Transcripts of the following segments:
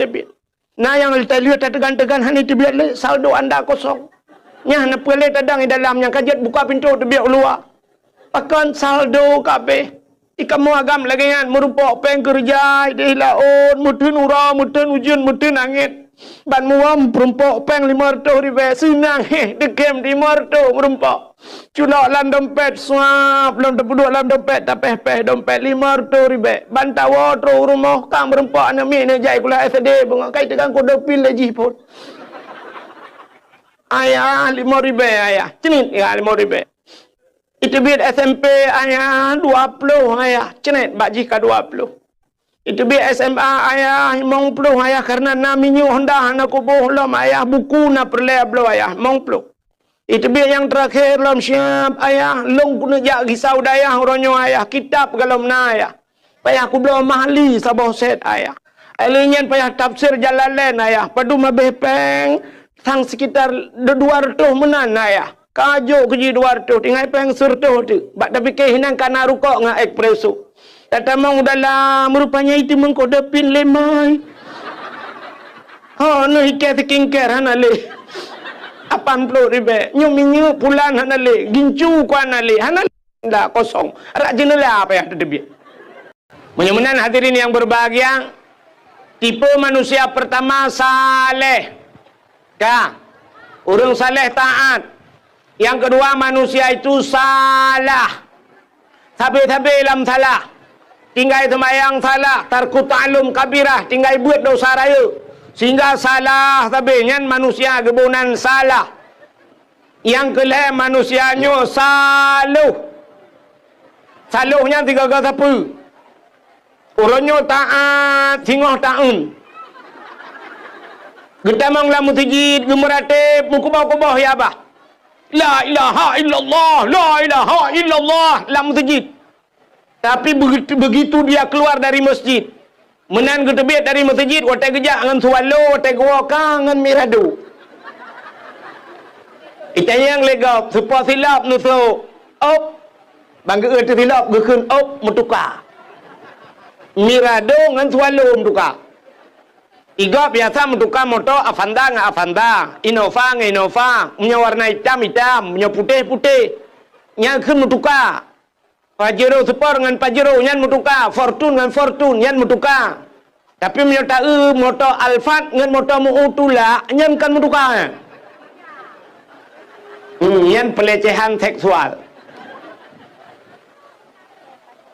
Tebit. Nah yang lihat tegan-tegan hani tebit le saldo anda kosong. Nya na pele tadang di dalamnya kajet buka pintu tebit keluar. Akan saldo kabeh. Ikamu agam lagi kan merupakan peng kerja di laut mutun ura mutun ujian mutun angin. Ban muam merupakan peng 500 ribu senang dekem 500 merupakan. Culak lam dompet suap lam dua lam dompet tapeh dompet 500 ribu. Ban tawa tro rumah kang merupakan ami ne jai kula SD bunga kai tegang ko depil lagi pun. Ayah 5 ribu ayah. Cenit ya 5 ribu. Itu biar SMP ayah 20 ayah. Cenet bak jika 20. Itu biar SMA ayah 50 ayah. Karena naminya hendak nak kubuh lam ayah. Buku nak perleh belum ayah 50. Itu biar yang terakhir lam siap ayah. Long kuna jak risau dayah orangnya ayah. Kitab galam na ayah. Payah aku belum mahali sabah set ayah. Alinyan payah tafsir Jalalain ayah. Padu mabeh peng. Sang sekitar 200 menan ayah. Kajo keji 200 tinggal peng surtuh tu. Bak tapi kehinan kana rukuk ngak ekspreso. Tata mang dalam rupanya itu mengkodepin lemai. Ha no hike tikingker hana le. 80 ribu. Nyu pulan hana le. Gincu ku hana le. Hana le. Dah kosong. Rak jenela apa yang terdebit. Mudah-mudahan hadirin yang berbahagia. Tipe manusia pertama saleh. Dah. Orang saleh taat. Yang kedua manusia itu salah. Tabe-tabe dalam salah. Tinggal semayang salah. Tarku ta'lum kabirah. Tinggal buat dosa raya. Sehingga salah tabe. Yang manusia kebunan salah. Yang kelima manusianya saluh. Saluhnya 3 kata apa? Orangnya taat. Singoh ta'un. Getamang lamu tijid. Gemeratib. Mukubah-kubah ya abah. La ilaha illallah, la ilaha illallah dalam masjid. Tapi begitu dia keluar dari masjid, menan ke tebit dari masjid, watai gejak dengan sualo, watai gawaka dengan mirado. Itu yang legap, supaya silap nuso, op, bangga itu silap, gekun op, mutuka. Mirado dengan sualo mutuka. Iga biasa mentukar motor Avanda nggak Avanda, Innova nggak Innova, punya warna hitam, punya putih. Yang kan mentukar. Pajero Sport dengan Pajero, yang mentukar. Fortune dengan Fortune, yang mentukar. Tapi punya motor Alphard dengan motor Mu'utula, yang kan mentukar. Yang pelecehan seksual.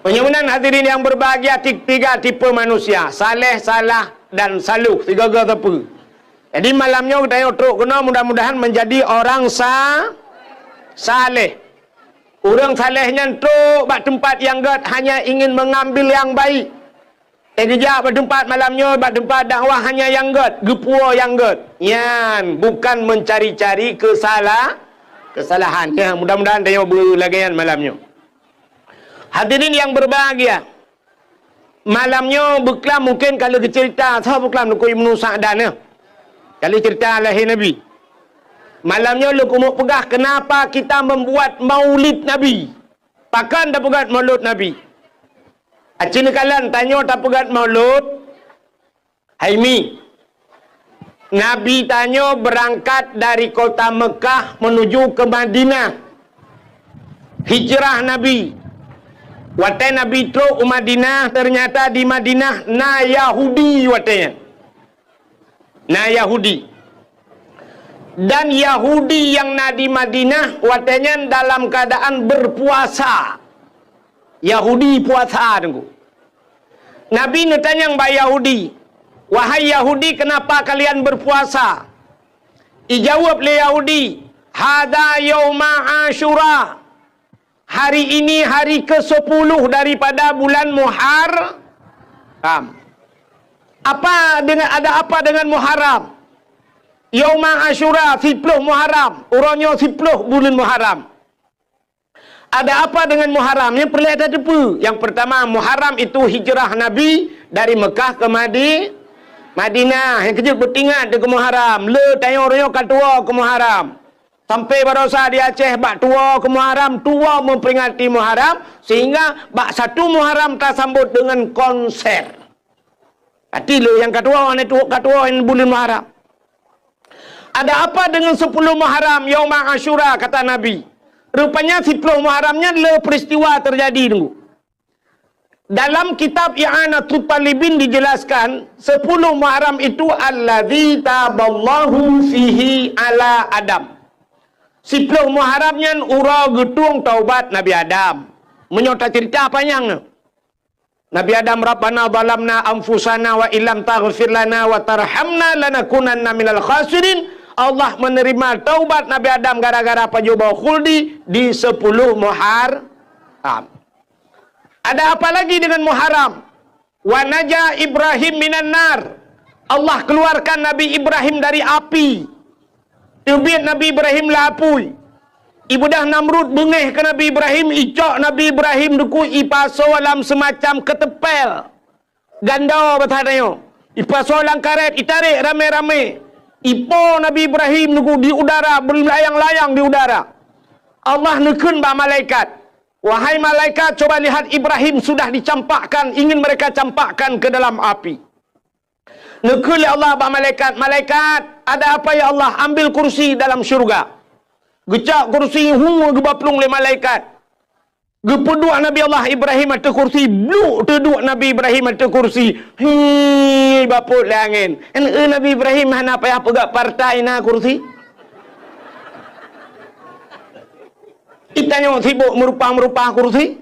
Penyempurnaan hadirin yang berbahagia, 3 tipe manusia. Saleh, salah, dan saluh. 3 kata apa. Jadi malamnya kita otrok kena mudah-mudahan menjadi orang saleh. Orang salehnya entuk bak tempat yang gad hanya ingin mengambil yang baik. Kejap bak tempat malamnya bak tempat dakwah hanya yang gad, gepua yang gad. Yan, bukan mencari-cari kesalahan. Ya, mudah-mudahan dia berlagian malamnya. Hadirin yang berbahagia. Malamnya beklam mungkin kalau cerita saya beklam nak Ibnu Sa'dan ya. Kalau cerita lahir Nabi. Malamnya lu kumuk pegah kenapa kita membuat maulid Nabi. Pakan dah pegat maulid Nabi. Acin kalian tanya tak pegat maulid. Haimi. Nabi tanya berangkat dari kota Mekah menuju ke Madinah. Hijrah Nabi. Watai Nabi truk Madinah, ternyata di Madinah na Yahudi watanya. Na Yahudi. Dan Yahudi yang na di Madinah watanya dalam keadaan berpuasa. Yahudi puasa tunggu. Nabi nanya mbak Yahudi, wahai Yahudi kenapa kalian berpuasa? Ijawab le Yahudi, hada yauma Asyura. Hari ini hari ke-10 daripada bulan Muharram. Ada apa dengan Muharram? Yauma Asyura 10 Muharram. Orangnya 10 bulan Muharram. Ada apa dengan Muharram? Yang perlu ada depa. Yang pertama, Muharram itu hijrah Nabi dari Mekah ke Madinah. Yang kecil bertingat ke Muharram. Le tanya orangnya katua ke Muharram. Sampai barosa di Aceh bak tua ke Muharram, tua memperingati Muharram sehingga bak 1 Muharram tak sambut dengan konser. Hati lo yang kedua, ni tu kedua yang bulan Muharram. Ada apa dengan 10 Muharram, Yaum Ashura, kata Nabi? Rupanya 10 Muharramnya le peristiwa terjadi dulu. Dalam kitab I'anatul Talibin dijelaskan 10 Muharram itu allazi taballahu fihi ala Adam. 10 Muharramnya ura getung taubat Nabi Adam. Menyota cerita panjang. Nabi Adam, Rabbana zalamna anfusana wa illam taghfir lana wa tarhamna lanakunanna minal khasirin. Allah menerima taubat Nabi Adam gara-gara pajuba khuldi di 10 Muharram. Ada apa lagi dengan Muharram? Wa naja Ibrahim minan nar. Allah keluarkan Nabi Ibrahim dari api. Tibit Nabi Ibrahim lapui. Ibu dah Namrud bengih ke Nabi Ibrahim, icok Nabi Ibrahim duku ipaso dalam semacam ketepel. Ganda bertanya. Ipaso dalam karet, itarik rame-rame. Ipo Nabi Ibrahim duku di udara, berlayang-layang di udara. Allah nekun ba malaikat. Wahai malaikat, coba lihat Ibrahim sudah dicampakkan, ingin mereka campakkan ke dalam api. Nekun Allah ba malaikat, malaikat, ada apa ya Allah? Ambil kursi dalam syurga. Gecak kursi hungu gebaplung le malaikat. Gepeduk Nabi Allah Ibrahim ada kursi, bluk teduk Nabi Ibrahim ada kursi. Baput le angin. Nabi Ibrahim hana payah pegak partai na kursi. Itanya sibuk merupa kursi.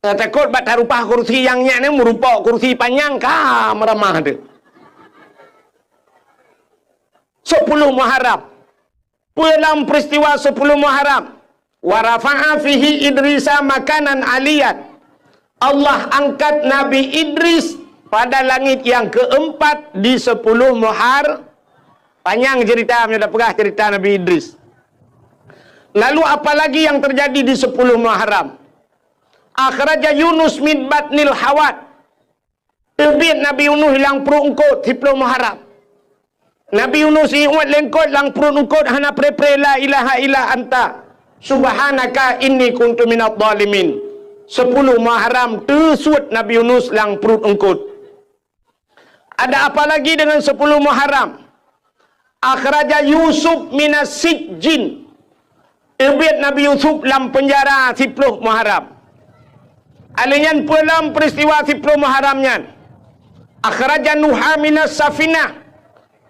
Takut batal rupa kursi yang nya ni merupa kursi panjang ka meramah dia. 10 Muharram. Dalam peristiwa 10 Muharram, wa rafa'a fihi Idrisa makanan aliyan. Allah angkat Nabi Idris pada langit yang keempat di 10 Muharram. Panjang cerita, sudah pegah cerita Nabi Idris. Lalu apa lagi yang terjadi di 10 Muharram? Akhraja Yunus min batnil hawat. Tebit Nabi Yunus hilang perut engkut 10 Muharram. Nabi Yunus iwat lengkot lang perut engkut hana pre-pre la ilaha illa anta subhanaka inni kuntu minadh dhalimin. 10 Muharram tersut Nabi Yunus lang perut engkut. Ada apa lagi dengan 10 Muharram? Akhraja Yusuf minas sijjin. Tebit Nabi Yusuf dalam penjara 10 Muharram. Alinyan dalam peristiwa 10 Muharramnya. Akhraja Nuha minas safinah.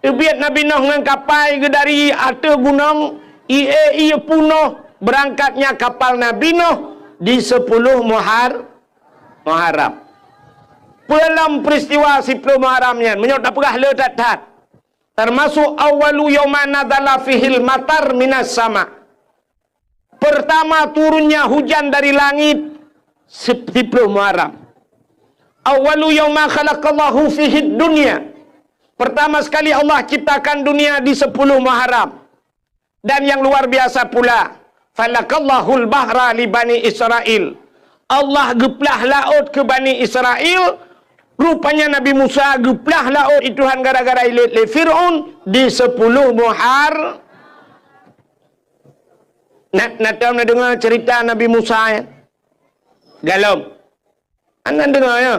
Tebit Nabi Nuh dengan kapal ke dari atas gunung. Ia punuh berangkatnya kapal Nabi Nuh di 10 Muharram. Dalam peristiwa 10 Muharramnya. Menyok tak pegah le tat. Termasuk awalu yawma nadala fihil matar minas sama. Pertama turunnya hujan dari langit 10 Muharram. Awalu yawma khalaqallahu fihid dunya. Pertama sekali Allah ciptakan dunia di 10 Muharram. Dan yang luar biasa pula, falakallahul bahra li Bani Israel. Allah geplah laut ke Bani Israel. Rupanya Nabi Musa geplah laut ituhan gara-gara ilit le Fir'aun di 10 Muharram. Nak dengar cerita Nabi Musa ya? Galom. Anda dengar ya?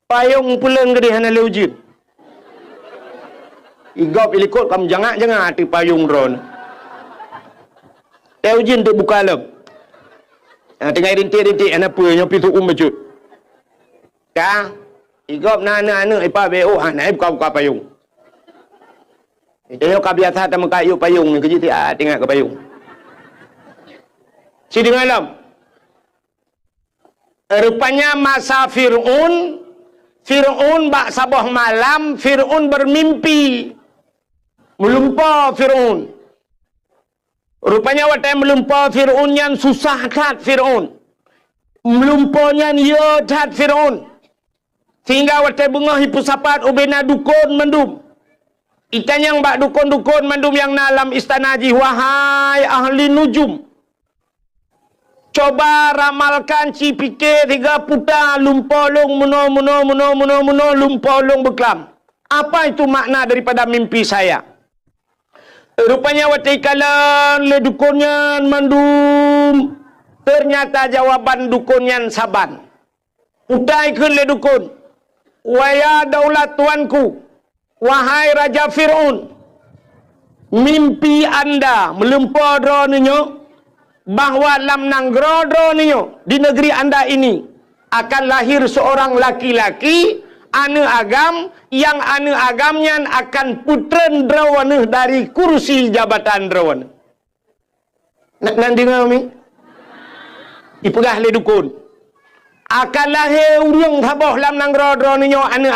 Payung pulang gede hana le ujin. Igop ilikut kamu jangan hati payung drone. Le ujin tu buka lem. Tengah rintik-rintik anak apa nyopi tu baju. Ka? Igop nana ipa beo anak buka payung. Dia ka biasa ta maka payung ni keji tengah ke payung. Si dengar lam. Rupanya masa Fir'aun bak sabah malam, Fir'aun bermimpi. Melumpa Fir'aun. Rupanya waktu melumpa Fir'aun yang susah kat Fir'aun. Melumpanya dia kat Fir'aun. Sehingga waktu bengah hipu sapat ubena dukun mendum. Ikan yang bak dukun-dukun mendum yang dalam istana haji. Wahai ahli nujum. Coba ramalkan ci pikir 3 putar lumpolong muno lumpolong beklam. Apa itu makna daripada mimpi saya? Rupanya waktu ikalan le dukunnya mandum. Ternyata jawaban dukunnya saban. Putai ke le dukun. Waya daulat tuanku, wahai Raja Fir'aun, mimpi anda melempar dronenya bahawa lam nanggro dronenya di negeri anda ini akan lahir seorang laki-laki anu agam yang anu agamnya akan putren drawana dari kursi jabatan drawana. Nak dengar mi? Ipegah le dukun. Akan lahir urang habah lam nanggro ninyo anu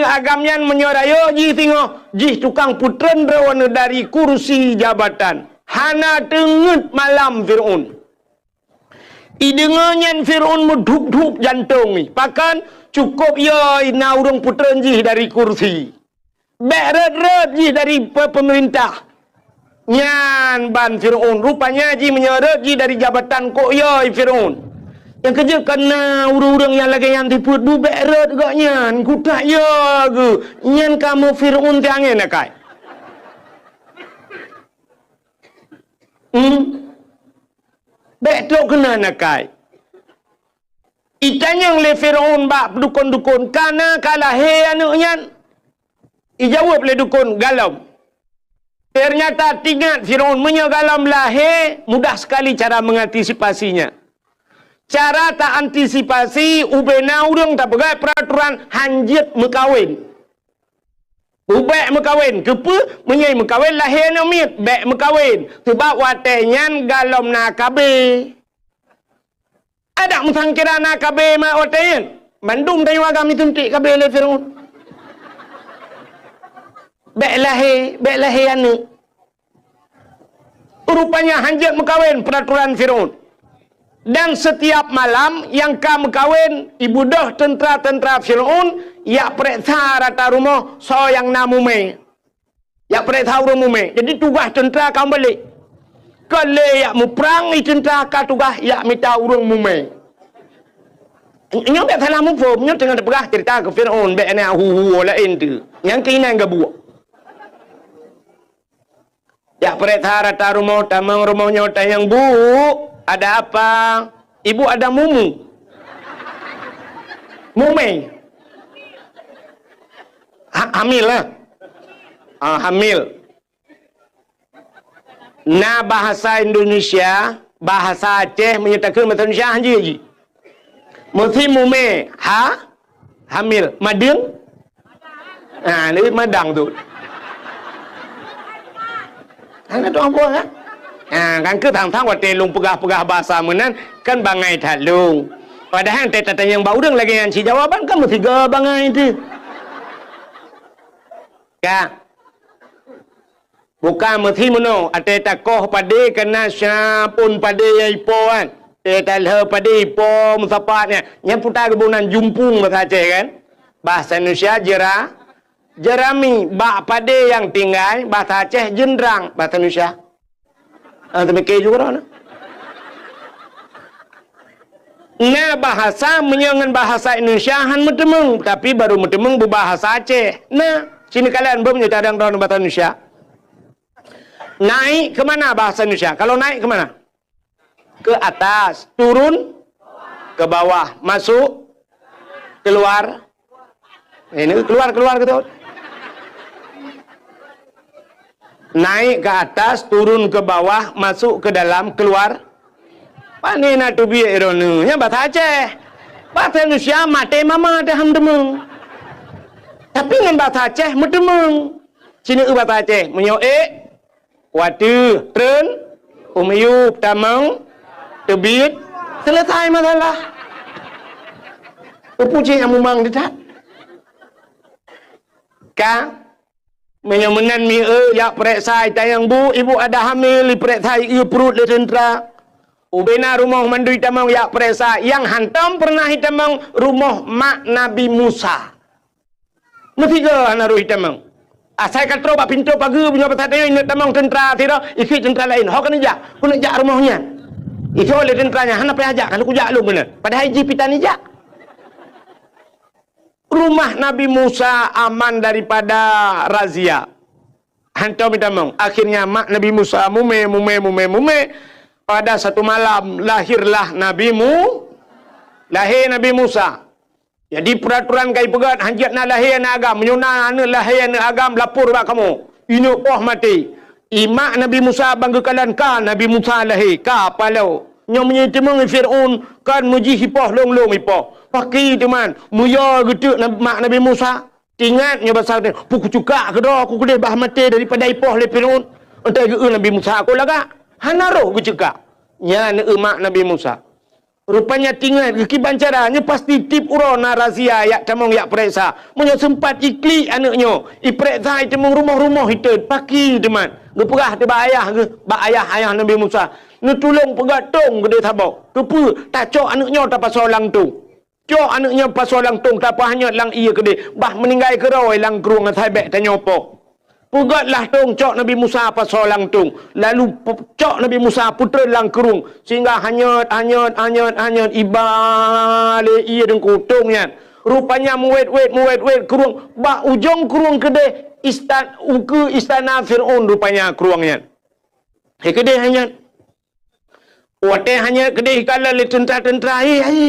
agamnya menyoraya ji tengok ji tukang putren drawana dari kursi jabatan. Hana tengut malam Fir'aun. Idengannya Fir'aun meduk-duk jantung ni. Pakan cukup ya ina urang putren ji dari kursi. Beret-ret ji dari pemerintah. Nyan ban Fir'aun. Rupanya ji menyeret ji dari jabatan kok ya Fir'aun. Yang kerja kena urang-urang yang lagi yang diput bu beret gak nyan. Kutak ya ke. Nyan kamu Fir'aun tiangin nak kai. Betul kena nak kai. Itanya le Fir'aun bak dukun-dukun. Kana kalah he anu nyan. Ijawab le dukun galam. Ternyata tingkat Fir'aun menyogalam lahir, mudah sekali cara mengantisipasinya. Cara tak antisipasi, ubena urang tak pegai peraturan hanjit mekawin. Ubek mekawin, kepa menyai mekawin lahir nomit, bek mekawin. Sebab watenyan galam nak kabe. Ada musang kira nak kabe mak watenyan. Bandung tanya agam itu ntik kabe le Fir'aun. Bek lahir anu. Rupanya hanjit mekawin peraturan Fir'aun. Dan setiap malam yang kamu kawin ibu dah tentera-tentera Fir'aun ya periksa rata rumah so yang namume. Ya periksa rumah. Jadi tugas tentera kamu balik. Kalau ya mu perang ni tentera ka tugas ya minta urang mume. Nyo tak salah mu fom, nyo tengah perah cerita ke Fir'aun bek ni hu lain tu. Yang kena gabu. Ya periksa rata rumah tamang rumahnya tayang bu. Ada apa? Ibu ada mumu. Mume. Hamil lah. Hamil. Nah bahasa Indonesia, bahasa Aceh menyatakan bahasa Indonesia haji. Mesti mume. Hamil. Madang? Ini madang tu. Kan tu apa kan? Kan ke tang-tang wat telung pegah-pegah bahasa menan kan bangai talung. Padahal teta yang bau deng lagi yang si jawaban kan mesti ga bangai tu. Ka. Bukan mesti meno ate takoh pade kena syapun pade yai po kan. Teta le pade po musapatnya. Nya putar kebunan jumpung bahasa Aceh kan. Bahasa Indonesia jerami bak pade yang tinggal bahasa Aceh jendrang bahasa Indonesia. Tapi ke juga orang. Nah bahasa menyangan bahasa Indonesia han metemeng, tapi baru metemeng berbahasa Aceh. Nah, sini kalian belum nyetadang dalam bahasa Indonesia. Naik ke mana bahasa Indonesia? Kalau naik ke mana? Ke atas, turun ke bawah, masuk, keluar. Ini keluar gitu. Naik ke atas, turun ke bawah, masuk ke dalam, keluar. Pani na tu biar ironu. Yang bahasa Aceh. Bahasa Indonesia mate mama dah demeng. Tapi dengan bahasa Aceh medemeng. Sini bahasa Aceh menyoe, watu, tren, umyup, tamang, tebit, selesai masalah. Puji yang memang dekat. Ka menyamanan mi ya periksa tayang bu ibu ada hamil periksa ia perut le tentera ubena rumah mandui tamang ya periksa yang hantam pernah hitamang rumah mak Nabi Musa mesti ke anaru hitamang asai katro ba pintu pagi punya pasatnya ini tamang tentera tira ikut tentera lain hok kan ja kun ja rumahnya itu oleh tenteranya hana pe ajak kalau ku ja lu bener padahal ji pitan ja rumah Nabi Musa aman daripada razia. Hantar minta mong. Akhirnya mak Nabi Musa mume. Pada satu malam lahirlah Lahir Nabi Musa. Jadi peraturan kai pegat hanjat nak lahir nak agam, menyuna anak lahir nak agam lapor bak kamu. Ini poh mati. Imak Nabi Musa banggakan ka Nabi Musa lahir ka palau. Nyom menyetemeng Firaun kan muji hipoh long hipoh. Paki teman, muya gedek mak Nabi Musa. Tingatnya pasal dia, puku cuka ke dah aku kedai bah mati daripada hipoh le Firaun. Entai ke Nabi Musa aku laga. Hanaro ku cuka. Nya mak Nabi Musa. Rupanya tinggal kekiban caranya pasti tip urona razia yak tamong yak periksa. Munyo sempat ikli anaknya. Iperiksa temong rumah-rumah itu paki teman. Geperah te ba ayah Nabi Musa. Nu tolong pegatong gede tabau. Kepu tak cok anaknya tak pasal langtung. Cok anaknya pasal langtung tak apa hanya lang iya gede. Bah meninggal keroi lang kerung atai bek tanya apa. Pugatlah tong cok Nabi Musa pasal langtung. Lalu cok Nabi Musa putra lang kerung. Sehingga hanyut ibale iya dan kutungnya. Rupanya muwet kerung. Ba ujung kerung kedai istana Fir'aun rupanya kerungnya. Kedai hanya. Wate hanya kedai kala le tentera-tentera.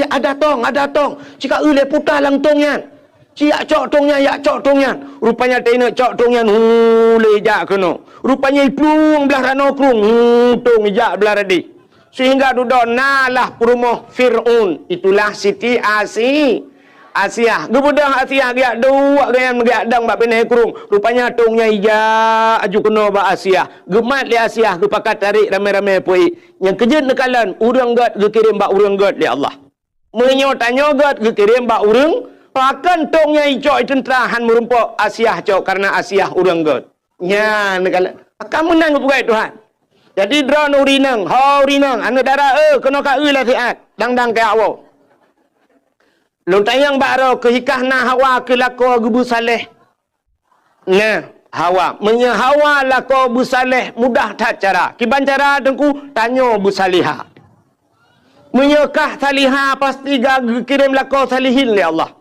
Ada tong. Cika le putar lang tongnya. Ciak cok tongnya, yak cok tongnya. Rupanya tena cok tongnya, lejak kena. Rupanya iplung belah rano krung, tong ijak belah radi. Sehingga duduk nalah rumah Fir'aun. Itulah Siti Asia. Gebudang Asia, giak dua gaya giak dang bak beneh krung. Rupanya tongnya ijak aju kena bak Asia. Gemat li Asia, gepakat tarik ramai-ramai pui. Yang kejut nekalan, urang gat gekirim bak urang gat li Allah. Menyotanya gat gekirim bak urang. Pakan tongnya icok tenterahan merumpok Asia cok karena Asia urang god. Nya negala. Kamu menang bukai Tuhan. Jadi drone urinang, urinang, anu darah kena ka lah siat. Dang ke awak. Lontayang baro ke hikah na Hawa ke lako gebu saleh. Nah, Hawa, menya Hawa lako bu saleh mudah tak cara. Kiban cara dengku tanyo bu salihah. Menyekah salihah pasti gak kirim lako salihin li Allah.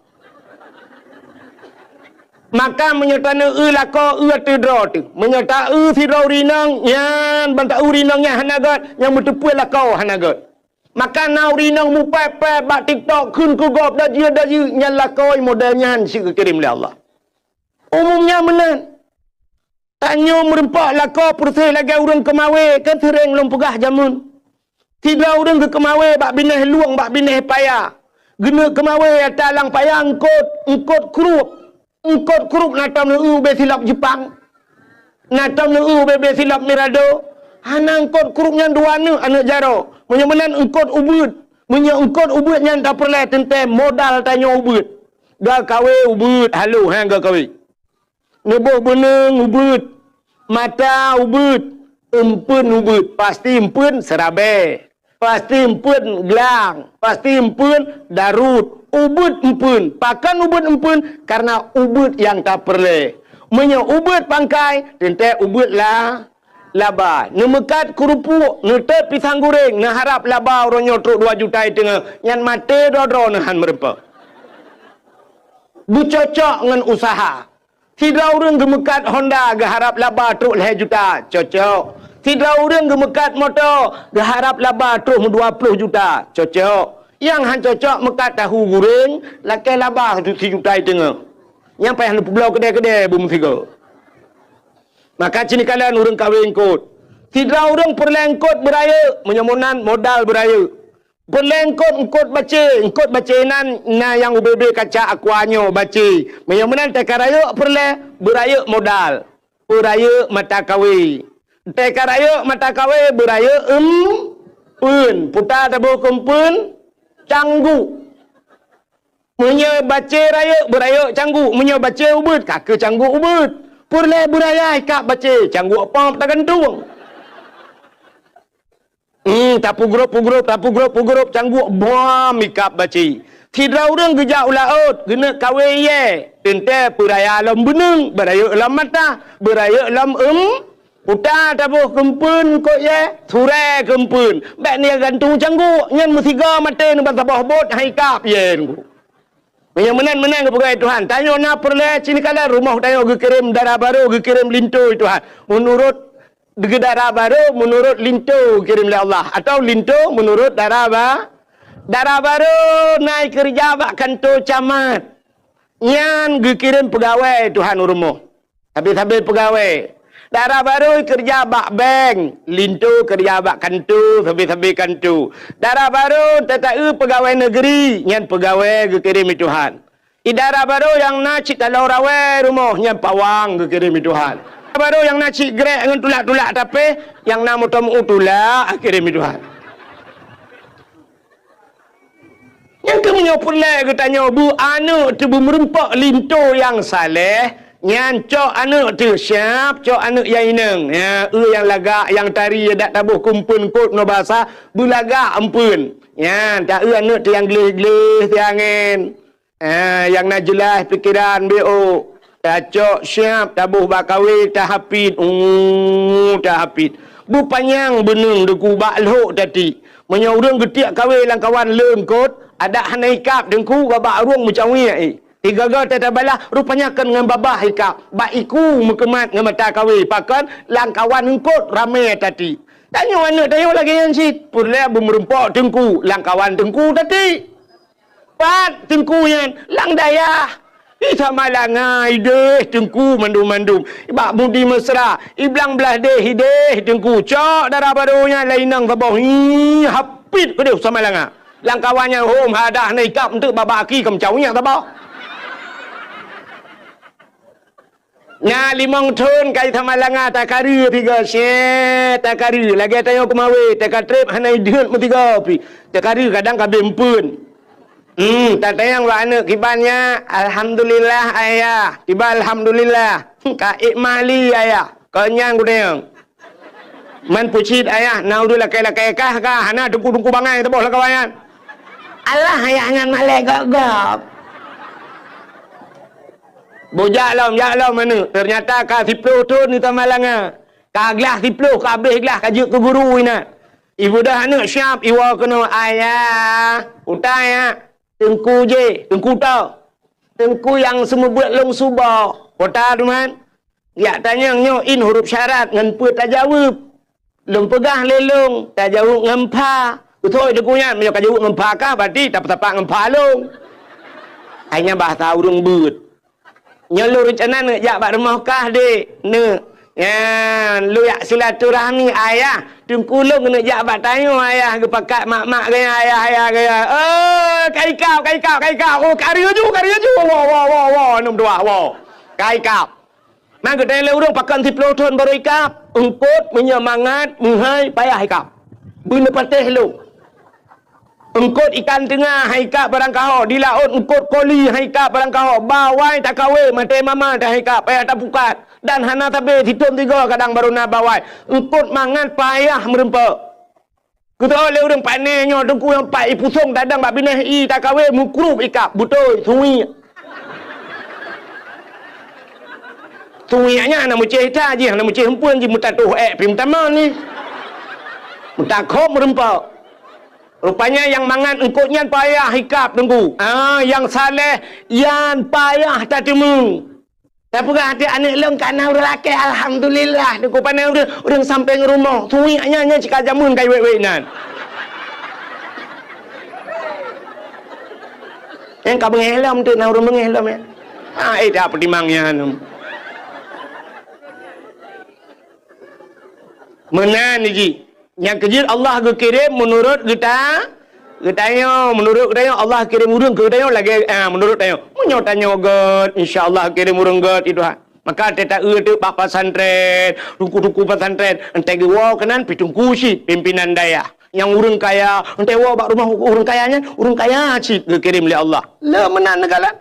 Maka menyertana lako tedra tu. Menyerta firau rinang yan banta urinangnya hanagat yang bertepui lako hanagat. Maka na urinang mu pepe bak TikTok kun ku gop dah dia nyan lako modelnya han si kirim oleh Allah. Umumnya menan. Tanyo merempak lako persih lagi urang kemawe kan sering long pegah jamun. Tidak urang ke kemawe bak bineh luang bak bineh payah. Gena kemawe talang payah engkot kerup. Engkot kerup natam nu be silap Jepang. Natam nu be silap Mirado. Hana engkot kerupnya dua nu anak jaro. Menyemenan engkot ubud. Engkot ubud yang tak perlu tentang modal tanya ubud. Gak kawe ubud. Halo hang gak kawe. Nebuh beneng ubud. Mata ubud. Empun ubud. Pasti empun serabe. Pasti empun gelang. Pasti empun darut. Ubud empun. Pakan ubud empun karena ubud yang tak perlu. Menya ubud pangkai, tentang ubud lah laba. Nemekat kerupuk, netet pisang goreng, neharap laba orangnya truk 2 juta tengah. Yang mati dodro nehan merempa. Bercocok dengan usaha. Tidak orang gemekat Honda geharap laba truk 2 juta. Cocok. Tidak orang gemekat motor geharap laba truk 20 juta. Cocok. Yang han cocok mekat tahu goreng, lakai labah tu 3 juta tengah. Yang payah lu pulau kedai-kedai bum tiga. Maka cini kalian orang kahwin kot. Tidak orang perlengkot beraya, menyamunan modal beraya. Perlengkot engkot baca nan na yang UBB kaca akuanyo baca. Menyamunan tekaraya beraya modal. Beraya mata kawi. Tekaraya mata kawi beraya pun. Putar tabuh kumpun. Canggu. Munya baca raya beraya canggu. Munya baca ubud kakak canggu ubud. Purle beraya kak baca canggu apa tak gantung. Tapu grup canggu bom ikap baca. Tidak orang gejak ulaut gena kawe ye. Tente beraya alam beneng, beraya alam mata, beraya alam Putar tabuh kempun kok ye, sure kempun. Bek ni gantung canggu, nyen musiga mati ni bantabah bot hai kap ye ngku. Yang menang ke pegawai Tuhan. Tanya na perle cini kala rumah tanya kirim darah baru, kirim linto Tuhan. Menurut darah baru, menurut linto kirim oleh Allah atau linto menurut darah Darah baru naik kerja bak kantor camat. Nyan kirim pegawai Tuhan rumah. Habis-habis pegawai. Darah baru kerja bak bank. Lintu kerja bak kantor. Habis-habis kantor. Darah baru tetai pegawai negeri. Nyan pegawai kirim Tuhan. Darah baru yang nak cik kalau rawai rumah. Nyan pawang kirim Tuhan. Baru yang nak cik grek dengan tulak-tulak tapi yang nak mutamu tulak kirim Tuhan. Yang kemudian pula ke tanya, bu anak tu merempak linto yang saleh, nyan cok anak tu siap, cok anak yang ineng. Ya, yang lagak, yang tari, dak tabuh kumpun kot no bahasa, bu lagak ampun. Ya, tak anak tu yang gelih-gelih tiangin. Yang nak jelas fikiran BO. Tak cok siap, tabuh bakawi, tak hapit. Tak hapit. Bu panjang benung deku bak lhok tadi. Menyorong getiak kawin lang kawan lengkot. Ada hana hikap dengku babak ruang macam ni. Tiga gak tata balah rupanya kan dengan babah hikap. Bak iku mekemat dengan mata kawi. Pakan lang kawan engkot ramai tadi. Tanya mana tanya lagi yang sit. Pula bermerempak dengku lang kawan dengku tadi. Pat dengku yang lang dayah. Sama langai deh dengku mandum-mandum. Ibak budi mesra. Iblang belah deh dengku. Cok darah barunya lainang tabah. Hapit ke dia sama langai. Lang kawannya home hadah naikap untuk babaki kemcaunya tak apa. Nya limong ton kai thamalanga takari piga se takari lagi tayo kumawe takatrip hanai deut mutiga pi. Takari kadang kabempun. Tatayang wa anak kibannya alhamdulillah ayah. Tiba alhamdulillah. Ka ikmali ayah. Kenyang gudeng. Man pucit ayah nau dulu lakai-lakai kah hana dengku-dengku bangai teboh lakawayan. Allah ayahnya malai gagap. Bojak lah mana. Ternyata ka sipluh tu ni tamalanga. Ka gelas sipluh, ka habis gelas, ka juk ke guru ina. Ibu dah anak siap, iwa kena ayah. Utai ya. Tengku je, tengku tau. Tengku yang semua buat long subah. Kota tu man. Ya tanya nyo in huruf syarat ngan pu tak jawab. Long pegah lelong, tak jawab ngan pa. Betul dia punya, macam kajut ngempakah, berarti tapak-tapak ngempalung. Hanya bahasa urung but. Nyelu rencana nak jak bak rumah kah dek. Nak. Ya, lu yak silaturahmi ayah. Tungkulung nak jak bak tanya ayah ke pakat mak-mak gaya ayah gaya. Kai kau. Oh, karya ju. Wah. Nom dua, wah. Kai kau. Maka tanya urung pakan 10 ton baru ikap. Engkut menyemangat, menghai payah ikap. Bina patih lu. Engkut ikan tengah haikap barang kaho di laut engkut koli haikap barang kaho bawai tak kawe mate mama dah haikap payah tak pukat dan hana tabe hitung 3 kadang baru na bawai engkut mangan payah merempak kita oleh urang panenyo dengku yang pai pusung dadang bak binah i tak kawe mukrup ikap betul suinya na muceh ta je na muceh hempun je mutatuh pim taman ni mutakop merempak. Rupanya yang mangan engkutnya payah hikap tunggu. Yang saleh yang payah tak temu. Tapi hati anak leng kana urang laki alhamdulillah. Tunggu pandai urang sampai rumah. Tuinya cika jamun kai wek nan. Yang ka bengelam tu na urang bengelam ya. Dah pertimangnya anu. Menan ni yang kejir Allah kirim menurut kita menurut kita Allah kirim urang ke kita lagi menurut kita munyo tanya god insyaallah kirim urang god itu maka teta tu pak pesantren ruku-ruku pesantren entai gewa kenan pitungku si pimpinan daya yang urang kaya entai wa bak rumah urang kayanya urang kaya si kirim oleh Allah le menan negala.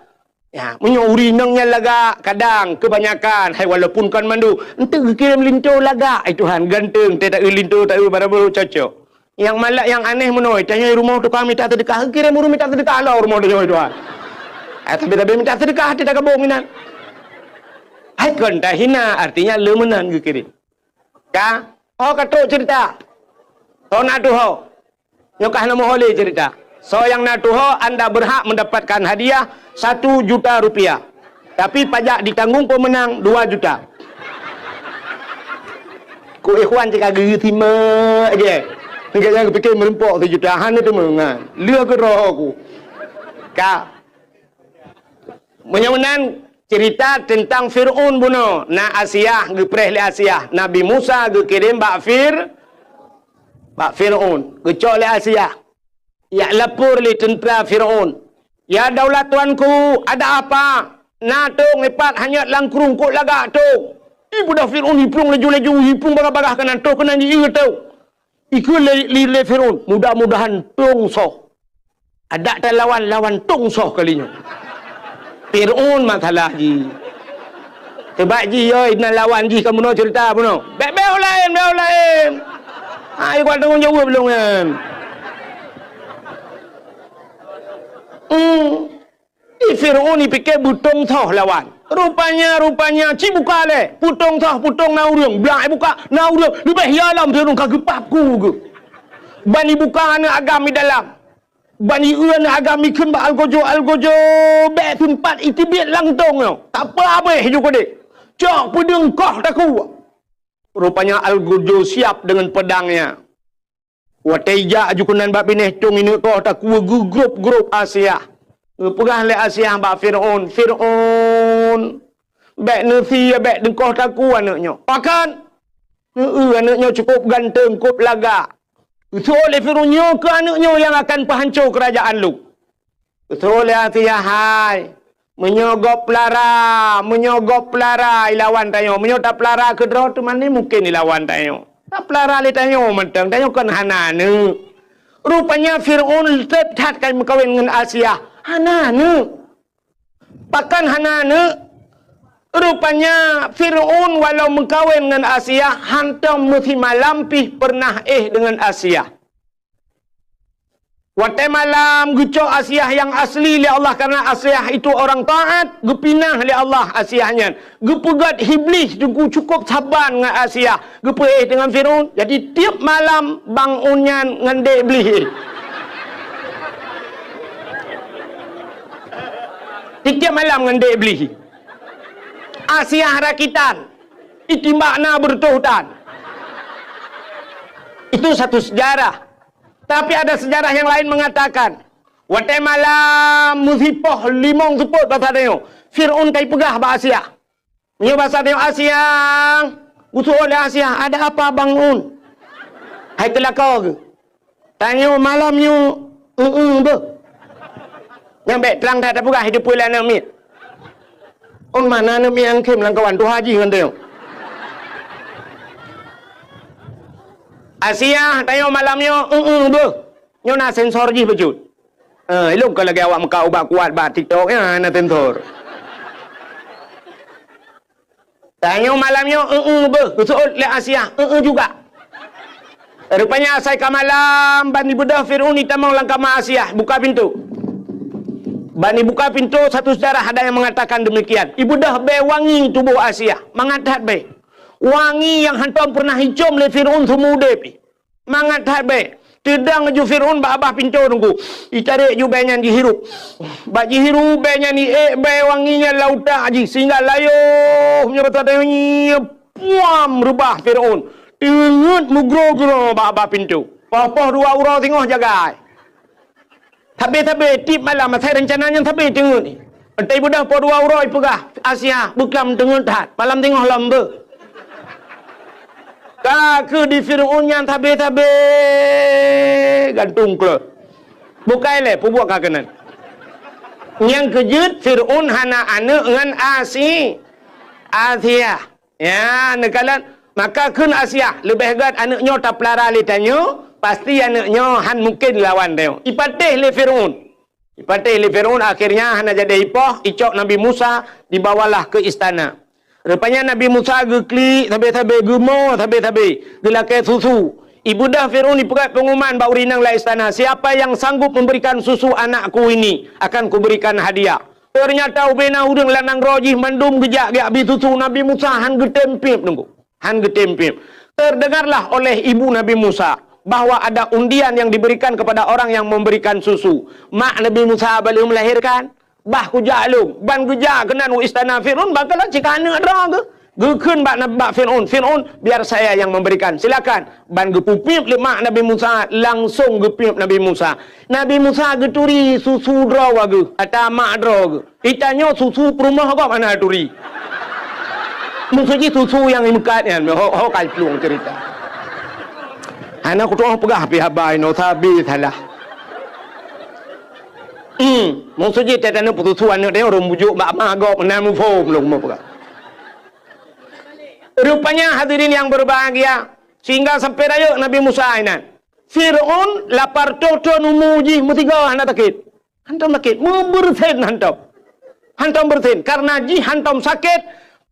Ya, munyo urinangnya laga kadang kebanyakan hai walaupun kan mandu ente kirim linto laga Tuhan ganteng tak linto tak baru cocok yang malak yang aneh menoi tanya rumah tu kami tak sedekah kirim urung minta sedekah lah rumah tu Tuhan tapi minta sedekah tidak kabung minan hai kan tak hina artinya lemenan kirim ka kata cerita nak tu nyokah nama hole cerita. So yang natuho anda berhak mendapatkan hadiah 1 juta rupiah. Tapi pajak ditanggung pemenang 2 juta. Ku ikhwan cakap geri timah je. Enggak yang fikir merempok 7 tahun itu mengan. Lia ke roh aku. Ka. Menyamunan cerita tentang Fir'aun bunuh. Na Asia, gepreh le Asia. Nabi Musa kirim bak Fir'aun. Gecok le Asia. Ya lapor le tentera Fir'aun. Ya daulat tuanku, ada apa? Na tung lepat hanya langkrung kok lagak tu. Ibu dah Fir'aun hipung laju-laju, hipung bagah-bagah kanan tu kena dia tahu. Iku le Fir'aun, mudah-mudahan tung soh. Ada tak lawan tung soh kalinya. Fir'aun masalah ji. Sebab ji yo nak lawan ji kamu nak cerita puno. Bel lain. Ai kau tengok jawab belum kan? Fir'aun ni fikir butong toh lawan. Rupanya cibuka le. Putong na urang. Belak buka na urang. Lebih hialam Fir'aun kagepapku ke. Bani buka anak agami dalam. Bani uan agami kun ba algojo be tempat itibit langtong no. Tak apa juga dek. Cok pedang kah taku. Rupanya algojo siap dengan pedangnya. Wateja ajukunan bab bineh tung ini kah taku grup Asia. Pegah le Asia ba Fir'aun. Bek nerti bek dengkah taku anaknya. Pakan. Anaknya cukup ganteng, cukup lagak. Itu oleh Fir'aun ke anaknya yang akan penghancur kerajaan lu. Itu oleh Asia hai. Menyogop pelara ilawan tayo. Menyogop pelara ke draw tu mana mungkin ilawan tayo. Tak pelara le tayo mentang tayo kan hanane. Rupanya Fir'aun tetap berkahwin dengan Asia. Hanane. Pakan hanane. Rupanya Fir'aun walau mengkawin dengan Asia, hantam mesti malampih pernah dengan Asia. Waktu malam gucok Asia yang asli li Allah karena Asia itu orang taat, gepinah li Allah Asianya. Gepegat iblis cukup sabar dengan Asia. Gepeh dengan Fir'aun. Jadi tiap malam bangunnya ngende iblis. Tiap malam ngende iblis. Asia rakitan. Itu makna bertuhutan. Itu satu sejarah. Tapi ada sejarah yang lain mengatakan. Waktu malam musipoh limong seput bahasa dia. Fir'aun kai pegah bahasa Asia. Ini bahasa dia Asia. Usul oleh Asia. Ada apa bangun? Hai telah kau ke? Tanya malamnya. Yang baik terang tak ada pegah hidup pula nak mit. On mana nak mi yang kem lang kawan tu haji kan tu. Asia tayo malamnya nyo na sensor ji bejut. Elok kalau lagi awak muka ubah kuat ba TikTok ya na sensor. Tayo malamnya usul le Asia juga. Rupanya saya ke malam bani bedah Fir'aun ni tamang langkah Asia buka pintu. Bani buka pintu, satu sejarah ada yang mengatakan demikian. Ibu dah be wangi tubuh Asia. Mangatat be. Wangi yang hantam pernah hicum le Fir'aun semude pi. Mangatat be. Tedang ju Fir'aun ba abah pintu nunggu. Itarik ju be nyan dihirup. Ba dihirup be nyan ni be wanginya lauta aji sehingga layo punya betul ni puam rubah Fir'aun. Ingat mugro-gro ba abah pintu. Papa dua urau tengok jaga. Tapi tip malam saya rencananya tapi tengok ni. Entai budak po 200 pegah Asia bekam tengok tat. Malam tengok lamba. Ke di Fir'aun yang tapi gantung ke. Bukai le pubuak kakenan. Yang kejut Fir'aun hana anak dengan Asia. Ya, nekalan maka kun Asia lebih gat anaknya tak pelara li tanyo. Pasti anaknya han mungkin lawan dia. Ipatih le Fir'aun akhirnya han jadi ipoh, icok Nabi Musa dibawalah ke istana. Rupanya Nabi Musa gekli tabe gumo tabe gelake susu. Ibu dah Fir'aun dipegat pengumuman bau rinang la istana. Siapa yang sanggup memberikan susu anakku ini akan kuberikan hadiah. Ternyata ubena udang lanang rojih mandum gejak habis susu Nabi Musa han getempip nunggu. Terdengarlah oleh ibu Nabi Musa bahwa ada undian yang diberikan kepada orang yang memberikan susu. Mak Nabi Musa belum melahirkan, bah kujak lu, ban kujak kenan istana Fir'aun bakalah cik anak dah ke. Gekun bak Fir'aun. Fir'aun, biar saya yang memberikan. Silakan. Ban gepupip lemak Nabi Musa. Langsung gepip Nabi Musa. Nabi Musa geturi susu draw wagu. Atau mak draw. Itanya susu perumah kau mana turi. Maksudnya susu yang imukat kan. Hau kai peluang cerita. Anak aku tuh pegah pi habai no sabi salah. Maksudnya tak ada putusan dia orang bujuk mak magok menamu form long mau pegah. Rupanya hadirin yang berbahagia, sehingga sampai raya Nabi Musa ini. Fir'aun lapar toto numuji mutiga anak takit. Hantam sakit, bersin hantam. Hantam bersin karena ji hantam sakit,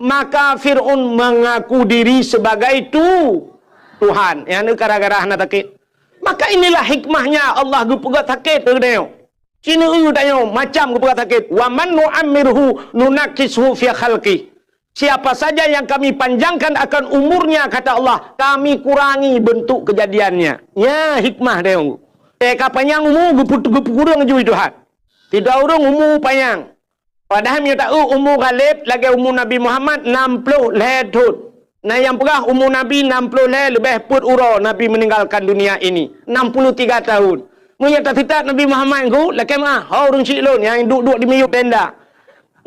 maka Fir'aun mengaku diri sebagai Tuhan. Yang gara-gara anak takit. Maka inilah hikmahnya Allah gepegat sakit terdeo. Cina tanya macam gepegat sakit. Wa man nu'ammirhu nunakishu fi khalqi. Siapa saja yang kami panjangkan akan umurnya, kata Allah, kami kurangi bentuk kejadiannya. Ya, hikmah dia. Panjang umur, kurang juga Tuhan. Tidak orang umur panjang. Padahal dia tahu umur Khalid, lagi umur Nabi Muhammad 60 tahun. Nah, yang pegah umur Nabi 60 tahun, lebih put uro Nabi meninggalkan dunia ini. 63 tahun. Mereka tak tidak Nabi Muhammad itu, lagi mah, orang ciklon yang duduk di miyuk tenda.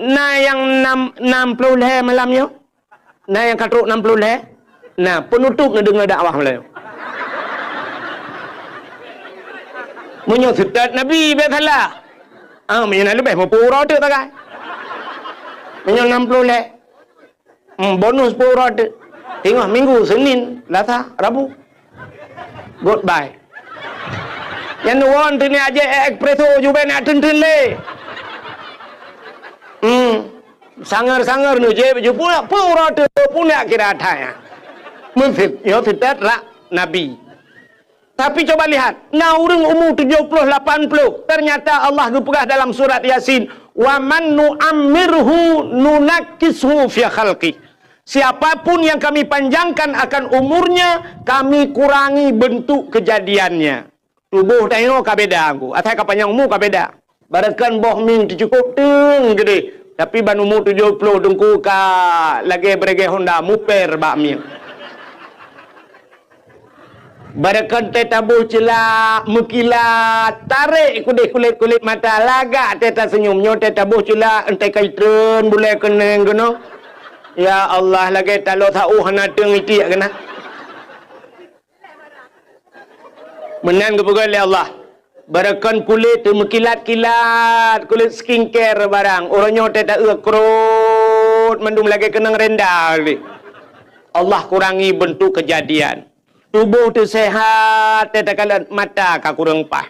Nah yang 60 leh malamnya. Nah yang katruk 60 leh. Nah penutup dengar dakwah malam. Munyo sedat Nabi betala. Menyo lebih mau pura tu tak kan? Menyo 60 leh. Bonus pura tu. Tengok Minggu, Senin, Selasa, Rabu. Goodbye. Yang nuan tu ni aja ekpreso juga nak tun-tun leh. Sangar-sangar nu je baju pura tu punya kira thaya. Mungkin yo tidak rak Nabi. Tapi coba lihat, orang umur 70 80 ternyata Allah berpegang dalam surat Yasin, wa man nu'ammirhu nunakishu fi khalqi. Siapapun yang kami panjangkan akan umurnya, kami kurangi bentuk kejadiannya. Tubuh tengok ka beda aku. Atai ka panjang umur ka beda. Barakan boh min cukup teng gede. Tapi ban umur 70 dengku ka lagi berege Honda muper bak min. Barakan teta buh celak mekilat tarik kulit mata lagak teta senyumnya teta buh celak entai kaitren boleh keneng kena. Ya Allah lagi talo tahu hana teng iti kena. Menan kepegal ya Allah. Barakan kulit tu mekilat-kilat, kulit skincare barang. Orangnya tak kerut, mendung lagi kenang rendah. Allah kurangi bentuk kejadian. Tubuh tu sehat, tak kalah mata kau kurang pah.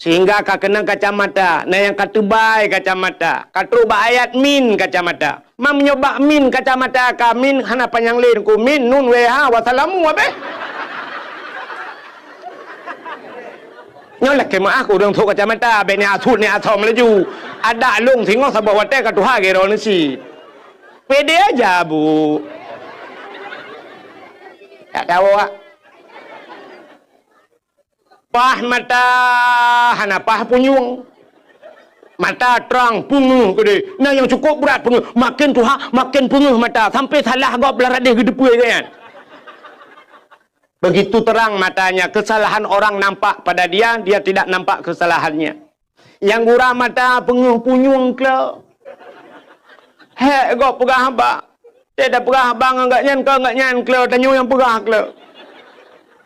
Sehingga kau kenang kacamata. Nah yang katubai kacamata. Katuba ayat min kacamata. Mam nyoba min kacamata ka min hana panjang lain ku min nun weha wassalamu abe. Nyolah kema aku orang tok kacamata be ni athut ni athom laju. Ada lung singok sabak wate ka tuha gero ni si. Pede aja bu. Tak tahu ah. Pah mata hana pah punyung. Mata terang punguh gede. Nah yang cukup berat punguh. Makin tuha makin punguh mata sampai salah gop belar dia gedepui kan. Begitu terang matanya, kesalahan orang nampak pada dia, dia tidak nampak kesalahannya. Yang gurah mata penguh-punyung ke. Hek, kau pegah abang. Dia dah pegah abang, enggak nyan ke, tanyo yang pegah ke.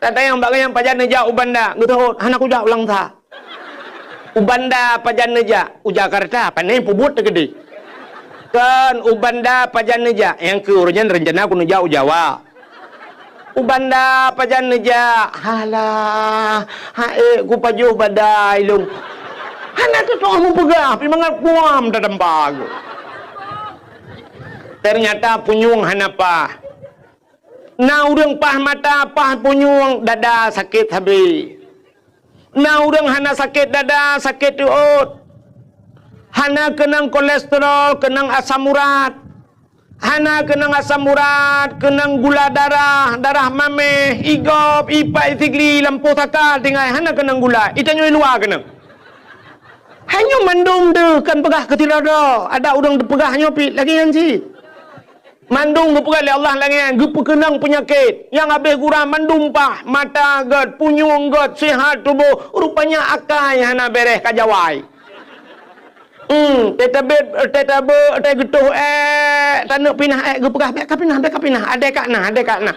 Tata yang bagai yang pajan neja ubanda, gitu, anak udah ulang ta. Ubanda pajan neja, Jakarta, panai pubut gede. Kan ubanda pajan neja, yang ke urusan rencana aku neja Jawa. Ubanda pajan neja halah hae ku pajuh badai lung hana tu mu pegah pi mangat kuam dalam bagu ternyata punyung hana pah na urang pah mata pah punyung dada sakit habis na urang hana sakit dada sakit uot hana kenang kolesterol kenang asam urat hana kenang asam urat, kenang gula darah, darah mame, igop, ipai, tigli, lampu takal, tinggal hana kenang gula. Itanya luar kenang. Hanya mandum de kan pegah ketirada. Ada orang pegahnya pi lagi yang si. Mandung geperat oleh Allah langian, gepekenang penyakit. Yang habis kurang mandung pah, mata get, punyung get, sihat tubuh. Rupanya akal yang nak beres kajawai. Teta getuh tanuk pinah geperat beka pinah, ada kat nah.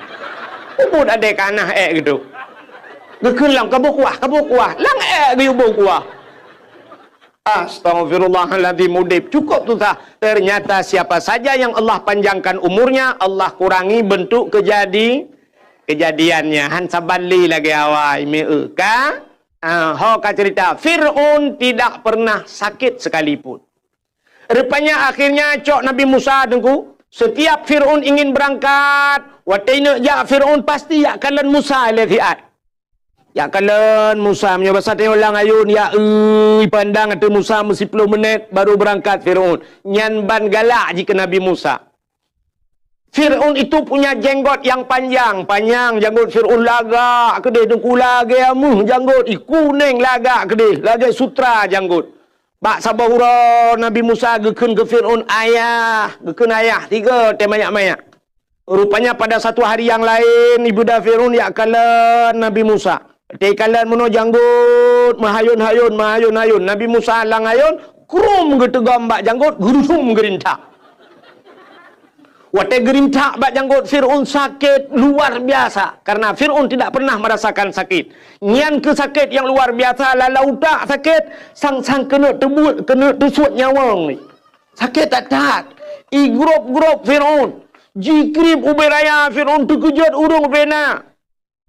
Ubud ada kat nah gitu. Gekelang kabuk kuah. Lang geubuh kuah. Astaghfirullahaladzim, mudib. Cukup tu tak? Ternyata siapa saja yang Allah panjangkan umurnya, Allah kurangi bentuk kejadiannya. Han sabali lagi awai meuka. Ho ka cerita Fir'aun tidak pernah sakit sekalipun. Rupanya akhirnya cok Nabi Musa dengku. Setiap Fir'aun ingin berangkat, wataina ya Fir'aun pasti ya kalan Musa lehiat. Ya kalian Musa punya bahasa tengok lang ayun ya pandang ada Musa mesti 10 minit baru berangkat Fir'aun. Nyan ban galak jika Nabi Musa. Fir'aun itu punya jenggot yang panjang janggut Fir'aun lagak kedih dengku lagi amuh janggut kuning lagak kedih lagi sutra janggut. Bak sabahura Nabi Musa gekun ke Fir'aun ayah 3 temayak-mayak. Rupanya pada satu hari yang lain ibunda Fir'aun ya kalian Nabi Musa. Tekalan mono janggut mahayun-hayun. Nabi Musa lang ayun krum getegam bak janggut gerusum gerintak. Wate gerintak bak janggut Fir'aun sakit luar biasa karena Fir'aun tidak pernah merasakan sakit. Nyan ke sakit yang luar biasa lalau tak sakit sang kena tebut kena tusuk nyawang ni. Sakit tak. Grup Fir'aun. Jikrib uberaya Fir'aun terkejut urung bena.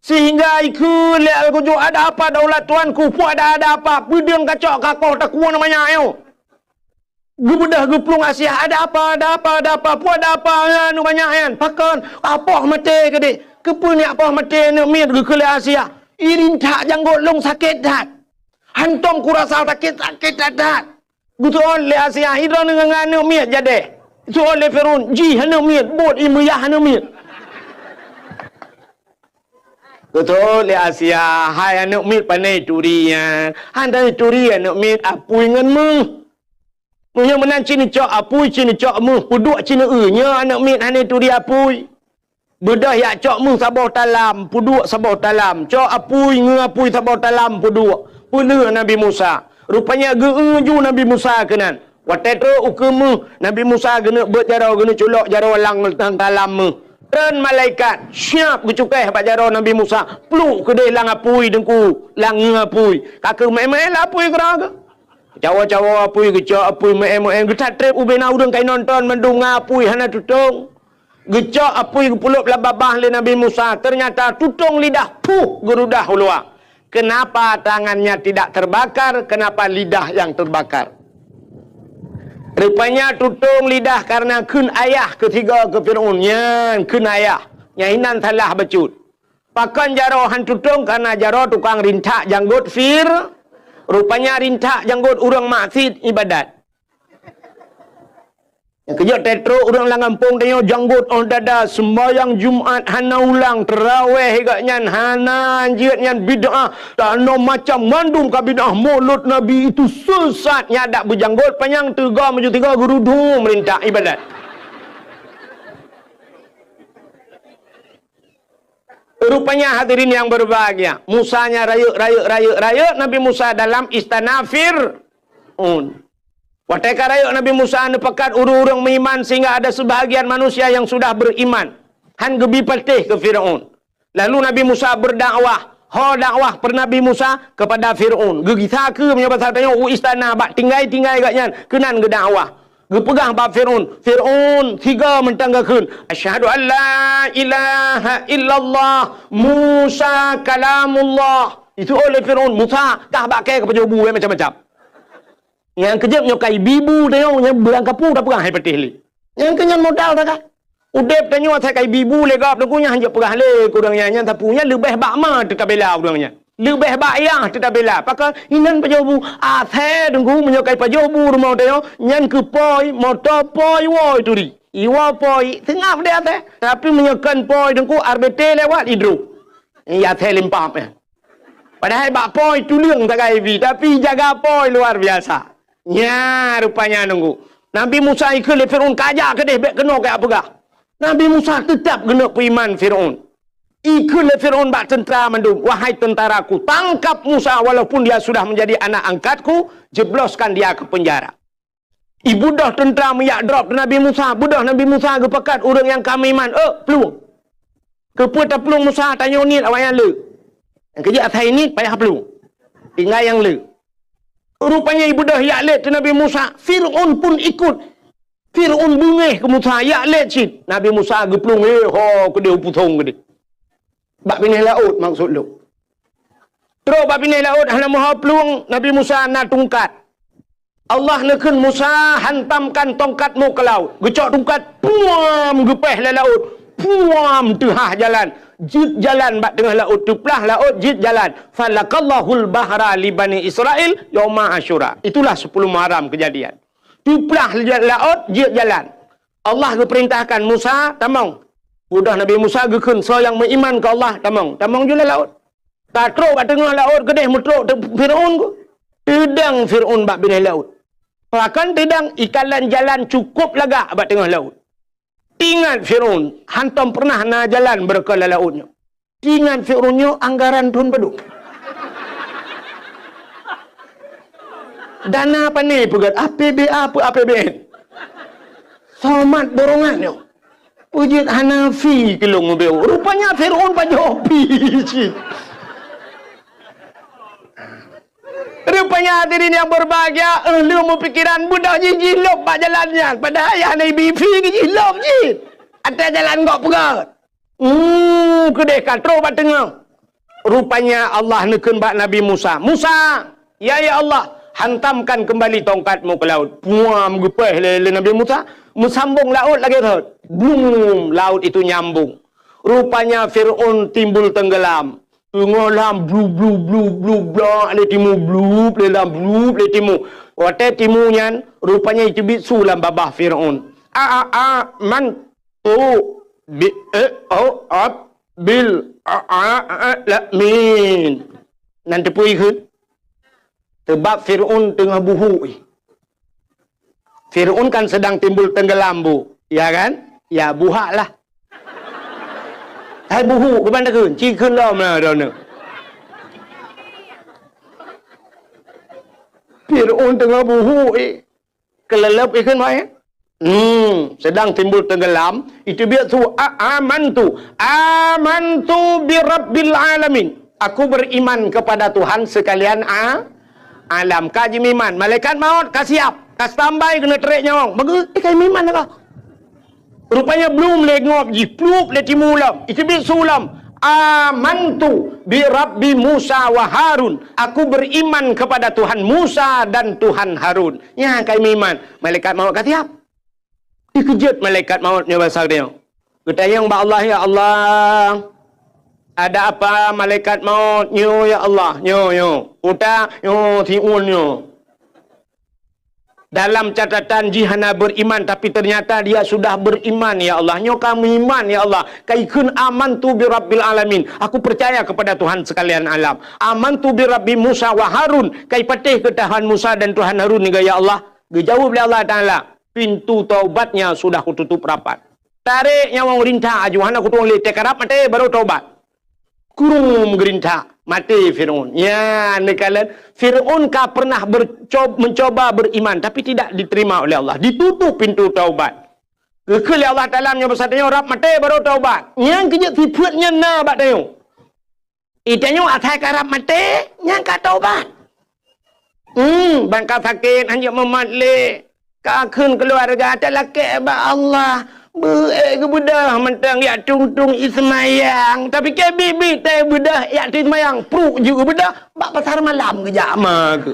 Sehingga ikut lihat kujuk ada apa daulat tuanku pu ada apa pudeng kacok kakoh tak kuat namanya ayo gebedah geplung Asia ada apa pu ada apa anu banyak kan pakan apa mati gede kepun ni apa mati nak mir ke Asia irin tak janggut long sakit dah hantom kurasa sakit dah betul le Asia hidron dengan anu mir jadi itu oleh Fir'aun ji hanu mir bot imuyah hanu mir. Betul le Asia hai anak mit panai turian handai turian anak mit apui ngan mu yang menan cini cok apui cini cok mu puduk cini nya anak mit handai turi apui bedah ya cok mu sabah talam puduk sabah talam cok apui ngapui sabah talam puduk pulu Nabi Musa rupanya geuju Nabi Musa kenan watetro ukemu Nabi Musa gena berjarau gena culok jarau lang talam mu. Dan malaikat siap bercukai bajaro Nabi Musa peluk ke dia lang apui dengku lang ngapui kakak mai apui keraga cawa apui gecok apui mai getat trip ubena udang kai nonton mendung apui hana tutung gecok apui peluk lababah le Nabi Musa ternyata tutung lidah gerudah ulua. Kenapa tangannya tidak terbakar, kenapa lidah yang terbakar? Rupanya tutung lidah karena kun ayah ketiga ke Fir'aun. Kun ayah. Nyahinan salah becut. Pakan jaro han tutung karena jaro tukang rintak janggut Rupanya rintak janggut urang maksud ibadat. Yang kejut tetro urang langampung dia janggut on dada sembahyang Jumat hana ulang terawih higaknya hana anjirnya bid'ah tano macam mandum ka bid'ah mulut Nabi itu sesat nyadak berjanggut panjang 3 gerudu merintah ibadat. Rupanya hadirin yang berbahagia, Musanya rayuk Nabi Musa dalam istana Fir'aun. Wateka rayuk Nabi Musa nepakat urang-urang beriman sehingga ada sebahagian manusia yang sudah beriman. Han gebi patih ke Fir'aun. Lalu Nabi Musa berdakwah. Dakwah per Nabi Musa kepada Fir'aun. Gegitha ke punya pasal tanya istana bak tinggai gaknya kenan ke dakwah. Gepegah bab Fir'aun 3 mentanggakeun asyhadu an la ilaha illallah Musa kalamullah. Itu oleh Fir'aun Musa dah bakai ke pejobu macam-macam. Yang kejap nyokai bibu tengok yang berang kapu dah perang hai patih li. Yang kenyan modal tak kan. Udep tanya saya kai bibu le gap lagunya hanya perang le kurangnya yang tapunya lebih bakma tetap bela kurangnya. Lebih bayah tetap bela. Pakal inan pajobu athe dengku menyokai pajobu rumah tengok nyan ke poi motor poi woi turi. Iwa poi tengah dia teh tapi menyokan poi dengku RBT lewat hidro. Ya teh limpap ya. Padahal bak poi tuliang tak kai tapi jaga poi luar biasa. Ya, rupanya nunggu. Nabi Musa ikut le Fir'aun kajak ke dia bek kena ke apa gah. Nabi Musa tetap kena beriman Fir'aun. Ikutlah Fir'aun bak tentera mandum. Wahai tentaraku, tangkap Musa walaupun dia sudah menjadi anak angkatku, jebloskan dia ke penjara. Ibu dah tentera miyak drop ke Nabi Musa. Budah Nabi Musa ke pekat orang yang kami iman. Peluang. Kepuatan peluang Musa tanya ni awak yang le. Yang kerja atas ini payah peluang. Tinggal yang le. Rupanya ibu dah yak let ke Nabi Musa. Fir'aun pun ikut. Fir'aun bungih ke Musa. Yak let cik. Nabi Musa ke peluang. Ke dia putong ke dia. Bak pindah laut maksud lu. Terus bak pindah laut. Hana maha peluang. Nabi Musa nak tungkat. Allah nakun Musa hantamkan tongkatmu ke laut. Gecok tongkat. Puam gepeh le laut. Puam tengah jalan. Jid jalan bak tengah laut. Tuplah laut jid jalan. Falakallahul bahra li Bani Israel yawma Asyura. Itulah 10 Muharram kejadian. Tuplah laut jid jalan. Allah keperintahkan Musa tamang. Udah Nabi Musa gekun so yang beriman ke Allah tamang. Tamang je laut. Tatruk bak tengah laut kedih mutruk Fir'aun ku. Tedang Fir'aun bak binah laut. Pakan tedang ikalan jalan cukup lagak bak tengah laut. Ingat Fir'aun hantam pernah na jalan berkala lautnya. Ingat Fir'aunnya anggaran Tun Peduk. Dana apa ni pegat APBA apa APBN. Somat borongannya. Ujit Hanafi kelong mobil. Rupanya Fir'aun pajopi cik. Rupanya hadirin yang berbahagia, lu mau pikiran budak jilop bak jalannya. Padahal ayah Nabi Fi ke jilop je. Atas jalan kau pegat. Kedai katro bak tengah. Rupanya Allah nekun bak Nabi Musa. Musa, ya Allah, hantamkan kembali tongkatmu ke laut. Puam gepeh le Nabi Musa. Sambung laut lagi tu. Blum, laut itu nyambung. Rupanya Fir'aun timbul tenggelam. Tenggelam blu blu blu blu blu le timu blu le lam blu le timu. Wate timunya rupanya itu bisulam babah Fir'aun. Man bi bil la min. Nanti pui ke. Sebab Fir'aun tengah buhu. Fir'aun kan sedang timbul tenggelam bu. Ya kan? Ya buhak lah. Hai buhu ke mana kun? Cikun dah mana dah ni. Fir'aun tengah buhu kelelep ikan mai. Sedang timbul tenggelam. Itu biar tu amantu bi rabbil alamin. Aku beriman kepada Tuhan sekalian alam. Kaji iman. Malaikat maut kasih siap. Kas tambai kena terik nyawang. Bagus kai iman dah. Rupanya belum lengok ji plup le timulam. Itu bi sulam. Amantu bi Rabbi Musa wa Harun. Aku beriman kepada Tuhan Musa dan Tuhan Harun. Ya kai iman. Malaikat maut kata siap. Dikejut malaikat mautnya bahasa dia. Bertanya kepada Allah, ya Allah. Ada apa malaikat maut? Nyo ya Allah. Nyo. Uta nyo tiun nyo. Dalam catatan jihana beriman, tapi ternyata dia sudah beriman ya Allah. Nyo kamu iman ya Allah. Kaikun amantu bi rabbil alamin. Aku percaya kepada Tuhan sekalian alam. Amantu bi Rabbi Musa wa Harun. Kai patih ke Tuhan Musa dan Tuhan Harun ni ya Allah. Dijawab oleh Allah Taala. Pintu taubatnya sudah kututup rapat. Tarik nyawang rintah ajuhan aku tuang le tekarap mate baru taubat. Kurum gerintah mati Fir'aun. Ya, nekalan Fir'aun ka pernah mencoba beriman tapi tidak diterima oleh Allah. Ditutup pintu taubat. Kekal Allah Taala nya bersatanya rap mati baru taubat. Yang kejut sifatnya na bak tayo. Itanya atai karap mati yang ka taubat. Bangka sakit hanya mematli. Kakun keluarga ada laki ba Allah. Ke budak mentang ya tung ismayang. Tapi ke bibi teh budak ya ismayang. Pruk juga budak. Bak pasar malam ke jama ke.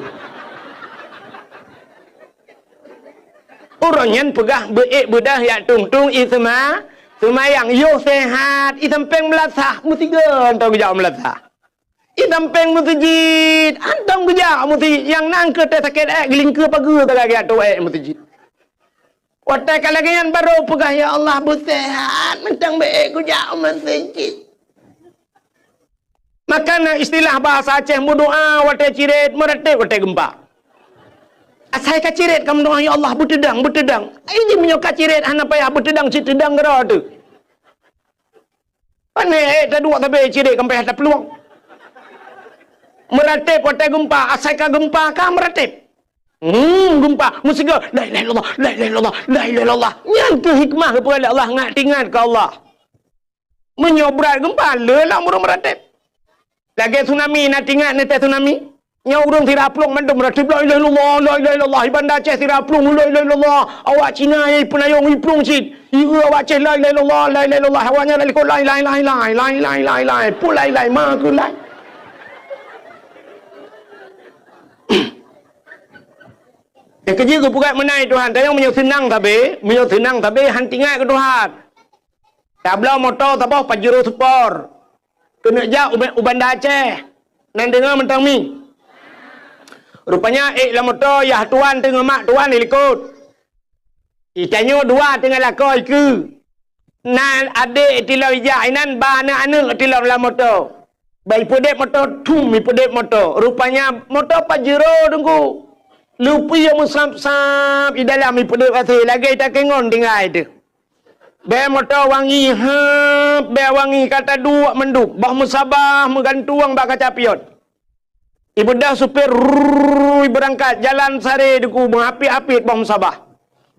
Orang yang pegah budak ya tung ismayang. Yo sehat. Itampeng melasah. Mutiga antau ke jam melasah. Itampeng mutijid. Antau ke jam mutijid. Yang nangke teh sakit geling ke pagi tak lagi atau mutijid. Watai kalagian baru pegah ya Allah bersehat. Mentang baik ku jauh masjid. Makanya istilah bahasa Aceh berdoa watai cirit meretik watai gempa. Asai ka cirit kamu doa ya Allah bertedang. Ini menyokat cirit hana payah bertedang citedang gerah tu. Panik tak dua tapi cirik kempeh tak peluang. Meratib watai gempa, asalkan gempa kan meratib. Gempa musika la ilaha illallah, la ilaha illallah, la ilaha illallah. Yang tu hikmah kepada Allah ngat tingat ke Allah. Menyobrat gempa lelah murung meratib. Lagi tsunami nak tingat nanti tsunami. Yang urung tiraplung mandum meratib la ilaha illallah, la ilaha illallah. Ibanda Aceh tiraplung la ilaha illallah. Awak Cina penayung iplung cit. Ibu awak Aceh la ilaha illallah, la ilaha illallah. Awaknya la ilaha illallah, la ilaha illallah, la ilaha illallah. Pulai lai ma ku lai. Yang kerja ke pukat menai Tuhan. Tayang senang tapi hantingat ke Tuhan. Tak belau motor tak apa Pajero Sport. Kena jak Ubanda Aceh. Nan dengar mentang mi. Rupanya lah motor yah tuan tengah mak tuan ikut. Ikannya dua tengah lakoi ke. Nan adik tilau ijak inan ba anak-anak tilau dalam motor. Baik pedek motor tum mi pedek motor. Rupanya motor Pajero tunggu. Lupa yang musam-sam di dalam ni peduk kasih. Lagi tak kengon tinggal itu. Be motor wangi. Be wangi kata dua menduk. Bah musabah menggantuang bak kaca piot. Ibu dah supir berangkat. Jalan sari duku mengapit-apit bah musabah.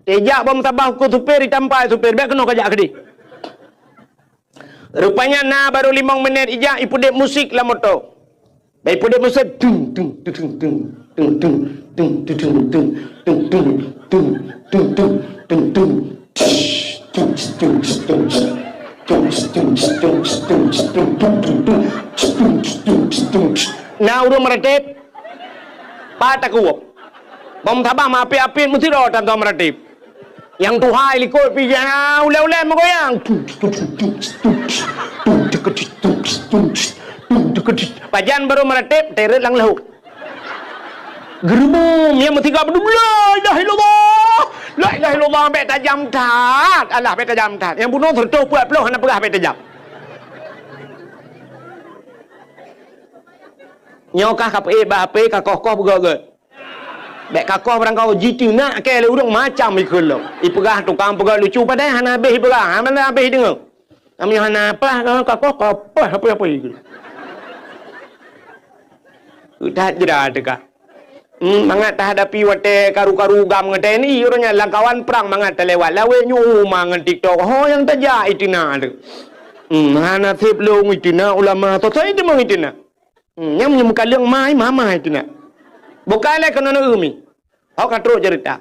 Tejak bah musabah ku supir ditampai supir. Be kena kajak kedi. Rupanya baru 5 minit ijak ipu dek musik lah motor. Baik ipu dek musik. Dung dung dung dung. Tung tung tung tung tung tung tung tung tung tung tung tung tung tung tung tung. Nah urung meratib patak uap bom tabah ma api-api mesti ro tan meratib yang tuhai likut pi ule-ule megoyang pajan baru meratib teret lang lahu gerbum yang bertiga berdua la ilaha illallah, la ilaha illallah sampai tajam tat. Alah sampai tajam tat. Yang bunuh tertuh puat peluh nak perah sampai tajam. Nyokah kape bape kakoh-koh begagat. Bek kakoh barang kau jitu nak ke le urang macam ikut lo. Iperah tukang pegang lucu padai hana habis iperah. Mana habis dengar. Kami hana apa kakoh apa ikut. Udah jera dekat. Mangat tak hadapi wate karu-karu gam ngate ni orangnya langkawan perang mangat terlewat lawe nyu mangan TikTok yang tajak itina tu. Hana sip long itina ulama to sai tu mang itina. Yang menyemukaliang mai mama itina. Bukanlah kena umi. Hok katro cerita.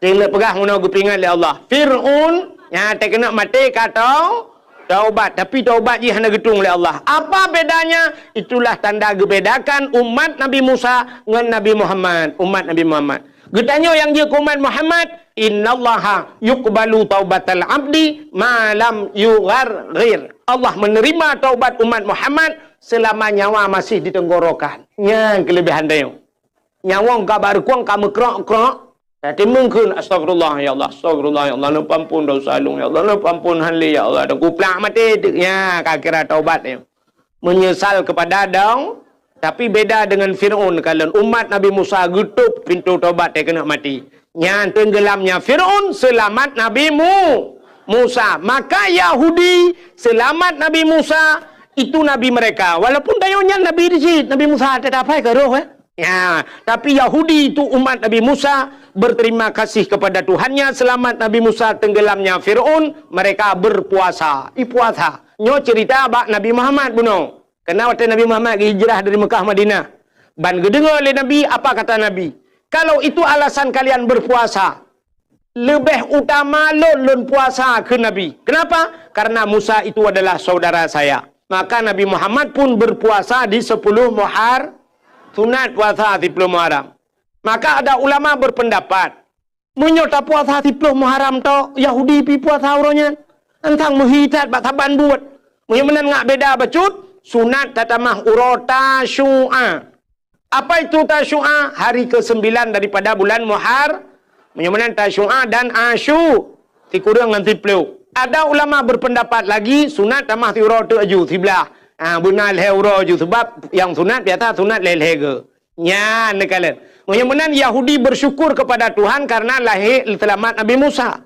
Tengok pegah guna gupingan oleh Allah. Fir'aun yang tak kena mati kata taubat, tapi taubat je hanya getung oleh Allah. Apa bedanya? Itulah tanda gebedakan umat Nabi Musa dengan Nabi Muhammad. Umat Nabi Muhammad. Getanya yang dia umat Muhammad, innallaha yuqbalu taubatal abdi ma lam yugharghir. Allah menerima taubat umat Muhammad selama nyawa masih di tenggorokan. Yang kelebihan dia. Nyawa kabar kuang kamu krok-krok. Tapi mungkin astagfirullah ya Allah, astagfirullah ya Allah, ampun dosa lung ya Allah, ampun hanli ya Allah, dah kuplak mati ya kira taubat ya. Menyesal kepada dong, tapi beda dengan Fir'aun kalau umat Nabi Musa gutup pintu taubat dia kena mati. Yang tenggelamnya Fir'aun selamat Nabi Musa. Maka Yahudi selamat Nabi Musa itu nabi mereka. Walaupun dayunya nabi di sini, Nabi Musa tetap apa ke roh Ya, tapi Yahudi itu umat Nabi Musa berterima kasih kepada Tuhannya selamat Nabi Musa tenggelamnya Fir'aun, mereka berpuasa. Puasa. Nyo cerita bak Nabi Muhammad buno. Kenapa Nabi Muhammad hijrah dari Mekah Madinah? Ban gedengar oleh Nabi, apa kata Nabi? Kalau itu alasan kalian berpuasa, lebih utama lon puasa ke Nabi. Kenapa? Karena Musa itu adalah saudara saya. Maka Nabi Muhammad pun berpuasa di 10 Muharram. Sunat puasa 10 Muharram. Maka ada ulama berpendapat, menyota puasa 10 Muharram to Yahudi pi puasa uronya. Antang menghitat bak taban buat. Menyamanan ngak beda bacut, sunat tatamah urota syu'a. Apa itu tasyu'a? Hari ke-9 daripada bulan Muharram. Menyamanan tasyu'a dan asyu. Tikurang nanti peluk. Ada ulama berpendapat lagi, sunat tamah ti urota aju sebelah. Benar leher je sebab yang sunat biasa sunat leher ke. Ya, nekalan. Kemudian Yahudi bersyukur kepada Tuhan karena lahir selamat Nabi Musa.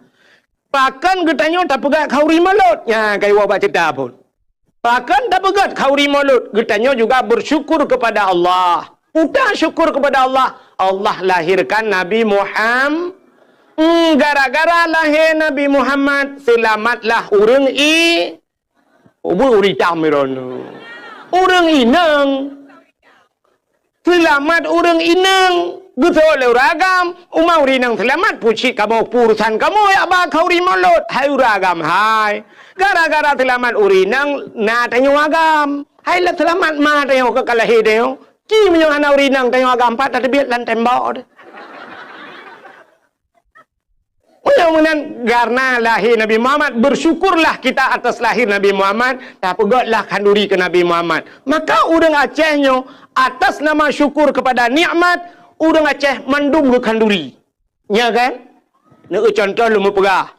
Bahkan getanya tak pegak kauri malut. Ya, kayu baca cerita pun. Bahkan tak begat khauri maulud. Getanya juga bersyukur kepada Allah. Udah syukur kepada Allah. Allah lahirkan Nabi Muhammad. Gara-gara lahir Nabi Muhammad, selamatlah urang uri tamirono. Urang inang. Selamat urang inang. Betul uragam. Umau rinang selamat puci kamu purusan kamu ya ba khauri maulud. Hai uragam hai. Gara-gara selamat urinang na tanyo agam. Hai la selamat ma tanyo ke kalahi deo. Ki menyo ana urinang tanyo agam pat ada biat lan tembok. Mudah-mudahan karena lahir Nabi Muhammad, bersyukurlah kita atas lahir Nabi Muhammad, tak pegotlah kanduri ke Nabi Muhammad. Maka urang Acehnya atas nama syukur kepada nikmat, urang Aceh mandum ke kanduri. Ya kan? Nak contoh lu mau pegah.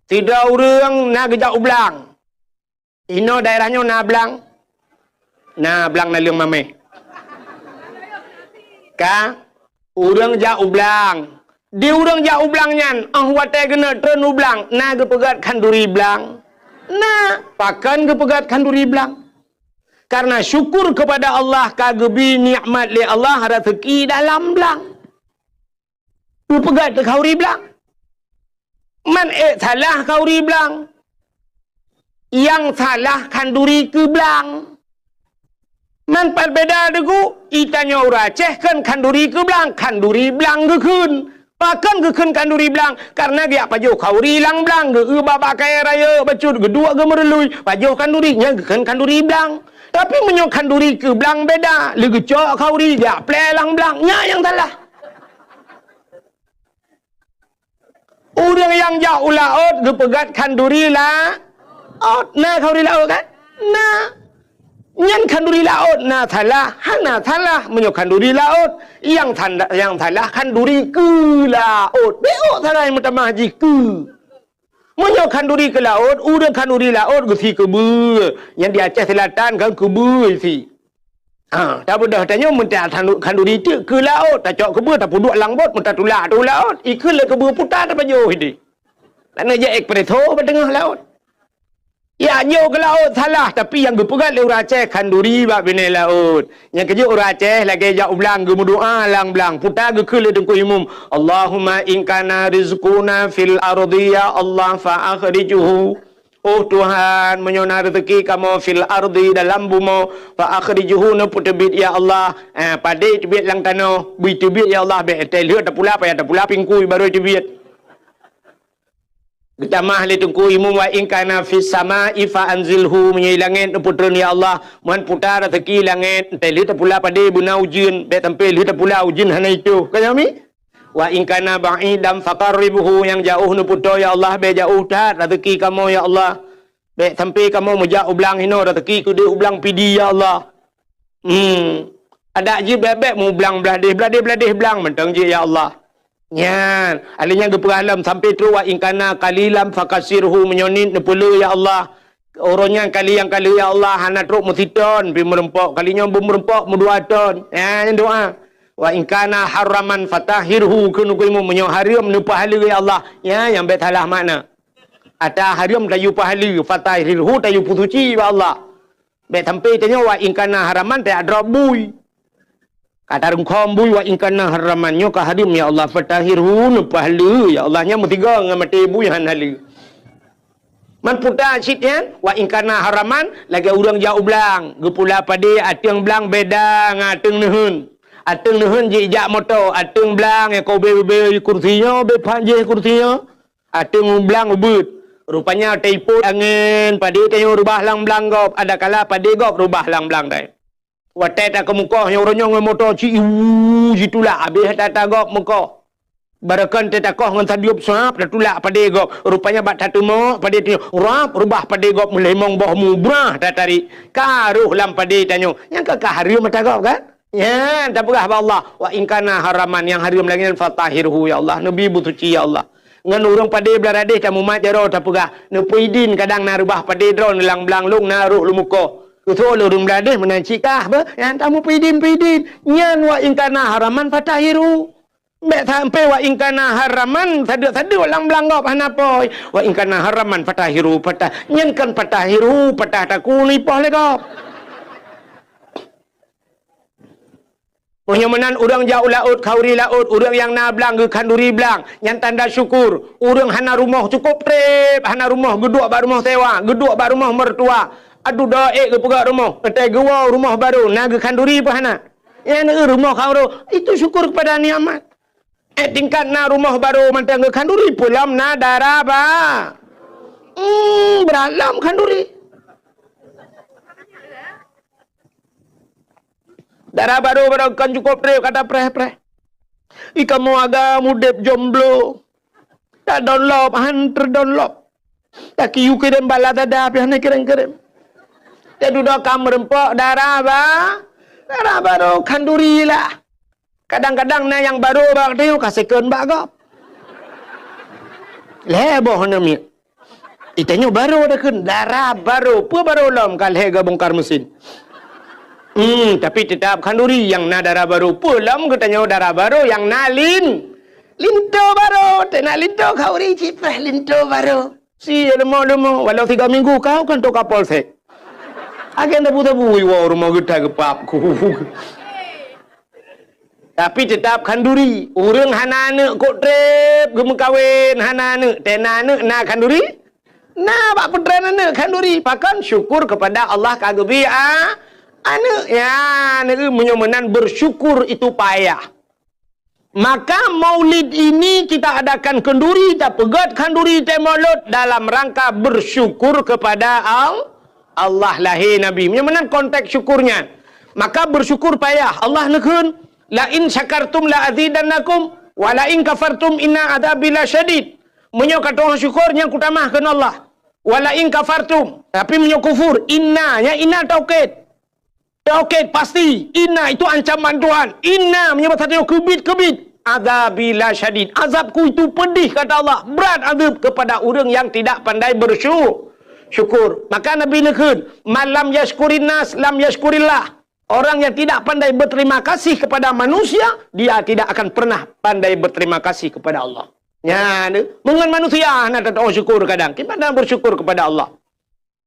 Tidak urang nak gejak ublang. Ino daerahnya na blang. Na blang na liang mame. Ka? Urang jak ublang. Di urang jak ublang nyan. Watai kena tren ublang. Na ke pegat kanduri blang. Na. Pakan ke pegat kanduri blang. Karena syukur kepada Allah kagebi nikmat li Allah rezeki dalam blang. Tu pegat ke khauri blang. Man salah khauri blang. Yang salah kanduri ke blang. Man perbeda deku. Itanya ura Aceh kan kanduri ke blang. Kanduri blang ke kun. Pakan ke kun kanduri blang. Karena dia pajo khauri lang blang. Ke baba kaya raya. Bacut kedua ke merelui. Pajo kanduri. Nya ke kun kanduri blang. Tapi menyo kanduri ke blang beda. Lagi cok khauri. Dia play lang blang. Nya yang salah. Orang yang jauh laut kepegat kanduri lah. Nah khauri laut kan? Nah. Nyan kanduri laut. Nah salah. Hana salah. Menyo kanduri laut. Yang salah kanduri ke laut. Beok salah yang pertama haji ke. Menyo kanduri ke laut. Orang kanduri laut ke si kebe. Yang di Aceh Selatan kan kebe si. Tak boleh tanya minta kanduri tu ke laut. Tak cok kebe tak puduk langbot minta tulak tu laut. Ikut le kebe putar tak pajo ini. Karena je ekpreso bertengah laut. Ya nyo ke laut salah tapi yang gepegat le urang Aceh kanduri bab bini laut. Yang kerja urang Aceh lagi jak ublang ge doa lang blang putar ge ke le dengku imum. Allahumma in kana rizquna fil ardi ya Allah fa akhrijuhu. Oh Tuhan, menyona rezeki kamu fil ardi dalam bumi, fa akhrijuhu na putbit ya Allah. Pada tebit lang tanah, bui tebit ya Allah be lihat tak pula payah tak pula pingkui baru tebit. Getamah le tungku imum wa in kana fis samai fa anzilhu menyilangin putran ya Allah. Man putar rezeki langit, lihat tak pula pada buna ujin, be tampil lihat tak pula ujin hana itu. Kami wa in kana ba'idam faqarribhu yang jauh nu puto ya Allah be jauh tat rezeki kamu ya Allah be sampai kamu mejak ublang hino rezeki ku di ublang pidi ya Allah ada je bebek mu ublang beladih belang mentang je ya Allah nyan alinya ge peralam sampai tu wa in kana qalilam fakasirhu menyonin nepulu ya Allah orangnya kali yang kali ya Allah hana truk musiton pi merempok kalinya merempok mudua ton doa. Wa in kana haraman fatahirhu kunu kuimu menyo haram nu pahala ya Allah. Ya yang betalah makna. Ada haram tayu pahala fatahirhu tayu pusuci ya Allah. Bet sampai tanya wa in kana haraman ta adrobui. Kata rungkom bui wa in kana haramannya ka haram ya Allah fatahirhu nu pahala ya Allah nya metiga ngamati bui han halu. Man puta citnya wa in kana haraman lagi urang jauh blang gepula pade ateng blang beda ngateng neun. Ateng nuhun je ijak motor, ateng belang kau be kursinya, be panjang kursinya. Ateng belang ubut. Rupanya teiput angin, pada tanya rubah lang belang gop, ada kala pada gop rubah lang belang dai. Watai tak ke muka yang orangnya dengan motor ci situlah habis tata gop muka. Barakan tetakoh ngan tadiup sap datulak pada gop. Rupanya bat tatu mo pada tanya rap rubah pada gop melemong boh mubrah tatari. Karuh lam pada tanya. Yang ke hari mata gop kan? Ya, tak pegah Allah. Wa in kana haraman yang haram lagi fatahirhu ya Allah. Nabi butuci ya Allah. Ngan urang pade belaradeh tamu mat jaro tak pegah. Ne puidin kadang na rubah pade dron lang blang lung na ruh lumuko. Kutu urang belaradeh menancikah ba? Yang tamu puidin. Nyan wa in kana haraman fatahirhu. Mek sampai wa ingkana haraman tadi ulang belangop hanapoi wa ingkana haraman patahiru patah nyenkan patahiru patah takuli poh legop. Punya menan urang jauh laut kauri laut urang yang na belang ke kanduri belang yang tanda syukur urang hana rumah cukup trip hana rumah geduk ba rumah sewa geduk ba rumah mertua adu daek ke pegak rumah ketai gewa rumah baru na ke kanduri pa hana yang rumah kau itu syukur kepada nikmat. Tingkat na rumah baru mantang ke kanduri pulam na daraba. Beralam kanduri. Darah baru kan cukup trip kata preh. Ika mau agak mudep jomblo. Tak download, hantar download. Tak kiu kirim bala dada pian kirim. Tak duduk kamar rempok daraba. Darah baru kanduri lah. Kadang-kadang na yang baru bak tiu kasihkeun bagop. Leboh nami. Itanya baru ada keun darah baru. Pu baru lom kalhe ga bongkar mesin. Tapi tetap kanduri yang na darah baru. Pulam katanya darah baru yang na linto baru. Tena linto kau ri cipah linto baru. Si lemo walau 3 minggu kau kan tok kapolsek. Agen tabu-tabu wa rumah kita gepap ku. Tapi tetap kanduri. Urang hanane kok trip gemuk kawin hanane tenane na kanduri. Na bak pedranane kanduri. Pakan syukur kepada Allah kagebi ane ya ne menyomenan bersyukur itu payah. Maka maulid ini kita adakan kenduri tak pegat kanduri temolut dalam rangka bersyukur kepada Allah lahir Nabi. Menyomenan konteks syukurnya. Maka bersyukur payah. Allah nekun la in syakartum la azidannakum wa la in kafartum inna adzabi lasyadid. Menyo kata orang syukurnya kutamahkeun Allah. Wa la in kafartum tapi menyo kufur inna nya inna taukid. Taukid pasti. Inna itu ancaman Tuhan. Inna menyo satu kebit adzabi lasyadid. Azabku itu pedih kata Allah. Berat azab kepada orang yang tidak pandai bersyukur. Maka Nabi nekeun malam yashkurin nas lam yashkurillah. Orang yang tidak pandai berterima kasih kepada manusia, dia tidak akan pernah pandai berterima kasih kepada Allah. Ya, mengan manusia nak tahu syukur kadang. Kita pandai bersyukur kepada Allah.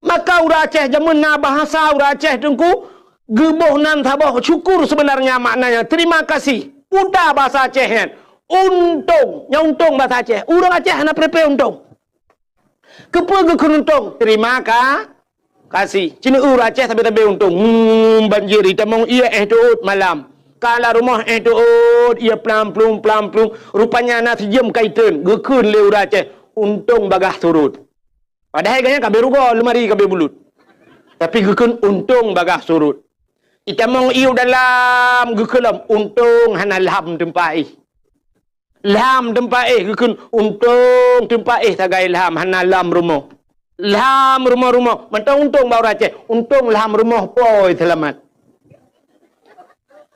Maka urang Aceh jamun na bahasa urang Aceh tengku geboh nan sabah syukur sebenarnya maknanya terima kasih. Udah bahasa Aceh kan. Untung, untung bahasa Aceh. Urang Aceh na prepe untung. Kepa ke untung, terima kasih. Cina Aceh tapi untung. Banjir kita mau ia tuut malam. Kalau rumah tuut ia pelam-plum. Rupanya nak sejam kaitan. Gekun le Aceh. Untung bagah surut. Padahal kayaknya kabeh rugo lemari kabeh bulut. Tapi gekun untung bagah surut. Kita mau iu dalam gekelam untung hana lam tempai. Lam tempai gekun untung tempai tagai lam hana lam rumah. Lam rumah. Mentang untung bau Aceh. Untung lam rumah poi selamat.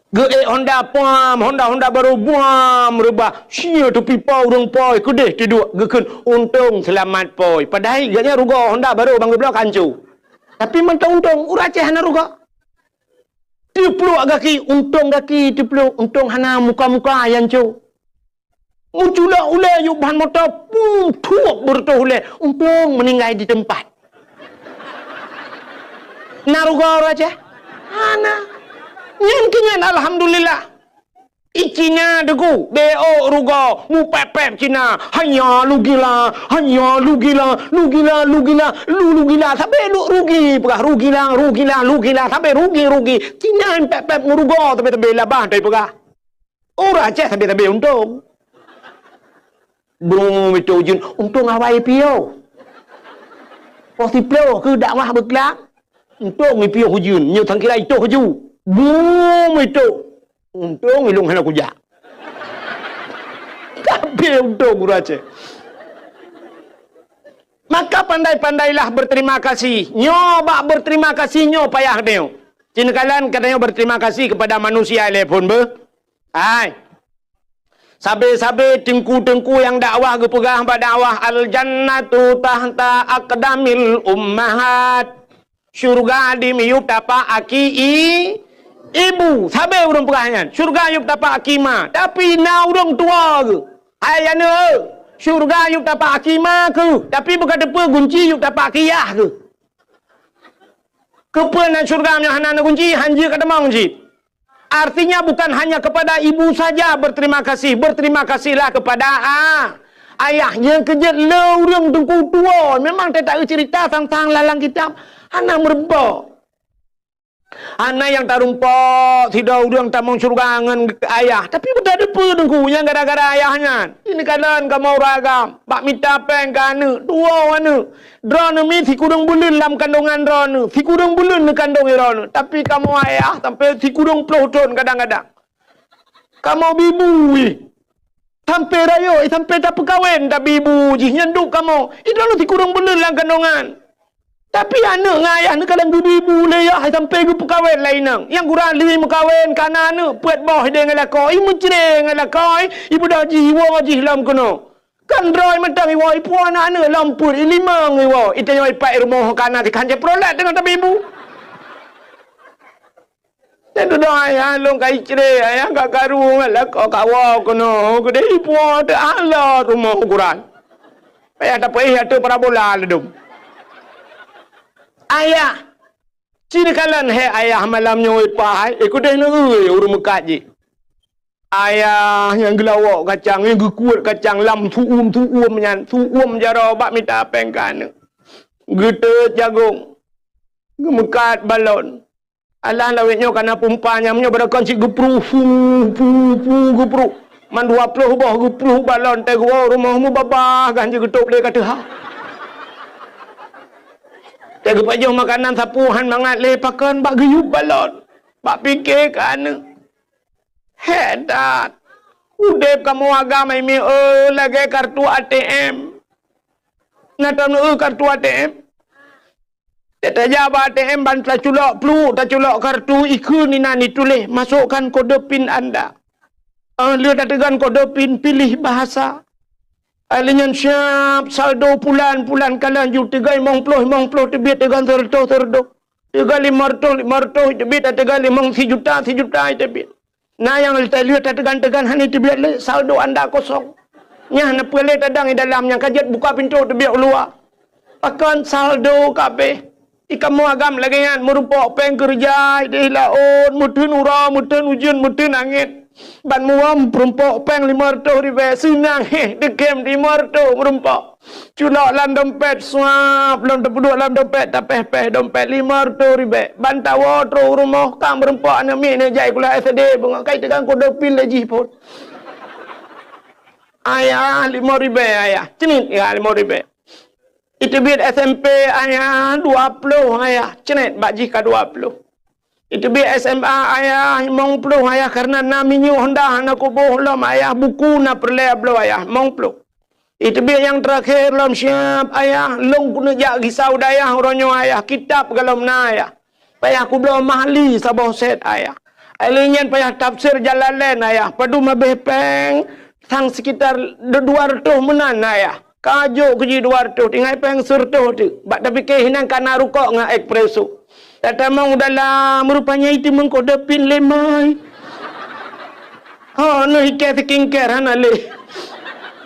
Ge Honda pam, Honda baru buam rubah. Sia tu pipa urang poi kedeh tidur. Gekun untung selamat poi. Padahal ganya ruga Honda baru bang geblok kancu. Tapi mentang untung urang Aceh hana ruga. Tipluk gaki, untung gaki tipluk. Untung hana muka-muka yang cu. Muncullah ulai yuk bahan motor tuak bertuh ulai untung meninggal di tempat naruga raja ana nyen alhamdulillah icina degu bo ruga mu pepep cina hanya lu gila sampai lu rugi pegah rugi sampai rugi cina pepep nguruga tapi labah dari pegah ora Aceh tapi untung. Belum itu jun untung awai pio. Pasti pio ke dakwah berkelak. Untung pio hujun, nyu thang kira itu huju. Belum itu. Untung ilung hana kuja. Tapi untung guru Aceh. Maka pandai-pandailah berterima kasih. Nyoba berterima kasih nyo payah deo. Cina kalian katanya berterima kasih kepada manusia telepon be. Hai. Sabe-sabe tengku-tengku yang dakwah ke pegah dakwah al-jannatu tahta aqdamil ummahat. Syurga di miyup tapa aki Ibu, sabar urang perahan. Syurga yuk dapat akima. Tapi na urang tua ke? Ayah ni, syurga yuk dapat akima ke? Tapi bukan depa kunci yuk dapat kiyah ke? Kepenan syurga yang hana kunci, hanja kata mau kunci. Artinya bukan hanya kepada ibu saja berterima kasih. Berterima kasihlah kepada ayahnya kerja le urang tengku tua. Memang tak tahu cerita tentang lalang kitab. Hana merebak. Anak yang tak rumpok, tidak urang tak mau syurga dengan ayah. Tapi betul ada apa dengku yang gara-gara ayahnya. Ini kalian kamu ragam. Bak minta peng kana. Dua mana. Drone mi si kurang bulan dalam kandungan drone. Si kurang bulan di kandungan drone. Tapi kamu ayah sampai si kurang puluh tahun kadang-kadang. Kamu bibu. Sampai raya, sampai tak perkahwin tak bibu. Nyenduk kamu. Itu si kurang bulan dalam kandungan. Tapi anak dengan ayah ni kadang ibu leyak sampai ke perkahwin lain nang. Yang kurang lebih berkahwin kerana anak puat boh dia dengan lakoi, menceri dengan lakoi, ibu dah jiwa wajih lam kono. Kan droi mentang iwa ipu anak lampur ilimang iwa. Itu yang ipak rumah kana di kanjeng prolet dengan tapi ibu. Dan dah ayah long kai ceri ayah gak karu lakoi kawa kono. Gede ipu ada ala rumah ukuran. Ayah tak payah ada parabola ledum. Ayah, ciri kalian ayah malamnya ipah, ikut dah nak urut mekat je. Ayah yang gelawak kacang, yang kuat kacang lam suum nyan, suum jara bak minta pengkan. Gede jagung, gemekat balon. Alah lawetnya karena pumpanya menyo berakan si gepru, gepru. Man 20 bah gepru balon teh gua rumahmu babah ganji getuk dia kata ha. Tega pajuh makanan sapuhan mangat lepakan bak geyup balon. Bak fikir kan. Hedat. Udep kamu agama ini lagi kartu ATM. Natam kartu ATM. Kita jawab ATM ban tak culak pelu, tak culak kartu ikun ni nani tulis masukkan kode PIN anda. Lihat tegan kode PIN pilih bahasa. Alinyan siap saldo pulan kalian ju 3 50 tebit tegan serto. 3 500 tebit tegan 5 juta tebit. Nah yang kita lihat tegan hani tebit le saldo anda kosong. Nya na pele tadang di dalamnya kajet buka pintu tebit keluar. Akan saldo kabeh. Ikamu agam lagi kan merupakan peng kerja di laut mutun ura mutun hujan mutun angin. Ban muam perumpok peng 500 ribu sinang dekem 500 merumpok culak lam dompet suap belum terduduk lam dompet tapeh dompet 500 ribu ban tawa tro rumah kang merumpok anak mi ne jai kula SD bunga kai tegang kode PIN lagi pun ayah 5 ribu ayah cenit ya 5 ribu itu biar SMP ayah 20 ayah cenit baji ka 20 itu biar SMA ayah 50 ayah karena naminya Honda anak kubuh lam ayah buku na perle blo ayah 50 itu biar yang terakhir lam siap ayah long guna jak risau dayah ronyo ayah kitab galam na ayah payah aku belum mahli sabah set ayah alinyan payah tafsir Jalalain ayah padu mabeh peng sang sekitar 200 menan ayah kajo keji 200 tinggal peng serto tu bak tapi kehinan kana rukok nga ekspreso. Tata mau dalam rupanya itu mengkode PIN lemai. Oh, no ikat skincare hana le.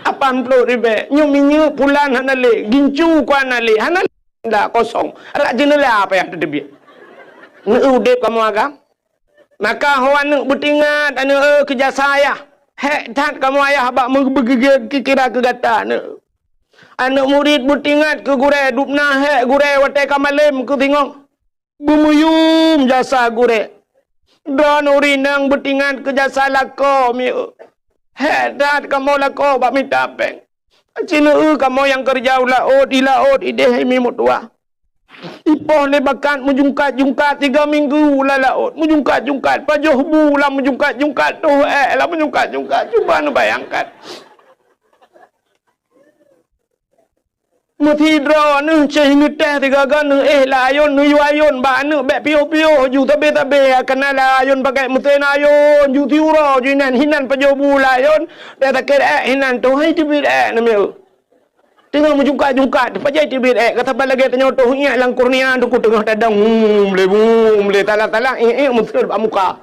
80 ribu. Nyu pulan hana le. Gincu ku hana le. Hana le. Dah kosong. Rak jenela apa yang terdebi. Udep kamu agam. Maka hawan nak bertingat anu kerja saya. Hek tat kamu ayah bak kira kegata anu. Anak murid bertingat ke gure dupna hek gure watai kamalem ke tengok. Bumuyum jasa gure. Dan urinang bertingan ke jasa lako mi. Hedat kamu lako bak minta peng. Cina kamu yang kerja laut di laut ide mi mutua. Ipoh lebakan menjungkat 3 minggu la laut. Menjungkat pajuh bulan menjungkat tu lah menjungkat cuba nu bayangkan. Muti draw nu cehing teh tiga gan layon nu ayun ba nu be pio ju tabe kena layon pakai muten ayon ju tiuro jinan hinan pajobu layon da taker hinan tu hai tibir namiu Tengah menjukat-jukat. Pajai tibit kata lagi tanya tu ingat lang kurnia tu ku tengah tadang boleh talak-talak mesti muka.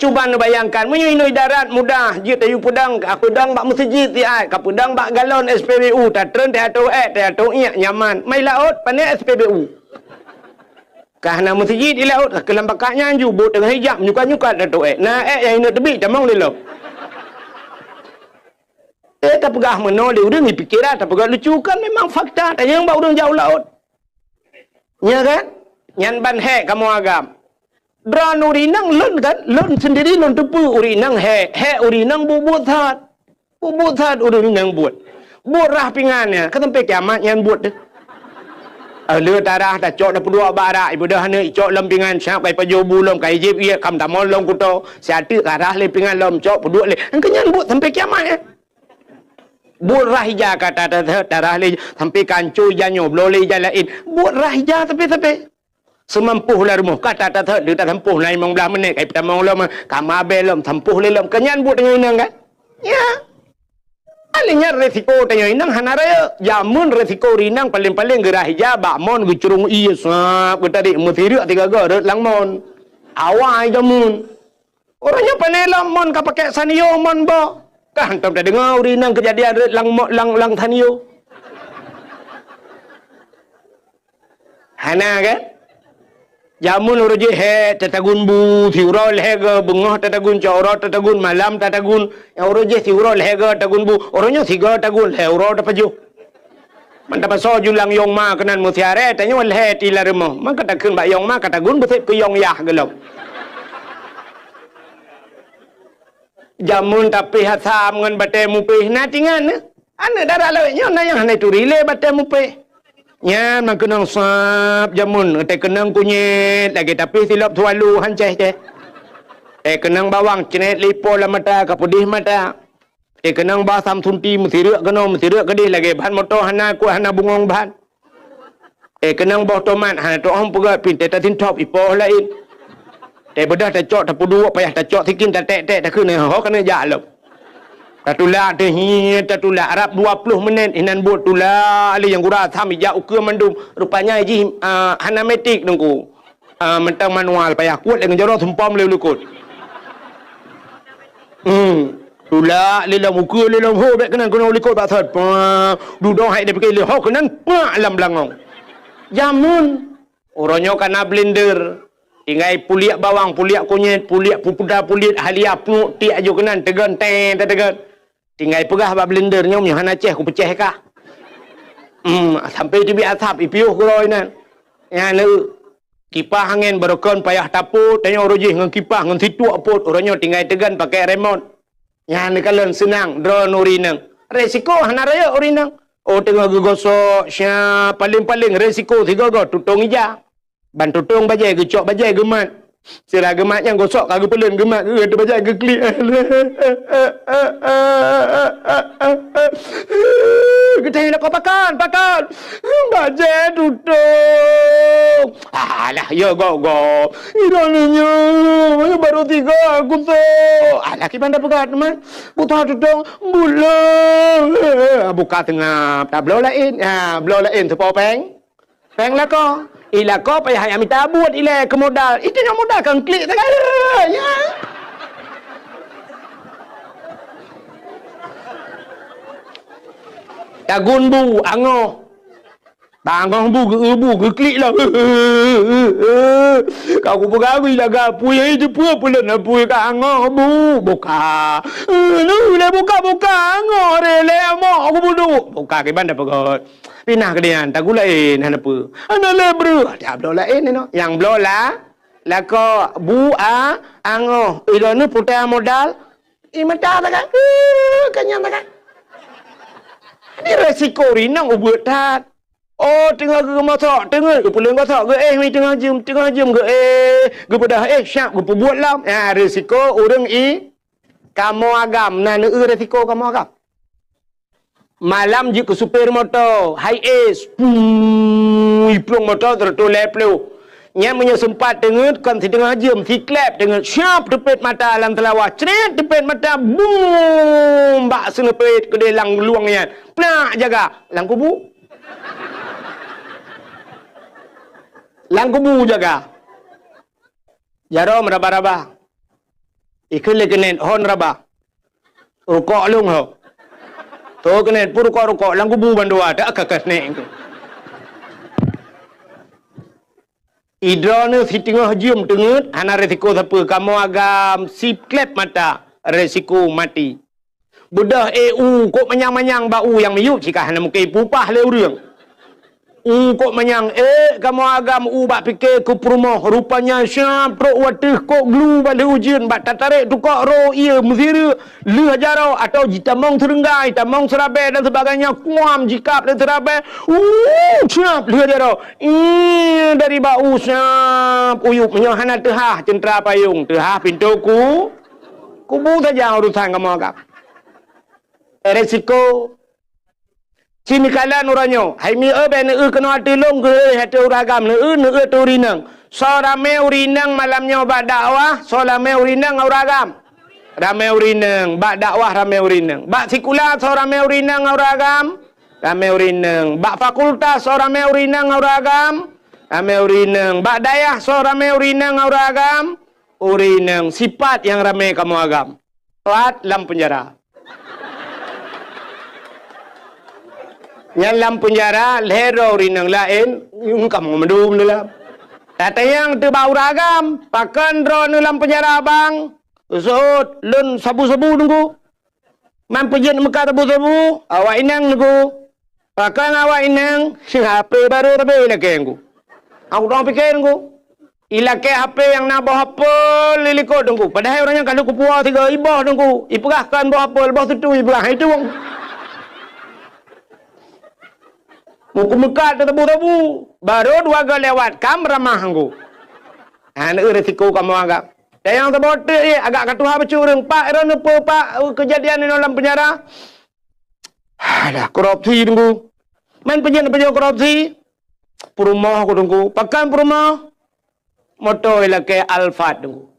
Cuba bayangkan menyinui darat mudah jit ayu pedang aku pedang bak masjid ti ai ka pedang bak galon SPBU tak tren tak tu nyaman. Mai laut pandai SPBU. Karena masjid di laut kelambaknya anju bot dengan hijab nyukat-nyukat tu nah yang ini tebi tamang lelok. Tak pegah menoleh udah ni pikiran tak pegah lucu kan memang fakta tak yang bau jauh laut. Ya kan? Nyan ban he kamu agam. Dran urinang lon kan? Lon sendiri lon tepu urinang he urinang bubut hat urinang buat. Buat rah pingannya kan sampai kiamat nyan buat deh. Lừa darah dah cok dah pedua barak ibu dah ni cok lempingan siap kai pajo bulom kai jip ia kam tamol lom kuto siatu darah lempingan lom cok pedua le kenyan buat sampai kiamat ya. Buat rahija kata darah le sampai kancu janyo blole jalain buat rahija tapi semampuh lah rumah kata dia tak tempuh lain 15 minit kai tamong lom kamabe lom tempuh le lom kenyan buat dengan inang kan ya alinya resiko tanya inang hanaraya jamun resiko rinang paling-paling gerahija bakmon gecurung iya sap tadi mutiru 3 garet langmon awai jamun orangnya panelam mon ka pakai sanio mon bo kan tak dengar rinang kejadian lang tanio hana kan jamun uruji he tatagun bu thiurol hega bungoh tatagun coro tatagun malam tatagun yang uruji thiurol hega tatagun bu orangnya thiga tagun he uro tapaju mantap so julang yong ma kenan musiare tanya wal he tilaremo man kata kun ba yong ma katagun betet ku yong yah gelok jamun tapi hatam ngan bate mupih na tingan ane darah lawenya na yang hanai turile bate mupih nya man kenang sap jamun te kenang kunyit lagi tapi silap tualu hanceh te kenang bawang cenet lipo la mata ka pudih mata kenang ba sam sunti mesirak kedih lagi bahan motor hana ku hana bungong bahan kenang bawah tomat hana to hom pegat pin te tatin top ipo lain bedah ta cok ta pudu payah ta cok tikin ta tek ta keun ho kana jalop Tatula teh tatula Arab 20 minit inan buat tula ali yang gura tham ija ukur mandum rupanya ji hanametik nungku mentang manual payah kuat dengan jaro sempam le lukut tula lelam ukur lelam ho bek kenan kono likut ba thot du do hai de pakai le ho kenan pa lam langong jamun oronyo kana blender tinggai puliak bawang puliak kunyit puliak pupuda pulit halia pnu ti aju kenan tegan tegan tinggal pegah ba blender nyom yang hana ceh ku pecah kah sampai dibi asap ipiuh kuroi nan ya nu kipas angin berokon payah tapu tanya roji ngan kipas ngan situ apot orangnya tinggal tegan pakai remote ya ni kalen senang drone urinang resiko hana raya urinang tengah gegosok sya paling resiko 3 go tutung ija ban tutung bajai gecok bajai gemat sira gemat yang gosok kagak pelen gemat tu bajai ke klik kita nak pakan bajai tutung alah ya go ironinya baru 3 aku tu alah ki pandai pegat man buta tutung bulan buka tengah tak blow lain tu peng lah ko ila ko payah yang minta buat ila ke modal itu yang modal kan klik tak ya tagun bu angoh bangong bu klik lah kau ku pegawi jaga puy itu pulen puy ka angoh bu buka lu le buka angoh rele mo aku budu buka ke banda pegot pinah ke dia tak gulain hana apa ana lebru ada blo lain ni no yang blo la ko bu angoh ilo ni putai modal mata tak kanyang tak ni resiko rinang ubut tat tengah ke motor tengah ke pulang motor ke mi tengah jam ke pedah syak ke buat lam resiko urang kamu agam na resiko kamu agam malam je ke supir motor high ace iplung motor tertoleh pelu Nya sempat dengar kan si tengah jam si klep dengar syap tepet mata alam telawah. Cret tepet mata boom bak senepet ke delang luangnya. Nak jaga lang kubu. Lang kubu jaga. Jaro meraba-raba. Ikut lekenet hon raba. Rukok lung ho. Tu kenet pur rukok lang kubu bandua tak kakas nek. Idrone si tengah jam dengut, hana resiko siapa kamu agam sip klep mata resiko mati. Budah kok manyang-manyang bau yang miyuk jika hana mungkin pupah le urang. Kok manyang kamu agam bak fikir ke perumah rupanya syap pro watih kok glu balik ujian bak tatarik tukak ro ia mesira le hajaro atau jitamong terenggai tamong serabai dan sebagainya kuam jikap dan serabai syap le hajaro dari bau syap uyup menyohana tehah centra payung tehah pintuku kubu saja urusan kamu agam resiko sini kala nuranyo hai mi ben kena tilung ke hati uragam ne turinang sorame urinang malamnya bak dakwah solame urinang uragam rame urinang bak dakwah rame urinang bak sikula sorame urinang uragam rame urinang bak fakultas sorame urinang uragam rame urinang bak dayah sorame urinang uragam urinang sifat yang rame kamu agam telat lam penjara. Yang dalam penjara lero rinang lain kamu mendum dalam kata yang terbau ragam pakan drone dalam penjara bang usut lun sabu-sabu nunggu mampu jen muka sabu-sabu awak inang nunggu pakan awak inang si HP baru tapi ilake nunggu aku tak fikir nunggu ilake HP yang nak bawa HP liliko nunggu padahal orangnya kalau kupua tiga ibah nunggu ipegahkan bawa HP lepas itu ibah itu bang muka mekat tebu-tebu baru dua kali lewat kam ramah anggu ana resiko kamu agak dan yang terbote agak katuha becurang pak era nepo pak kejadian di dalam penjara ada korupsi tunggu main penjara korupsi perumah aku tunggu pakan perumah moto ilake Alfat tunggu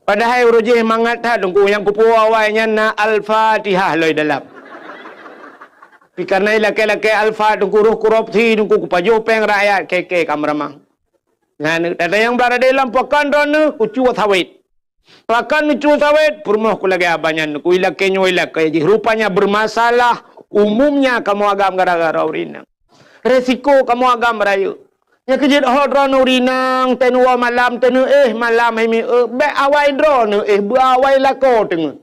padahal urujih mangat ha tunggu yang kupu awalnya na Al-Fatihah loy dalam karena laki-laki alfa tunggu ruh korupsi tunggu kupajo peng rakyat keke kamramang. Nah, ada yang berada dalam pakan rana kucu sawit. Pakan kucu sawit permah ku lagi abanyan ku ilake nyoilake rupanya bermasalah umumnya kamu agam gara-gara urinang. Resiko kamu agam rayu. Nya kejid hodron urinang tenua malam tenu malam hemi be awai drone awai lako tengu.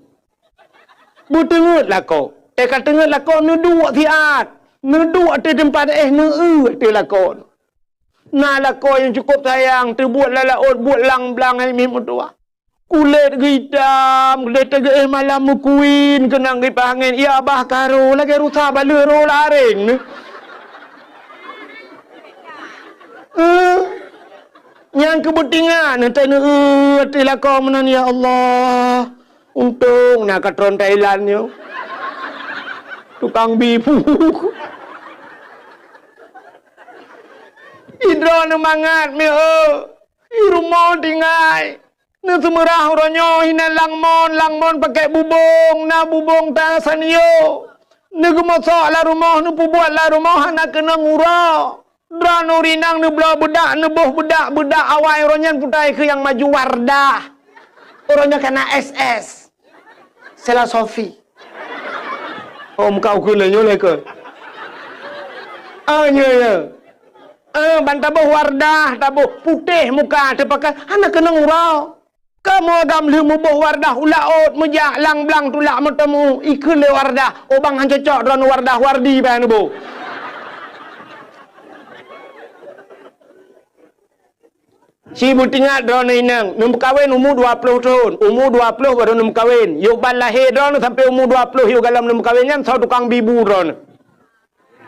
Bu tengu lako. Kata tengah lakon ni dua tiat. Ni dua di tempat ni lakon. Nah lakon yang cukup sayang. Terbuat lalaut, buat lang-blang yang mimpi tua. Kulit hitam, kulit tegak malam mukuin. Kenang di pangin. Ya abah karo. Lagi rusak bala ro laring ni. Yang kebetingan. Nanti ni lakon mana ni ya Allah. Untung nak katron Thailand ni. Tukang bibu. Idron mangat mi rumah tinggal. Na semerah ronyo hina langmon pakai bubong na bubong ta sanio. Na gumoso la rumah nu pubuat la rumah na kena ngura. Dran urinang nu bla budak nu boh budak awai ronyan putai ke yang maju Wardah. Orangnya kena SS. Sela Sofi. Kau ke lenyo ke? Bantabuh Wardah, tabuh putih muka terpakai. Anak kena ngurau. Kamu agam lu mubuh Wardah ulaut mejak lang blang tulak matamu ikut le Wardah. Obang han cocok dron Wardah wardi ban bu. Si butingat drone inang, num kawin umur 20 tahun. Umur 20 baru num kawin. Yuk ban lahir drone sampai umur 20 yuk dalam num kawin kan sau tukang bibu drone.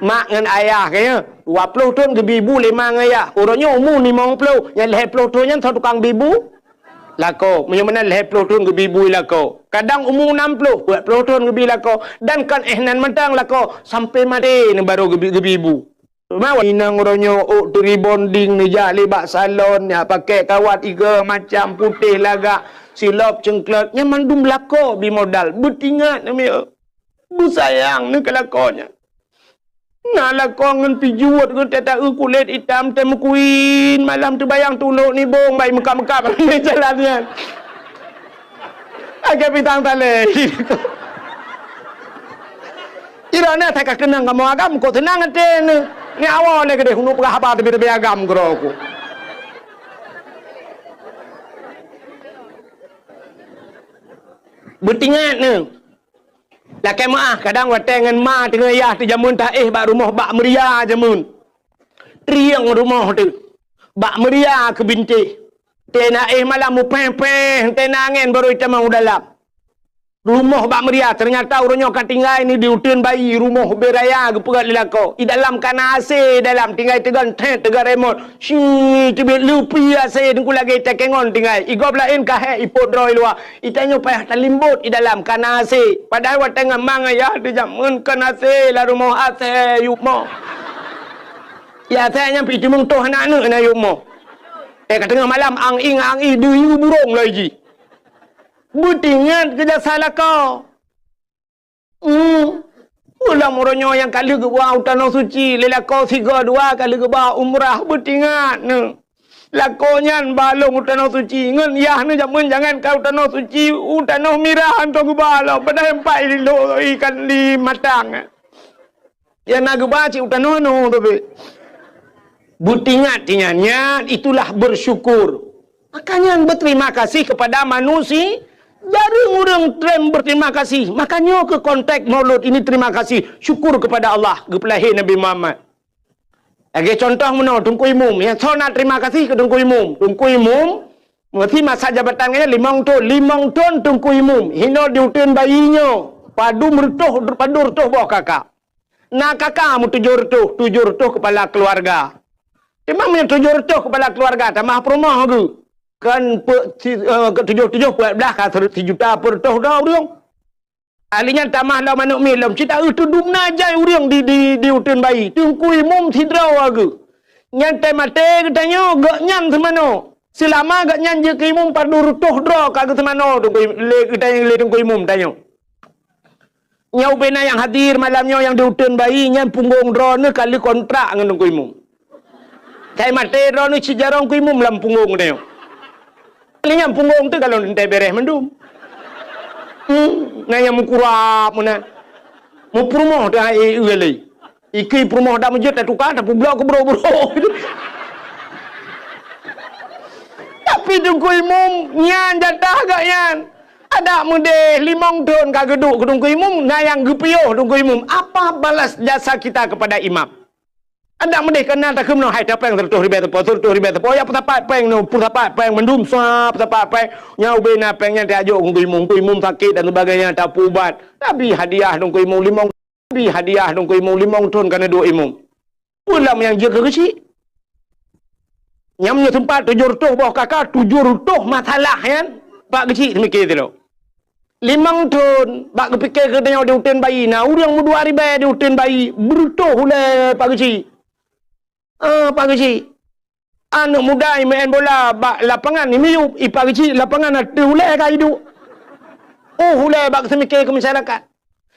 Mak dengan ayah kayaknya 20 tahun ke bibu 5 dengan ayah. Orangnya umur 50, yang lahir 10 tahun kan sau tukang bibu. Lako, mana lahir 10 tahun ke bibu lako. Kadang umur 60, buat 10 tahun ke bibu lako. Dan kan ehnan mentang lako sampai mati baru ke bibu. Mau inang ronyo tu rebonding ni jali bak salon ya pakai kawat iga macam putih lagak silap cengklat nya mandum lako bi modal betingat ni bu sayang ni kelakonnya nah lako ngan pijuat ngan tata kulit hitam tem kuin malam tu bayang tuluk ni bong bai mekap-mekap ni jalannya agak bintang tale irana tak kenang kamu agam kok tenang ate ni awal ni kedai hunuk apa tapi agam geroku. Bertingat ni. Lakai maah kadang watengan ma tengah yah tu jamun tak bak rumah bak meria jamun. Triang rumah tu. Bak meria ke binti. Tena malam mu peh-peh tena angin baru kita mau dalam. Rumah bak meria ternyata orangnya kat tinggal ni diutun bayi rumah beraya ke pegat lelako di dalam kana AC dalam tinggal tegan tegan remote si tibit lupi AC dengku lagi tekengon tinggal igop lain kahe ipot droi luar itanyo payah talimbut di dalam kana AC padahal wat tengah mang ya di jamun kana AC la rumah AC yukmo ya saya nyampi cumung toh anak na yukmo kat tengah malam ang ing duyu burung lagi Butingan kerja salah kau. Ulang moronyo yang kali ke buah tanah suci. Lela kau 3-2 kali ke buah umrah. Butingan. Lakonya balong tanah suci. Ngan yah ni jangan kau tanah suci. Tanah mirah untuk ke balong. Pada empat lilo ikan di matang. Yang nak ke buah cik tanah no. Butingan tingannya itulah bersyukur. Makanya berterima kasih kepada manusia. Jarang orang trend berterima kasih. Makanya ke konteks maulud ini terima kasih. Syukur kepada Allah. Kepelahir Nabi Muhammad. Lagi contoh mana? Tungku imum. Yang so nak terima kasih ke tungku imum. Tungku imum. Mesti masa jabatannya 5 ton. 5 ton tungku imum. Hino diutin bayinya. Padu merutuh bawah kakak. Nah kakak mu 7 rutuh kepala keluarga. Memang punya 7 rutuh kepala keluarga. Tamah perumah ke. Kan 7 buat belah kan 1 juta per toh dah urang. Alinya tamah lah manuk milam cita itu dumna jai urang di utun bayi. Tungkui mum sidraw agu. Nyantai mate katanya gak nyam semano. Selama gak nyan je ke imum padu toh draw kagak semano tungkui le katanya le tungkui mum tanya. Nyau bena yang hadir malamnya yang di utun bayi nyan punggung draw ni kali kontrak dengan tungkui mum. Cai mate draw ni cijarong kui mum lam punggung tanya. Lihat punggung tu kalau nanti beres mendum. Naya mukurap mana. Mu perumah dah lagi. Iki perumah dah menjadi tukar dah publok ke bro. Tapi tunggu imum nyan jadah gak nyan. Ada mude 5 ton kagak duduk ke tunggu imum nayang gepio tunggu imum. Apa balas jasa kita kepada imam? Anda mendih kenal tak kemana hai tapeng tertuh ribet tepo ya petapat peng no petapat peng mendum sap petapat peng nyau bena pengnya diajuk kuimum sakit dan sebagainya tak ubat tapi hadiah dong kuimum 5 tapi hadiah dong kuimum 5 ton karena 2 imum ulam yang jaga kecil nyamnya tempat 7 rutuh bawah kakak 7 rutuh masalah kan pak kecil mikir tu 5 ton pak kepikir katanya dia utin bayi nah urang mu 2 ribu dia utin bayi berutuh oleh pak kecil Pak kecil. Anak muda main bola bak lapangan ni miup ipar kecil lapangan ada hulai kai hidup. Oh hulai bak semikir ke masyarakat.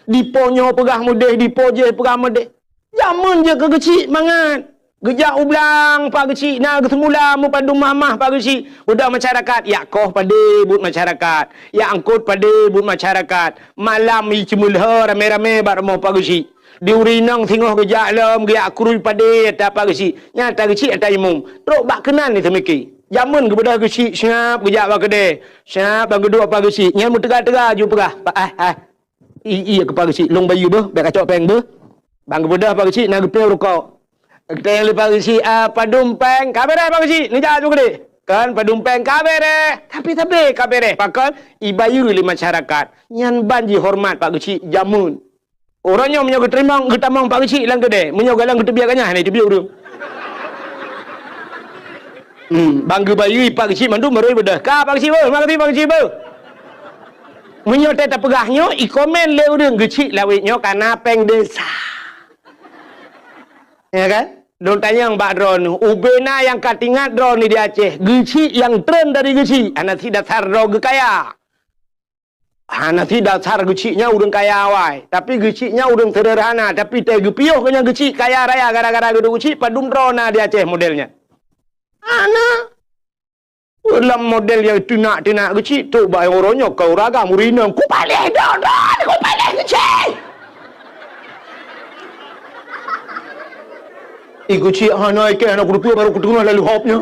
Diponyo pegah mudeh, dipo je pegah mudeh. Zaman je ke kecil mangat. Gejak ublang pak kecil nah semula mu padu mamah pak kecil. Budak masyarakat ya koh pade but masyarakat. Ya angkut pade but masyarakat. Malam i cemulha rame-rame bak rumah pak kecil. Di urinang singoh gejak lam gejak kurui pade tak apa kecil. Nyata kecil tak imum. Teruk bak kenan ni semikir. Zaman kepada kecil siap gejak bak kedai. Siap bak kedua pak kecil. Nyam tegak-tegak ju pegah. Pak iya ke pak kecil long bayu bah, bak kacok peng bah. Bang kepada pak kecil nak gepel rokok. Kita yang lepas kecil padum peng kabere pak kecil. Ni jah ju gede. Kan padum peng kabere. Tapi kabere. Pakal ibayu li masyarakat. Nyan banji hormat pak kecil jamun. Orangnya menyoga terima ketamang pak kecil lang kedai. Menyoga lang ketebiakannya ni tebiak dia. Bangga bayi pak kecil mandu meroi bedah. Ka pak kecil ber, makasih pak kecil ber. Menyo tak pegahnya i komen le urang kecil lawitnya karena peng desa. Ya kan? Don tanya yang Mbak Dron, ubena yang katingat Dron ni di Aceh, geci yang tren dari geci, nanti dasar Dron kaya. Nanti dasar gecinya udang kaya awai, tapi gecinya udang sederhana, tapi tegupiuh kena geci kaya raya gara-gara gedung geci padum Dron di Aceh modelnya. Ana dalam model yang tinak-tinak geci tu bayang orangnya kau ragam urina, ku balik Dron, ku balik geci. Guci hanai ke anak kudu baru kudu lalu hopnya.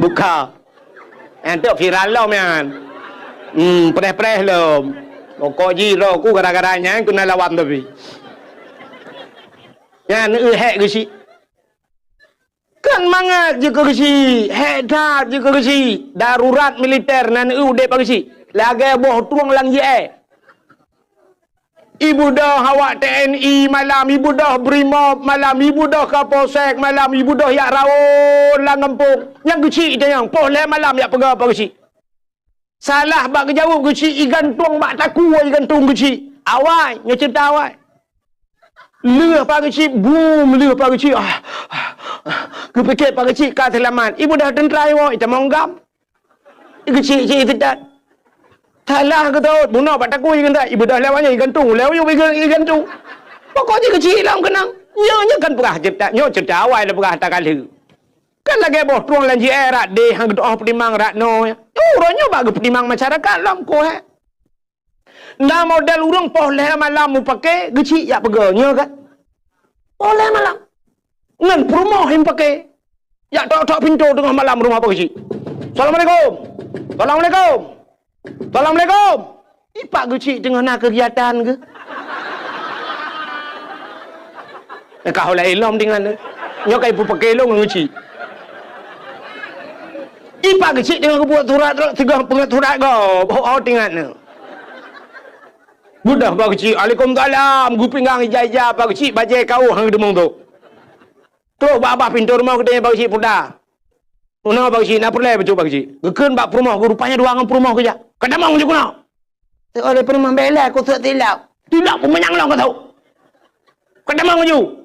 Buka. Ente viral lo man. Preh-preh lo. Pokok jiro ku gara-garanya ku nak lawan tapi. Ya nu hek guci. Kan mangat je guci. Hedat je guci. Darurat militer nan ude guci. Lagi boh tuang lang je. Ibu dah awak TNI malam, ibu dah Brimob malam, ibu dah Kapolsek malam, ibu dah yak rawon lang kampung. Yang kecil dia yang poh le malam yak pegah apa kecil. Salah bak kejawab kecil, igantung bak taku igantung kecil. Awai, nya cerita awai. Leh apa kecil, boom, leh apa kecil. Kepikir apa kecil ka selamat. Ibu dah tentera awak, ita monggam. Kecil-kecil tidak. Salah ke tahu, bunuh pak takui kan tak? Ibu dah lewatnya igantung, lewat igantung. Pokoknya kecil lah kenang. Nyonya kan perah cerita, nyonya cerita awal dah perah tak kali. Kan lagi boh tuang lanji erat deh hang doa penimang ratno. Urangnya bagi penimang masyarakat lam ko he. Nah model urang poh leh malam mu pakai kecil ya peganya kan. Poh leh malam. Ngan rumah him pakai. Ya tok pintu tengah malam rumah apa kecil. Assalamualaikum. Assalamualaikum. Assalamualaikum. Ipak guci tengah nak kegiatan ke? Kau lah ilom dengan ni. Nyok ibu pakai long guci. Ipak guci tengah buat surat tengah buat surat kau. Oh tengah ni. Budak pak guci. Waalaikumsalam. Gu pinggang ija-ija pak guci bajai kau hang demong tu. Tu bapa pintu rumah kita pak guci puda. Una pak guci nak perle betul pak guci. Gekeun bak rumah rupanya dua ngan rumah kerja. Kadang juga nak. Oleh perempuan bela aku tak tilap. Tilap pun menyang kau tahu. Kadang juga.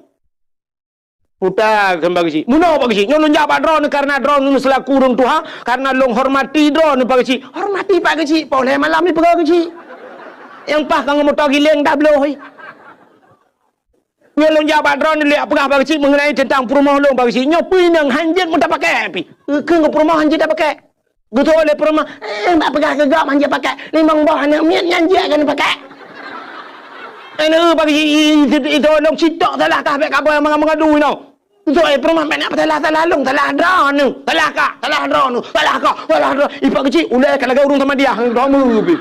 Putar kembali si. Muno pagi si. Nyolong jawab drone karena drone ini selaku urang Tuhan. Karena long hormati drone pagi si. Hormati pagi si. Boleh malam ni pagi si. Yang pah kang motor giling dah blow. Nyolong jawab drone ni lihat pagi si mengenai tentang perumahan long pagi si. Nyopi nang hanjit mu tak pakai api. Ke perumahan hanjit tak pakai. Gitu oleh perempuan, tak pegang gegak manja pakai. Limang buah anak miat nyanjak kan pakai. Bagi itu long citok salah kah baik apa yang mengadu ni. Itu oleh perempuan nak salah long, salah drone ni. Salah drone ni. Salah drone. Ipak kecil, ulai kalau kau urung sama dia, hang drone lebih.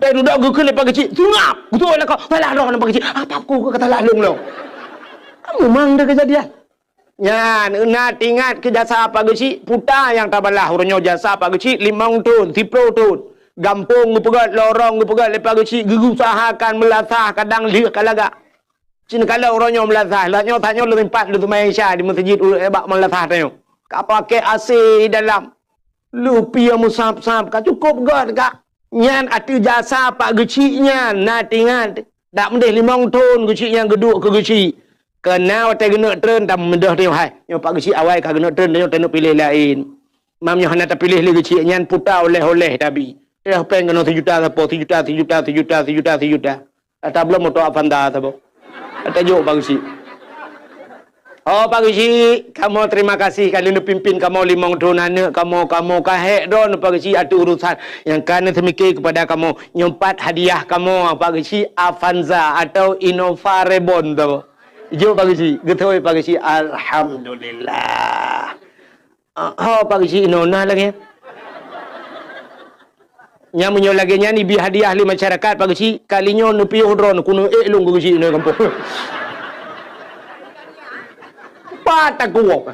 Duduk ke lepas kecil, tungap. Gitu oleh kau, salah drone lepas kecil. Apa aku kata salah long lo. Kamu mang dah kejadian. Ya, nak ingat ke jasa apa geci puta yang tabalah urangnya jasa apa geci 5 tahun, 10 tahun. Gampung ngepegat lorong ngepegat lepas geci usahakan melasah kadang lihat kalaga. Cina kalau orangnya melasah, lahnya tanya lu tempat lu Malaysia di masjid bak melasah tanya. Kak pakai AC dalam. Lu pia musap-sap ka cukup god kak. Nyan atu jasa apa geci nya nak ingat. Tak mendeh 5 tahun geci yang geduk ke geci. Kena wate gena tren tam mendah teu hai. Nyo pak geci awai ka gena tren nyo tenu pilih lain. Mam nyo hana ta pilih le geci nyan puta oleh-oleh tabi. Dia peng kena 1 juta apa 1 juta. Ata belum moto Avanda tabo. Ata jo pak geci. Oh pak geci, kamu terima kasih kali nu pimpin kamu 5 tahun anak kamu kahek don pak geci atu urusan yang kana semikir kepada kamu nyompat hadiah kamu pak geci Avanza atau Innova Reborn tabo. Jo pagi si, getoi pagi si, alhamdulillah. Pagi si nona lagi. Nya munyo lagi nya ni bi hadiah li masyarakat pagi si, kalinya nu piuh drone kuno elung pagi si no kampung. Pata kuok.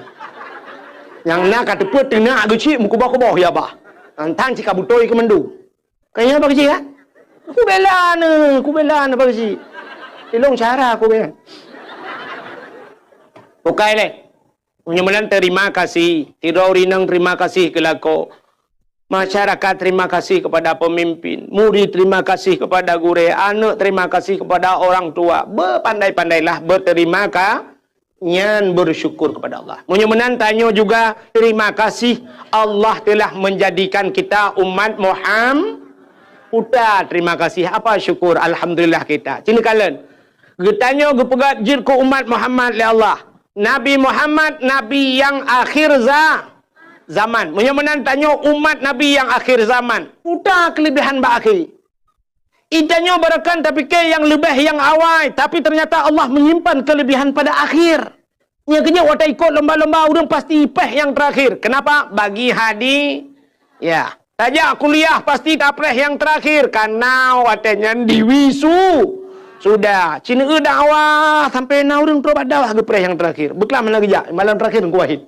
Yang nak kata put tengah pagi si muku bawah ya bah. Antang si kabutoi ke mendu. Kayaknya pagi si kan? Aku bela ne pagi si. Elong cara aku bela. Bukai le. Penyemelan terima kasih. Tirau rinang terima kasih ke lako. Masyarakat terima kasih kepada pemimpin, murid terima kasih kepada guru, anak terima kasih kepada orang tua. Berpandai-pandailah berterima kasih, nyan bersyukur kepada Allah. Mudah-mudahan tanya juga terima kasih Allah telah menjadikan kita umat Muhammad. Udah terima kasih apa syukur alhamdulillah kita. Cina kalian. Getanya gepegat jir ku umat Muhammad li Allah. Nabi Muhammad nabi yang akhir zaman. Mudah-mudahan tanya umat Nabi yang akhir zaman. Udah kelebihan berakhir. Idanya barakan tapi ke yang lebih yang awal. Tapi ternyata Allah menyimpan kelebihan pada akhir. Yang kena waktu ikut lomba-lomba orang pasti ipeh yang terakhir. Kenapa? Bagi hadi. Ya. Saja kuliah pasti dapat yang terakhir. Karena watanya diwisu. Sudah. Cina dakwah sampai na orang terus dakwah ke yang terakhir. Beklah mana kerja. Malam terakhir kuahid.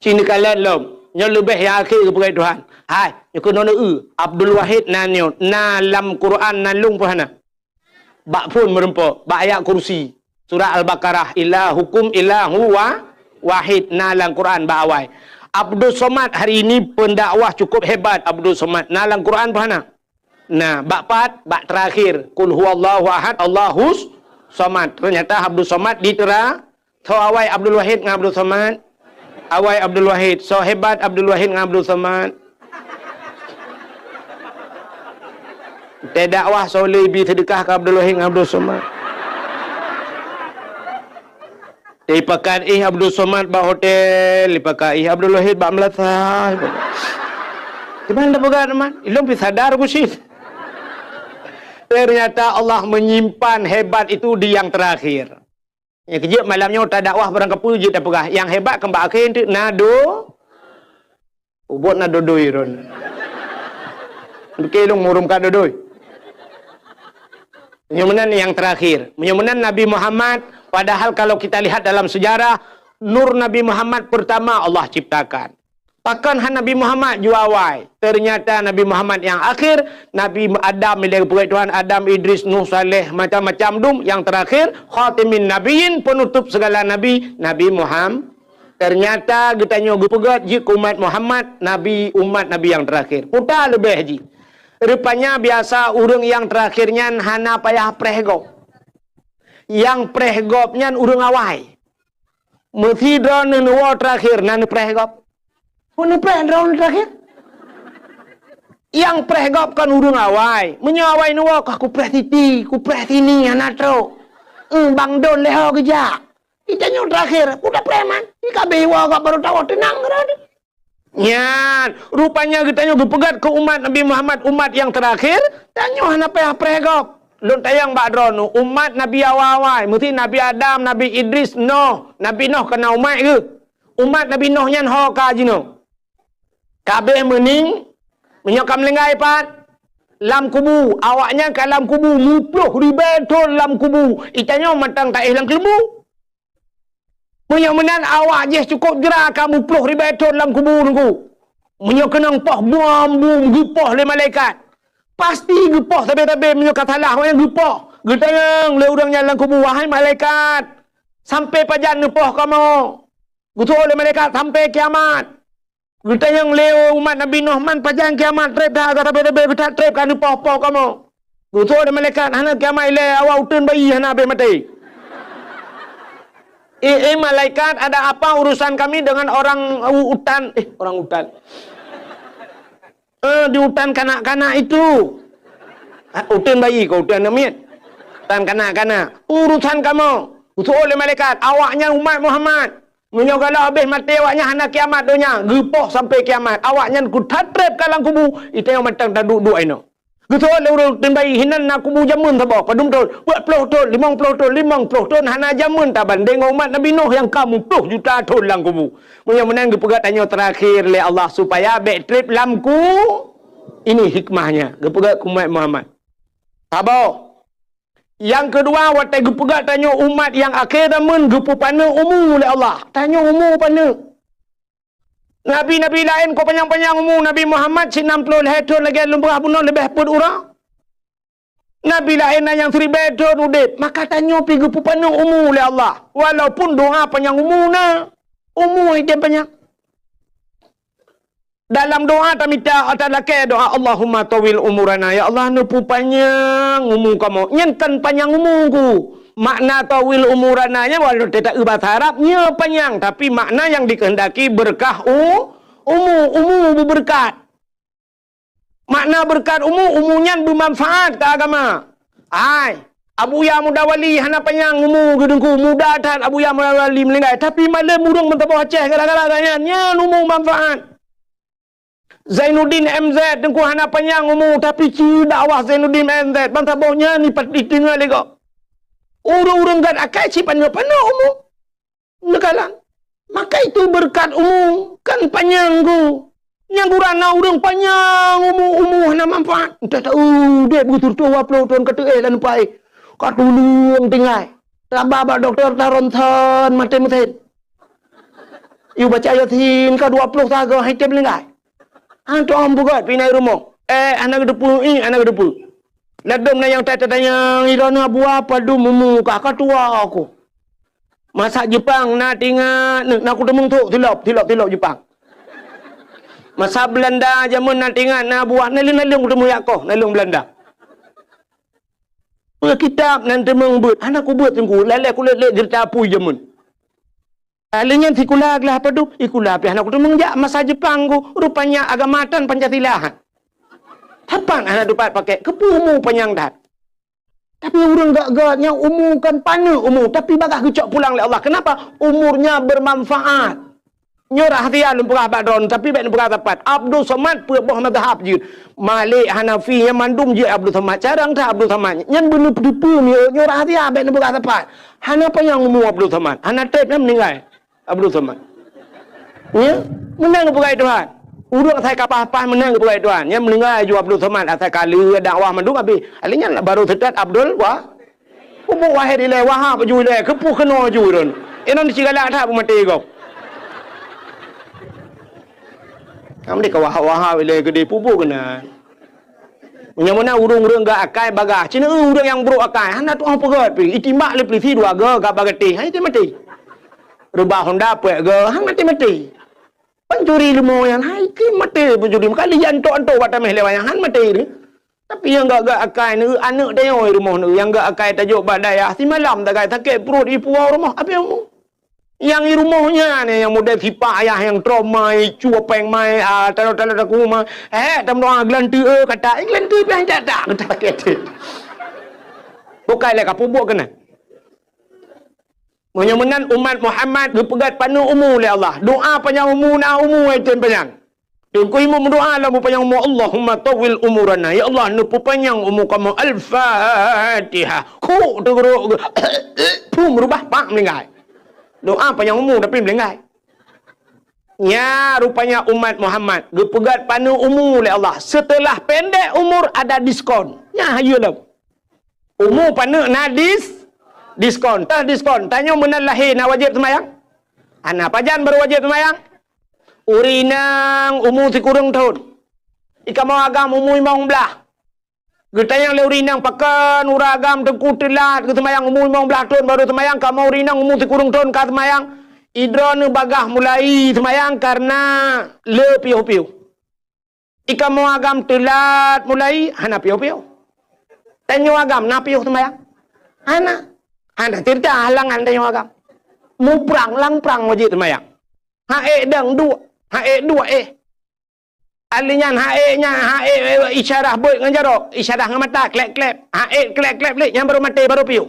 Cina kalian lom. Yang lebih yang akhir kepada Tuhan. Hai. Yang kena Abdul Wahid nanyo. Na lam Quran nalung pahana. Bak pun merempok. Bak ayat kursi. Surah Al-Baqarah. Ilahukum ilahu wahid. Na lam Quran bak awal. Abdul Somad hari ini pendakwah cukup hebat. Abdul Somad. Na lam Quran pahana. Nah. Bak pat. Bak terakhir. Kul huwallahu ahad. Allahus Somad. Ternyata Abdul Somad ditera. Tahu awal Abdul Wahid dengan Abdul Somad. Awai Abdul Wahid. So hebat Abdul Wahid dengan Abdul Somad. Dakwah soleh bi sedekah ke Abdul Wahid dengan Abdul Somad. Dipakai Abdul Somad ba hotel, dipakai Abdul Wahid ba Melaka. Gimana pegang teman? Ilmu pi sadar ku sih. Ternyata Allah menyimpan hebat itu di yang terakhir. Yang kerja malamnya tak dakwah barang kepu je tak pegah. Yang hebat kembak akhir tu nado. Ubot nado doi ron. Kelong murum ka doi. Mudah-mudahan yang terakhir. Mudah-mudahan Nabi Muhammad, padahal kalau kita lihat dalam sejarah, nur Nabi Muhammad pertama Allah ciptakan. Bahkan Nabi Muhammad juawai. Ternyata Nabi Muhammad yang akhir, Nabi Adam milik Tuhan, Adam, Idris, Nuh, Saleh, macam-macam dum. Yang terakhir, khatimin nabiyin, penutup segala nabi, Nabi Muhammad. Ternyata kita nyogu pegat jik umat Muhammad, Nabi umat Nabi yang terakhir. Putar lebih haji. Rupanya biasa urang yang terakhirnya hana payah prehgop. Yang prehgopnya urang awai. Methidra nenuwa terakhir nan prehgop. Pun prehgop terakhir. Yang prehgop kan urang awai. Menyawai nuwa kah ku preh titi, ku preh tini anatro. Bang don leho kerja. Itanya terakhir, udah preman. Ika bewa kak baru tahu tenang rada. Nyan, rupanya kita nyogu pegat ke umat Nabi Muhammad, umat yang terakhir. Tanya hana payah prehgop. Lun tayang badronu, umat Nabi awal-awal. Mesti Nabi Adam, Nabi Idris, Nuh. Nabi Nuh kena umat ke? Umat Nabi Nuh nyan ho ka jino. Kabeh mening, menyokam lenggai pat. Lam kubu, awaknya ke lam kubu. Mupluh ribetul lam kubu. Itanya matang tak hilang kelembu. Mudah-mudahan awak je cukup gerak kamu puluh ribetul dalam kubur nunggu. Menyokenang poh bom gepoh le malaikat. Pasti gepoh tapi menyokat salah yang gepoh. Getayang le urangnya dalam kubur wahai malaikat. Sampai pajan nepoh kamu. Gutu le malaikat sampai kiamat. Getayang le umat Nabi Nuh man pajan kiamat trep dah tapi getat trep kan nepoh kamu. Gutu le malaikat hana kiamat le awak utun bayi hana be mati. Malaikat ada apa urusan kami dengan orang hutan? Orang hutan. Di hutan kanak-kanak itu. Hutan bayi ke hutan namanya? Hutan kanak-kanak. Urusan kamu. Usul oleh malaikat. Awaknya umat Muhammad. Menyogala habis mati awaknya hana kiamat dunia. Gepoh sampai kiamat. Awaknya ku tatrep kalang kubu. Itu yang matang tak duduk ino. Gitu oleh urang bayi hinan nak kubu jamun tabak padum tahun buat 10 tahun 50 tahun hana jamun tak banding umat Nabi Nuh yang kamu 10 juta tahun lang kubu. Mudah-mudahan gepegat tanya terakhir le Allah supaya back trip lamku. Ini hikmahnya gepegat umat Muhammad. Tabau. Yang kedua waktu gepegat tanya umat yang akhir damun gepu pana umur le Allah. Tanya umur pana. Nabi-nabi lain kau panjang-panjang umur. Nabi Muhammad 90 tahun lagi lumrah bunuh lebih pun urang. Nabi lain yang 1000 tahun udip. Maka tanya pergi pupana umur oleh Allah. Walaupun doa panjang umur na. Umur dia panjang. Dalam doa tak minta atau laki doa Allahumma tawil umurana. Ya Allah nupu panjang umur kamu. Nyenkan panjang umurku. Makna tawil umurananya walau tidak bahasa Arabnya panjang. Tapi makna yang dikehendaki berkah umur berberkat. Makna berkat umurnya bermanfaat ke agama. Abu Ya muda wali hana panjang umur gedungku. Muda dan Abu Ya muda wali meninggal. Tapi malam burung mentapa Aceh gara-gara kayaknya umur manfaat. Zainuddin MZ dengku hana panjang umur tapi ci dakwah Zainuddin MZ bang tabohnya ni pati tinggal lego urung-urung gad akai ci panjang umur nekalan maka itu berkat umur kan panjang ku yang gurana urung panjang umur hana manfaat entah tahu dia begitu tua upload tuan kata lan pai katulung tinggal tambah doktor taronton mate-mate you baca yasin ka 20 taga hai tem lengai Antu ambugat pinai rumah. Anak depu anak depu. Ladum na yang tanya irana buah padu mumu kakak tua aku. Masak Jepang na tinga nak aku demung tu tilap Jepang. Masak Belanda zaman na tinga na buah nalung temu yakoh nalung Belanda. Kitab nan temung but anak ku but tengku lele ku lele cerita pui zaman. Alingnya sikula gelah padu ikula pi anak ku mengjak masa Jepang ku rupanya agamatan Pancasila. Tapan anak dapat pakai kepumu panjang dah. Tapi orang gak-gaknya umur kan pana umur tapi bagah kecok pulang oleh Allah. Kenapa? Umurnya bermanfaat. Nyorah dia lumpurah badron tapi baik lumpurah tepat. Abdul Somad puak mazhab je. Malik Hanafi yang mandum je Abdul Somad. Carang tak Abdul Somad. Yang benar tipu nyorah dia baik lumpurah tepat. Hana panjang umur Abdul Somad. Hana tape meninggal. Abdul Somad. Ya, menang kepada Tuhan. Urang saya kapah-kapah menang kepada Tuhan. Yang meninggal ju Abdul Somad. Asal kali dakwah mandung habis. Alinya baru sedat Abdul wah. Kubu wahid ilai wahab ju ilai. Kepuh kena ju run. Ini digalak tak mati kau. Kamu dek wahab ilai gede pupu kena. Yang mana urang-urang gak akai bagah. Cina urang yang buruk akai. Hana tu apa pegat pi. Itimak le pi dua ga gak bagati. Hai mati. Rubah Honda puak ke, hang mati-mati. Pencuri lemo yang hai ki mati pencuri. Kali jantok-antok batam lewa yang hang mati ni. Tapi yang gak akai ni anak dia oi rumah ni yang gak akai tajuk badai si malam tak sakit perut ipu rumah apa yang yang di rumahnya ni yang model sipak ayah yang trauma cua peng mai taruh-taruh aku mah tam doa glanti kata glanti pi tak kata sakit. Bukan le kapubuk kena. Menyamunan umat Muhammad berpegat panu umur oleh Allah. Doa panjang umur na umur itu panjang. Dan ku imu berdoa lah panjang umur Allahumma tawil umurana. Ya Allah nu panjang umur kamu. Al-Fatihah. Ku teguruk. Pum berubah pak melingkai. Doa panjang umur tapi melingkai. Ya rupanya umat Muhammad berpegat panu umur oleh Allah. Setelah pendek umur ada diskon. Ya ayolah. Umur panu nadis diskon. Tanya benar lahir nak wajib semayang? Anak pajan baru wajib semayang? Urinang umur si kurang tahun. Ika mau agam umur 15. Getanya le urinang pakan uragam tengku telat ke semayang umur 15 tahun baru semayang. Kamu urinang umur si kurang tahun ka semayang. Idron bagah mulai semayang karena le piu-piu. Ika mau agam telat mulai hana piu-piu. Tanya agam na piu semayang? Hana. Anda cerita halangan tanya agam. Mu perang lang perang wajib semayang. Dang dua. Dua Alinyan nya isyarah boy nganjaro. Isyarah ngamata klep-klep. Klep-klep lek yang baru mati baru piu.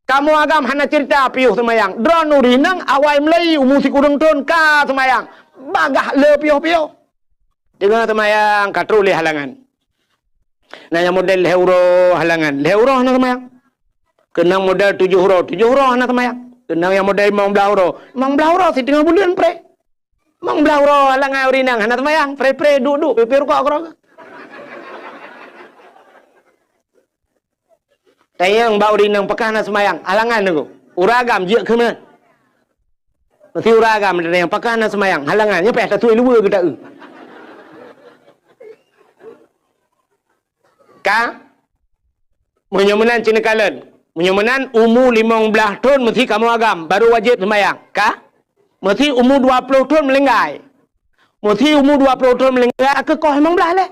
Kamu agam hana cerita piu semayang. Drone urinang awai Melayu umur si kurang tahun ka semayang. Bagah le piu-piu. Dengar semayang katruli halangan. Nanya model leuro halangan. Leuro hana semayang. Kenang model 7 huruf. 7 huruf hana semayang. Kenang yang model 15 huruf. 15 huruf si tengah bulan pre. 15 huruf halangan urinang hana semayang. Pre duduk pipi rukuk kerok. Tayang bau urinang pekan hana semayang. Halangan tu. Uragam je ke mana? Mesti uragam yang pekan hana semayang. Halangannya peh tak tuai luar ke tak? Ka? Menyamunan Cina Kalen. Menyamunan umur 15 tahun mesti kamu agam baru wajib semayang. Kah? Mesti umur 20 tahun melenggai. Muthi umur 20 tahun melengah ke kau memang belah leh.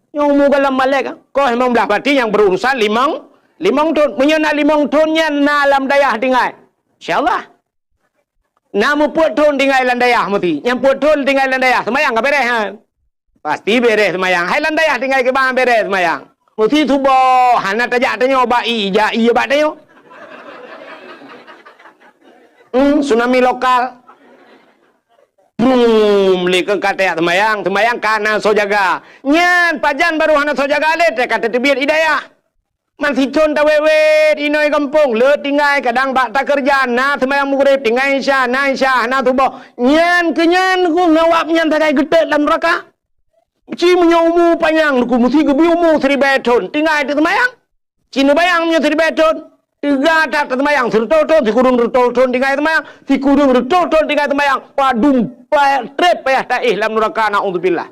Yang umur dalam balik kau memang belah berarti yang berurusan limang tahun. Menyana limang tahunnya na alam dayah tinggal. InsyaAllah. Namu puat tahun tinggal dalam dayah muthi. Yang puat tahun tinggal dalam dayah semayang ke beres kan? Pasti beres semayang. Hai dalam dayah tinggal ke bang beres semayang. Muthi tu boh hana tajak tanya bai ja iya bat tanya. Tsunami lokal. Leka kata semayang kana so jaga. Nyan pajan baru hana so jaga le kata tebiat hidayah. Man sicon ta wewet inoi kampung le tinggal kadang bak tak kerja na semayang mughrib tinggal isya na tu boh. Nyan kenyan ku ngawap nyan takai gedet dalam neraka. Ci menyomu panjang ku mesti gebi umu 1000 tahun tinggal di semayang. Cina bayang punya 1000 tahun. Tiga tak semayang, sertol-tol, si kurung sertol-tol tinggal semayang, si kurung sertol-tol tinggal semayang, padum, trep payah taih dalam neraka, na'udzubillah.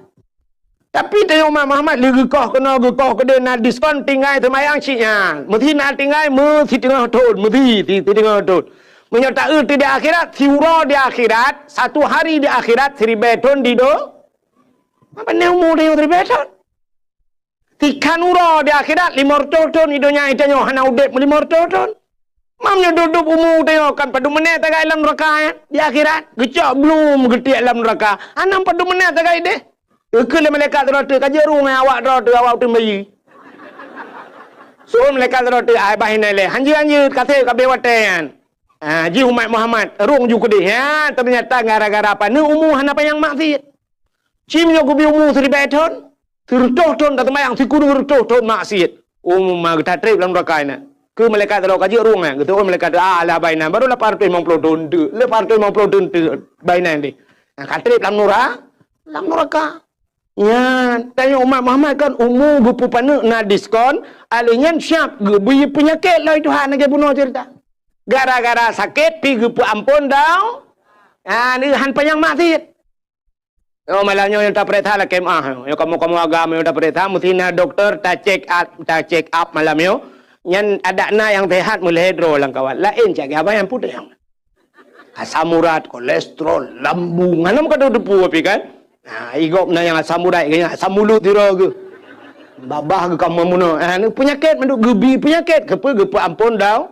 Tapi tanya Muhammad, gekoh kena gekoh kena nak diskon tinggal semayang ciknya. Mesti nak tinggal, mesti tengah tahun, mesti tengah tahun. Menyertai di akhirat, siura di akhirat, satu hari di akhirat, 1000 tahun di do. Apa ni umur dia 1000 tahun? Tikan ura di akhirat 500 tahun hidupnya itanya hana udep 500 tahun. Mamnya duduk umur tengok kan padu menit tagai dalam neraka di akhirat. Gecak belum getik dalam neraka. Anam padu menit tagai deh. Ke malaikat rota kaje rung awak rota awak tu bayi. So malaikat rota ai bahin le. Hanji kata kabeh watan. Ji umat Muhammad rung ju kedih ya ternyata gara-gara apa ni umur hana panjang maksiat. Cimnya ku bi umur 1000 tahun. Tertuh tahun tak semayang, si kudu tertuh tahun maksiat. Mah kita trip dalam neraka ini. Ke malaikat kalau kaji rung kan, kita malaikat lah bainan baru 850 tahun tu, 850 tahun tu bainan ni. Katrip dalam neraka. Ya, tanya umat Muhammad kan umur gupu panu na diskon, alihnya siap gebi penyakit lah Tuhan nak bunuh cerita. Gara-gara sakit pi gupu ampun dah. Ni han panjang maksiat. Oh malahnya yang tak perintah lah kemah. Yang kamu agama yang tak perintah mesti na doktor tak check up malam yo. Yang ada na yang sehat mulai hidro lang kawan. Lain cak apa yang putih yang. Asam urat, kolesterol, lambung. Anam kata depu api kan? Igop na yang asam urat, asam mulut tiro ke. Babah ke kamu muno. Ni penyakit menduk gebi penyakit. Kepa ampun dah.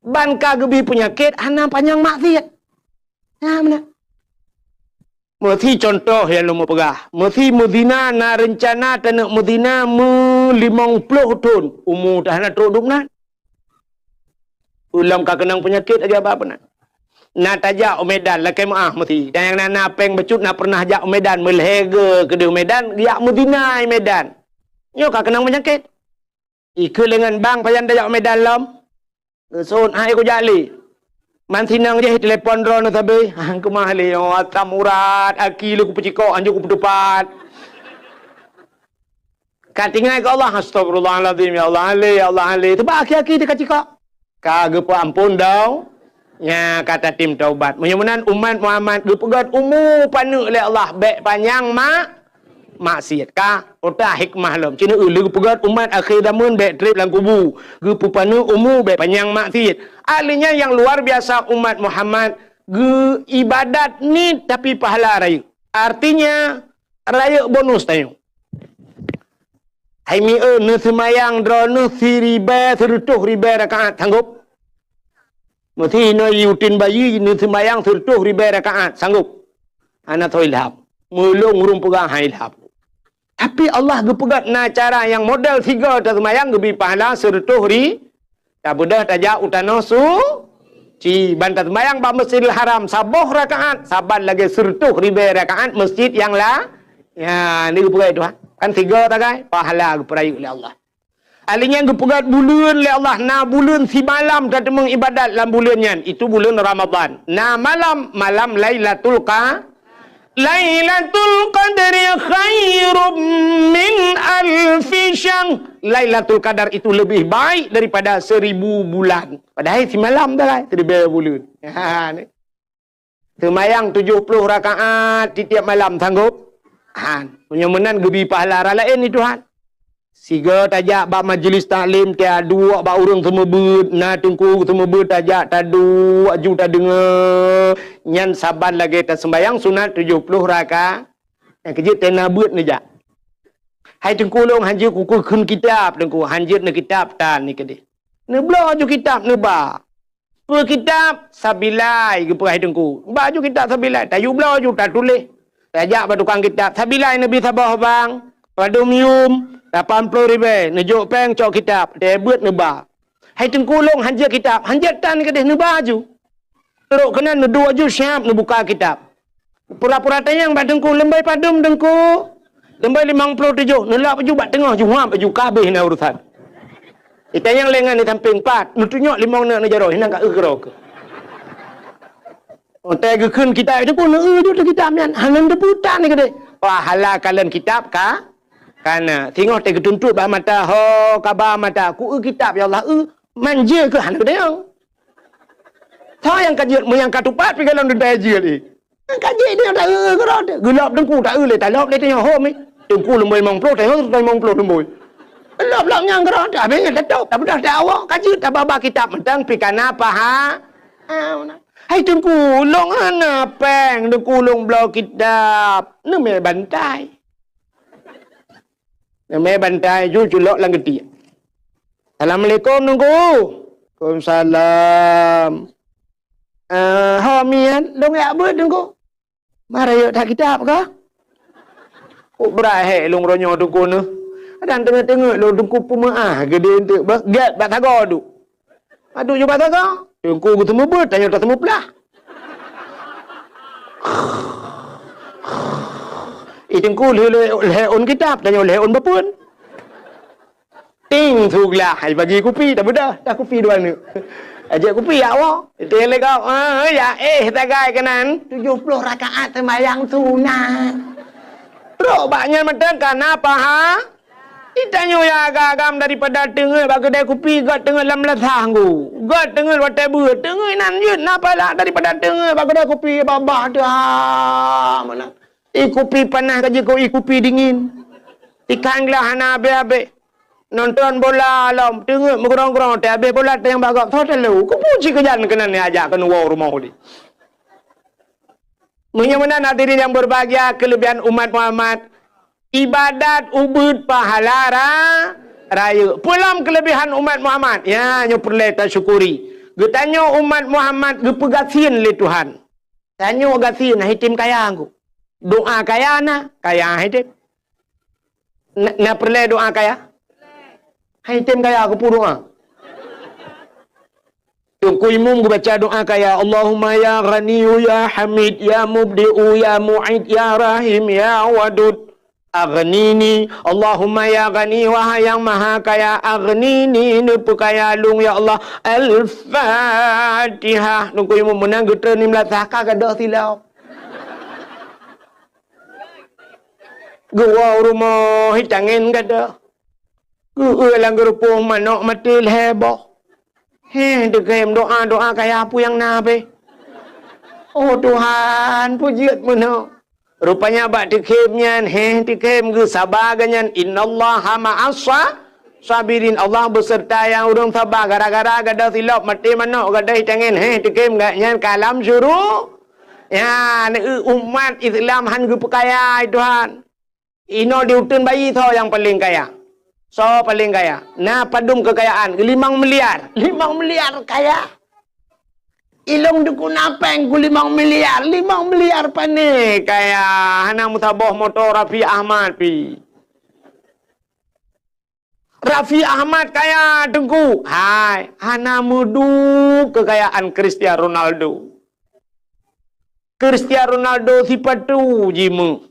Ban ka gebi penyakit ana panjang maksiat. Mana? Mesti contoh yang lu mau pegah. Mesti Medina na rencana tanah Medina 50 tahun. Umur dah nak teruk nak. Ulam ka kenang penyakit aja apa nak. Na tajak Medan lah kemaah mesti. Dan yang na peng becut na pernah jak Medan melhega ke di Medan, dia Medina Medan. Nyo ka kenang penyakit. Ike dengan bang payan tajak Medan lam. So hai ko jali. Man sinang je telefon drone tabe. Ku mahli atam urat aki lu ku peciko anjuk ku pedupat. Katingai ke Allah astagfirullahalazim ya Allah ali. Tebak aki-aki dekat ciko. Kage pu ampun dau. Ya kata tim taubat. Mudah-mudahan umat Muhammad gepegat umur panu oleh Allah baik panjang maksiat ka otak hikmah lom cina ulu pegat umat akhir zaman baik trip lang kubu ge pupanu umur baik panjang maksiat alinya yang luar biasa umat Muhammad ge ibadat ni tapi pahala raya artinya raya bonus tayo hai mi ne semayang drone siriba sertuh riba rakaat sanggup mesti no yutin bayi ne semayang sertuh riba rakaat sanggup ana toilhab mulung rum pegang hailhab. Tapi Allah gepegat na cara yang model 3 tersemayang gebi pahala sertuh ri. Tak budah tajak utano ci bantat semayang ba Masjidil Haram saboh rakaat, saban lagi sertuh ribe rakaat masjid yang lah. Ya, ni gepegat Tuhan. Kan 3 tagai pahala geperayu oleh Allah. Alinya gepegat bulan oleh Allah na bulan si malam tak mengibadat dalam bulannya. Itu bulan Ramadan. Na malam Lailatul Lailatul Qadri khairum min alfi syahr. Lailatul Qadar itu lebih baik daripada 1000 bulan. Padahal si malam dah lah 1000 bulan. Semayang 70 rakaat di tiap malam sanggup. Penyemenan gebi pahala lain ni Tuhan. Siga tajak ba majlis taklim dia dua ba urang semua ber na tungku semua ber tajak tadu aju tak dengar Nyan saban lagi tak sembayang sunat 70 rakaat. Yang kerja tena buat ni jak. Hai tengku long hanjir kuku kun kitab tengku hanjir na kitab tan ni kede. Ne belajar kitab ne ba. Per kitab sabilai ke per hai tengku. Baju kitab sabilai tayu belajar tak tulis. Tajak ba tukang kitab sabilai Nabi Sabah bang. Padumium 80,000 nejuk peng cok kitab debut neba. Hai tengku long hanjir kitab hanjir tan ni kede ne baju. Teruk kena ne dua ju siap ne buka kitab. Pura-pura tayang bat dengku lembai padum dengku. Lembai 57 nelak baju bat tengah juham baju kabeh na urusan. Itayang lengan ni samping 4 nu tunjuk 5 nak na jaro hinang ka egro ke. Oh tag keun kitab dengku ne ju kitab mian hanan deputan ni kede. Wah halal kalen kitab ka? Kana tengok tag tuntut ba mata ho kaba mata ku kitab ya Allah manja ke hanan kede. Tha yang kajian yang katupat pi kalau nda ajian ni. Kaji dia tak gerak gelap dengku tak le tak lop le tanya hom ni dengku lemboi 50 tengok 50 lemboi lop yang gerak tak ben tak tak dah tak awak kaji tak baba kitab mentang pi kana apa ha hai dengku long ana peng dengku long blau kitab ne me bantai ju culok lang geti. Assalamualaikum dengku. Waalaikumsalam. Homian long ya buat dengku. Mara yuk tak kitab ke? Oh berahe long ronyo dengku ni. Dan tengok-tengok long dengku pemaah gede untuk get bat taga tu. Aduh je bat taga. Dengku ketemu ber tanya tak temu pelah. Dengku leon kitab tanya leon bapun. Ting thuglah hai bagi kopi tak bedah. Dah kopi dua ni. Ajak kopi ya awak. Tele kau. Ya tagai kanan 70 rakaat sembahyang sunat. Teruk baknya matang kenapa ha? Ditanya ya agam daripada tengah bagi kedai kopi gat tengah lam latah ku. Gat tengah watai ber. Tengah nan yut napa lah daripada tengah bagi kedai kopi babah dah. Mana? Kopi panas kaje kau kopi dingin. Ikanlah hana abe-abe. Nonton bola alam tengok mengerang-gerang tak habis bola yang bagak thot lu ku puji kejan kena ni ajak ke rumah ni menyamana hadirin yang berbahagia kelebihan umat Muhammad ibadat ubud pahala raya pulang kelebihan umat Muhammad ya nyo perlu ta syukuri getanyo umat Muhammad gepegasin le Tuhan tanyo gasin hitim kaya aku doa kaya na kaya hitim na perlu doa kaya hai tem kaya aku pun doa. Ku imum ku baca doa kaya Allahumma ya Ghaniyu ya Hamid ya Mubdi'u ya Mu'id ya Rahim ya Wadud aghnini Allahumma ya Ghani wahai yang maha kaya aghnini nepu kaya lung ya Allah Al-Fatihah ku imum menang geter ni melatahka gadah silau. Gua rumah hitangin gadah. Lang gerupuh manok matil heboh. Dekem doa kayak apa yang nabe. Oh Tuhan, pujiat mana. Rupanya bak dekemnya, dekem ge sabar ganyan. Innallaha ma'asa sabirin. Allah beserta yang urung sabar. Gara-gara gada silap mati manok gada hitangin. Dekem gaknya kalam suruh. Ya, umat Islam han ge kaya Tuhan. Ino diutun bayi tho yang paling kaya. So paling kaya. Nah padum kekayaan 5 miliar. 5 miliar kaya. Ilong duku napeng ku 5 miliar. 5 miliar pane kaya. Hana mutabah motor Rafi Ahmad pi. Rafi Ahmad kaya dengku. Hai. Hana mudu kekayaan Cristiano Ronaldo. Cristiano Ronaldo sifat tu jimu.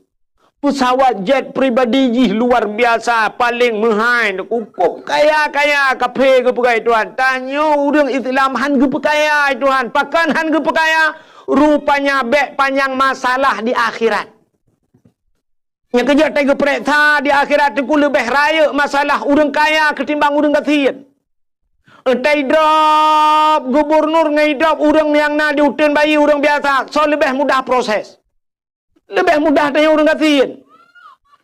Pesawat jet pribadi jih luar biasa paling mahal cukup kaya kafe ke pekai Tuhan tanya urang Islam han ke pekaya Tuhan pakan han ke pekaya rupanya bek panjang masalah di akhirat yang kerja tega periksa di akhirat itu lebih raya masalah urang kaya ketimbang urang kasihan entai drop gubernur ngaidop urang yang na diutin bayi urang biasa so lebih mudah proses lebih mudah tanya orang kasihan.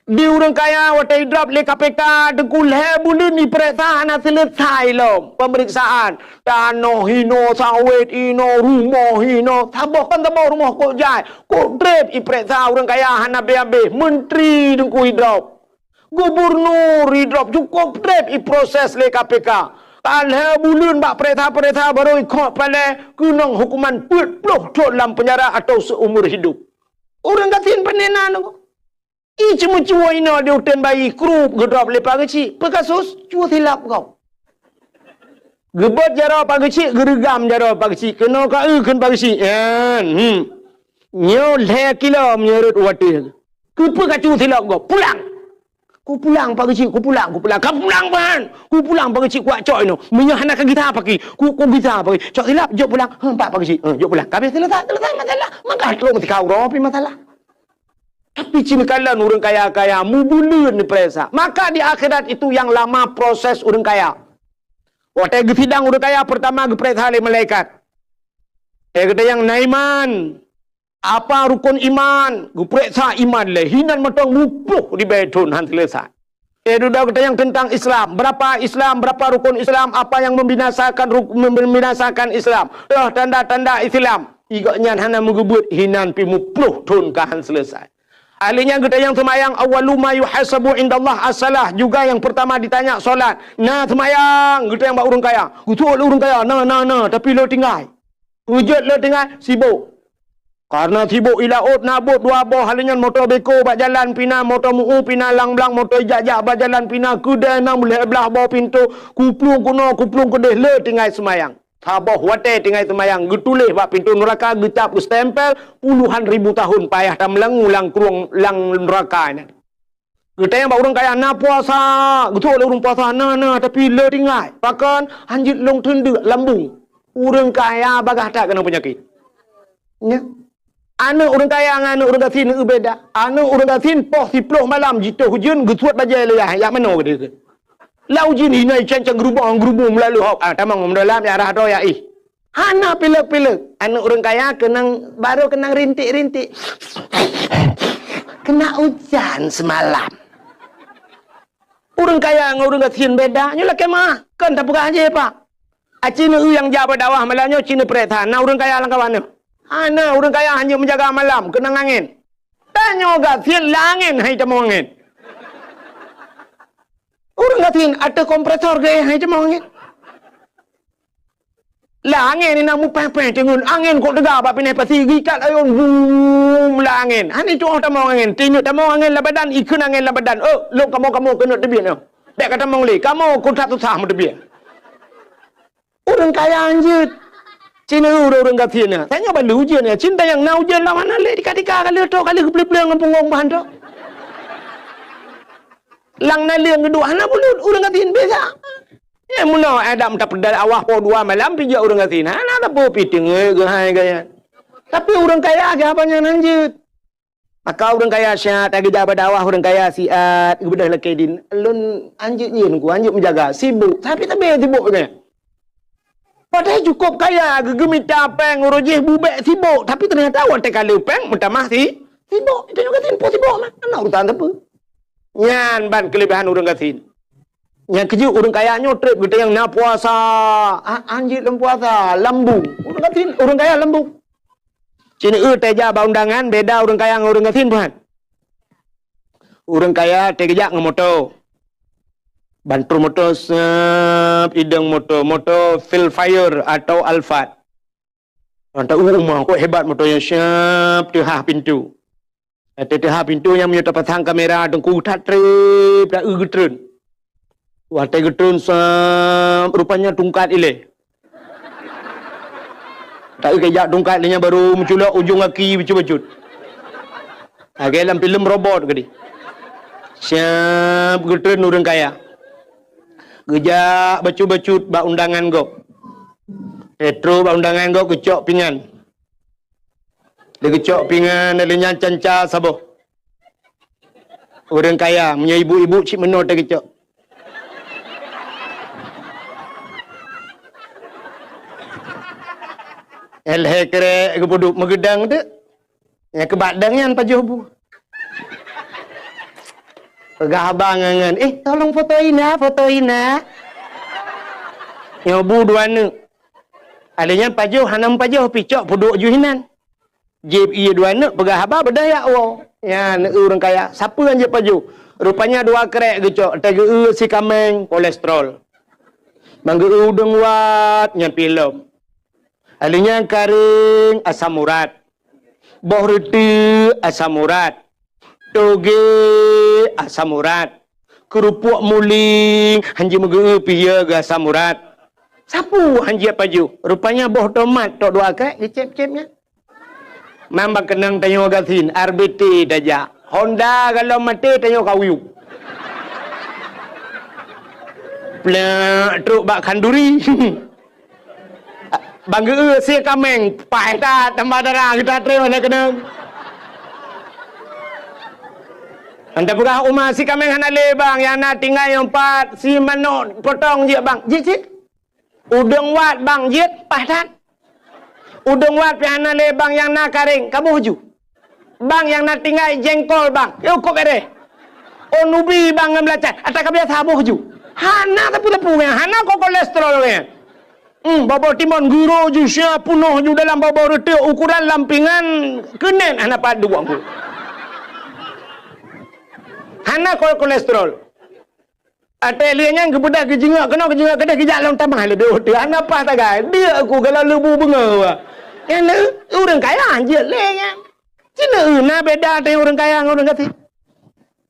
Di orang kaya watai drop le KPK dekulhe bulan ni periksa nak selesai lo pemeriksaan. Tanah hino sawit hino rumah hino tabah kan tabah rumah kok jai. Kok drop i periksa orang kaya hana be menteri dengku drop. Gubernur drop cukup drop i proses le KPK. Alha bulan bak periksa baru ikut pada kena hukuman 40 tahun dalam penjara atau seumur hidup. Orang katin penenan kok. Cuma ina dia hutan bayi krup gedap lepas kecil. Pekasus cua silap kau. Gebat jara pagi kecil, gerigam jara pagi kecil. Kena kena pagi kecil. Nyo le kilo menyerut watir. Kepa kacau silap kau. Pulang. Ku pulang pagi kecil, ku pulang. Kau pulang pan. Ku pulang pagi kecil kuat cok ino. Menyahana ke kita pagi. Ku kita pagi. Cok silap jok pulang. Empat pagi kecil. Jok pulang. Kabeh selesai masalah. Maka tu mesti kau ropi masalah. Tapi cina kala orang kaya-kaya mubulun ni peresa. Maka di akhirat itu yang lama proses orang kaya. Waktu sidang orang kaya pertama geperesa oleh malaikat. Kata yang naiman. Apa rukun iman? Geperesa iman le. Hinan matang mupuh di betun han selesai. Dah kata yang tentang Islam. Berapa Islam, berapa rukun Islam, apa yang membinasakan Islam. Tanda-tanda Islam. Igaknya hana mengebut hinan pi mupuh tun kahan selesai. Ahlinya kita yang semayang awwalu ma yuhasabu indallah as-salah, juga yang pertama ditanya solat. Nah semayang kita yang buat orang kaya. Betul orang kaya. Nah tapi lo tinggal. Wujud lo tinggal sibuk. Karena sibuk ilaut nabut dua boh halinya motor beko bak jalan pina motor muu pina lang-lang motor jajak bak jalan pina kedai nang boleh belah bawah pintu kuplung kedeh lo tinggal semayang. Tabah wate tinggal semayang. Getulih bak pintu neraka gecap stempel puluhan ribu tahun payah tak melangulang kurung lang neraka ni. Kita yang bak orang kaya na puasa. Betul orang puasa na tapi le tinggal. Bahkan hanjit long tendek lambung. Orang kaya bagah tak kena penyakit. Ya. Anak orang kaya dengan anak orang kasin beda. Anak orang kasin poh 10 malam jituh hujan gesuat bajai leyah. Yang mana ke dia? Lau jin hinai cancang gerubung melalui hok. Tamang mendalam ya arah doa ih. Hana pilek. Anak orang kaya baru kenang rintik. Kena hujan semalam. Orang kaya dengan orang kasin beda. Nyolah kemah. Kan tak buka aja pak. Cina yang jabat dawah malamnya Cina perintah. Nah orang kaya langkah mana? Hana orang kaya hanya menjaga malam. Kenang angin. Tanya kasin langin hai temu angin. Orang katin ada kompresor gaya hai cuma angin. Lah angin ni namu peh tengun angin kok dega apa pinai pasi gikat ayun boom lah angin. Hani tu orang mau angin, tinut tamu angin lah badan, ikun angin lah badan. Lo kamu kena debian yo. Dek kata mong le, kamu kontrak tu sah mu debian. Orang kaya anjut. Cina orang katin na. Tanya balu ujian ya, cinta yang na ujian lah mana le dika kali tu kali kepeleng dengan punggung bahan tu. Lang na liang kedua hana bulut orang katin biasa. Ya mula Adam tak pedal awah po dua malam pijak orang katin. Hana tak po piting gahai gaya. Tapi orang kaya ke apa yang lanjut. Maka orang kaya syat agi jabat awah orang kaya siat gebedah lekedin. Lun anjut nyin ku anjut menjaga sibuk. Tapi tak be sibuk ke. Padahal cukup kaya gegemita peng urujih bubek sibuk. Tapi ternyata awak tekali peng mentamah sibuk. Itu juga tin po sibuk mah. Ana urutan apa? Nyan ban kelebihan orang katin. Yang keju orang kaya nyotrip kita yang nak puasa. Anjir lem puasa, lambung. Orang katin, orang kaya lambung. Cina teja ba undangan beda orang kaya dengan orang katin bukan. Orang kaya teja dengan motor. Bantu motor ideng motor Phil Fire atau Alphard. Antara rumah kok hebat motornya siap tihah pintu. Teteh pintu yang menyerta pasang kamera dengku tak trip dah getun. Watai getun rupanya tungkat ile. Tak kejak tungkat dia baru menculak ujung kaki becut-becut. Agak dalam filem robot ke dia. Siap getun orang kaya. Gejak becut-becut bak undangan go. Petro bak undangan go kecok pingan. Dia kecok pingan dia canca saboh. Orang kaya punya ibu-ibu cik menor dia kecok. Elhe kere kepuduk megedang tu. Yang kebadangnya pajuh bu. Pegah abang ngan. Tolong fotoin nah. Nyobu dua ne. Adanya pajuh hanam pajuh picok puduk juhinan. Jeb iya dua ne pegah abang berdaya wo. Ya ne orang kaya. Siapa yang je pajuh? Rupanya dua kerek gecok. Tega si kameng kolesterol. Bangga udang wat nya film. Alinya karing asam urat. Boh reti asam urat. Toge asam urat. Kerupuk muling hanji mege piye ga asam urat. Sapu hanji paju. Rupanya boh tomat tok dua kerek dicep-cepnya. Mamba kenang tanyo gatin RBT daja. Honda kalau mati tanyo kawiu. Plek truk bak kanduri. Bangga si kameng pai ta tambah darah kita terima nak kena. Anda pegah umah si kameng hana le bang yang nak tinggal yang 4 si manok potong je bang. Jit. Udang wat bang jit padat. Udang wat pi hana le bang yang nak karing kamu huju. Bang yang nak tinggal jengkol bang. Yo kok ere. Onubi bang ngam lacat. Atak kabia sabu huju. Hana tapu-tapu yang hana kok kolesterol yang. Babo timon guru jusya punuh ju dalam babo reti ukuran lampingan kenen anak padu aku. Hana kolesterol. Ate lianya kebudak kejingak kena kejingak kada kejak long tamah le do. Hana apa tak gai? Dia aku kalau lebu bunga. Yang orang kaya je lenya. Cina na beda dengan orang kaya dengan orang kati.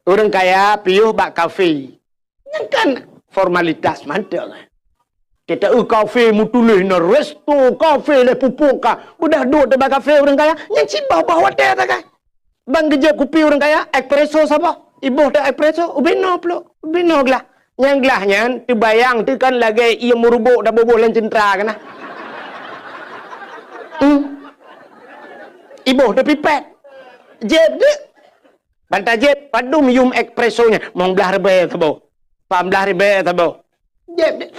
Orang kaya piuh bak kafe. Yang kan formalitas mantap. Kita kafe mutulih na resto kafe le pupuka. Budak duduk di kafe orang kaya. Yang cibah bawa teh tak kan. Bang geje kopi orang kaya. Espresso siapa? Ibu dah espresso. Ubino pula. Ubino gelah. Yang gelahnya. Terbayang. Tu kan lagi ia merubuk dah bobo lan centra kan. Ibu dah pipet. Jeb dia. Bantai jeb. Padu minum espressonya. Mau belah rebe tabo. Pam belah rebe tabo. Jeb dia.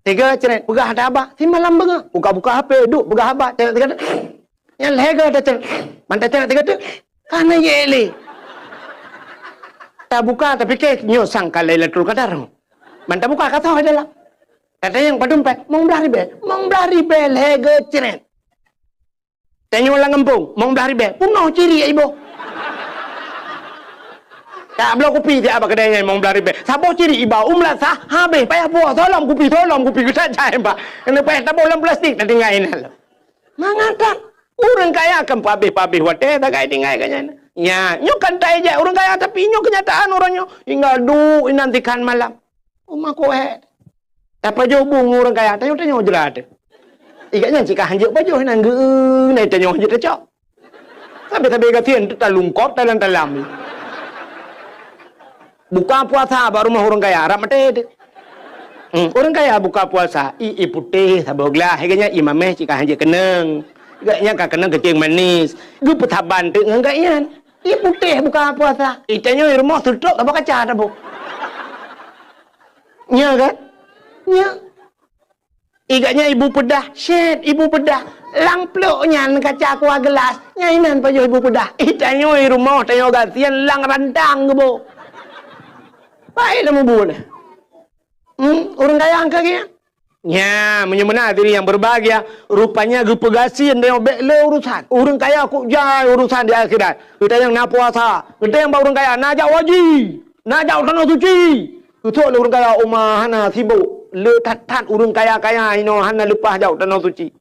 Tiga ceret, pegah ada abah. Si malam benga. Buka-buka HP, duduk pegah abah. Tiga-tiga. Yang lega ada ceret. Mantai ceret tiga tu. Kana yele. Tak buka tapi ke nyosang kalai latul kadar. Mantai buka kata dalam. Kata yang padumpet. Mong belah ribe. Mong belah ribe lega ceret. Tanya orang kampung. Mong belah ribe. Punoh ciri ibu. Tak belum kopi dia apa kedai yang mau belari be. Sabo ciri iba umlat sah habis payah buah tolong kopi kita cai mbak. Kena payah tak bolam plastik tak tinggal ini. Mangatan orang kaya akan pabih wate tak kaya tinggal kanya. Ya, nyo kan tak aja orang kaya tapi nyo kenyataan orangnya hingga du nantikan malam. Rumah ko apa jo bung orang kaya tanyo jelat. Igaknya jika hanjuk baju nang ge nai tanyo hanjuk cok. Sampai gatian tu talungkop talam. Buka puasa baru mah orang kaya ramate. Orang kaya buka puasa i putih saboglah heganya imameh cika hanje keneng. Gaknya ka keneng kecing manis. Gu petaban tu ngangkaian. I putih buka puasa. Itanya rumah tutup apa kaca ada bu. Nya kan? Nya. Igaknya ibu pedah, shit ibu pedah. Lang ploknya kaca kuah gelas. Nyainan pajo ibu pedah. Itanya rumah tanyo gatian lang rantang bu. Baik nama boleh. Orang kaya angka kia. Ya, menyemena diri yang berbahagia. Rupanya gepegasi yang dia bekle urusan. Orang kaya aku jai urusan di akhirat. Kita yang nak puasa. Kita yang orang kaya nak jauh wajib. Nak jauh tanah suci. Itu orang kaya umah hana sibuk. Le tat orang kaya ino hana lepas jauh tanah suci.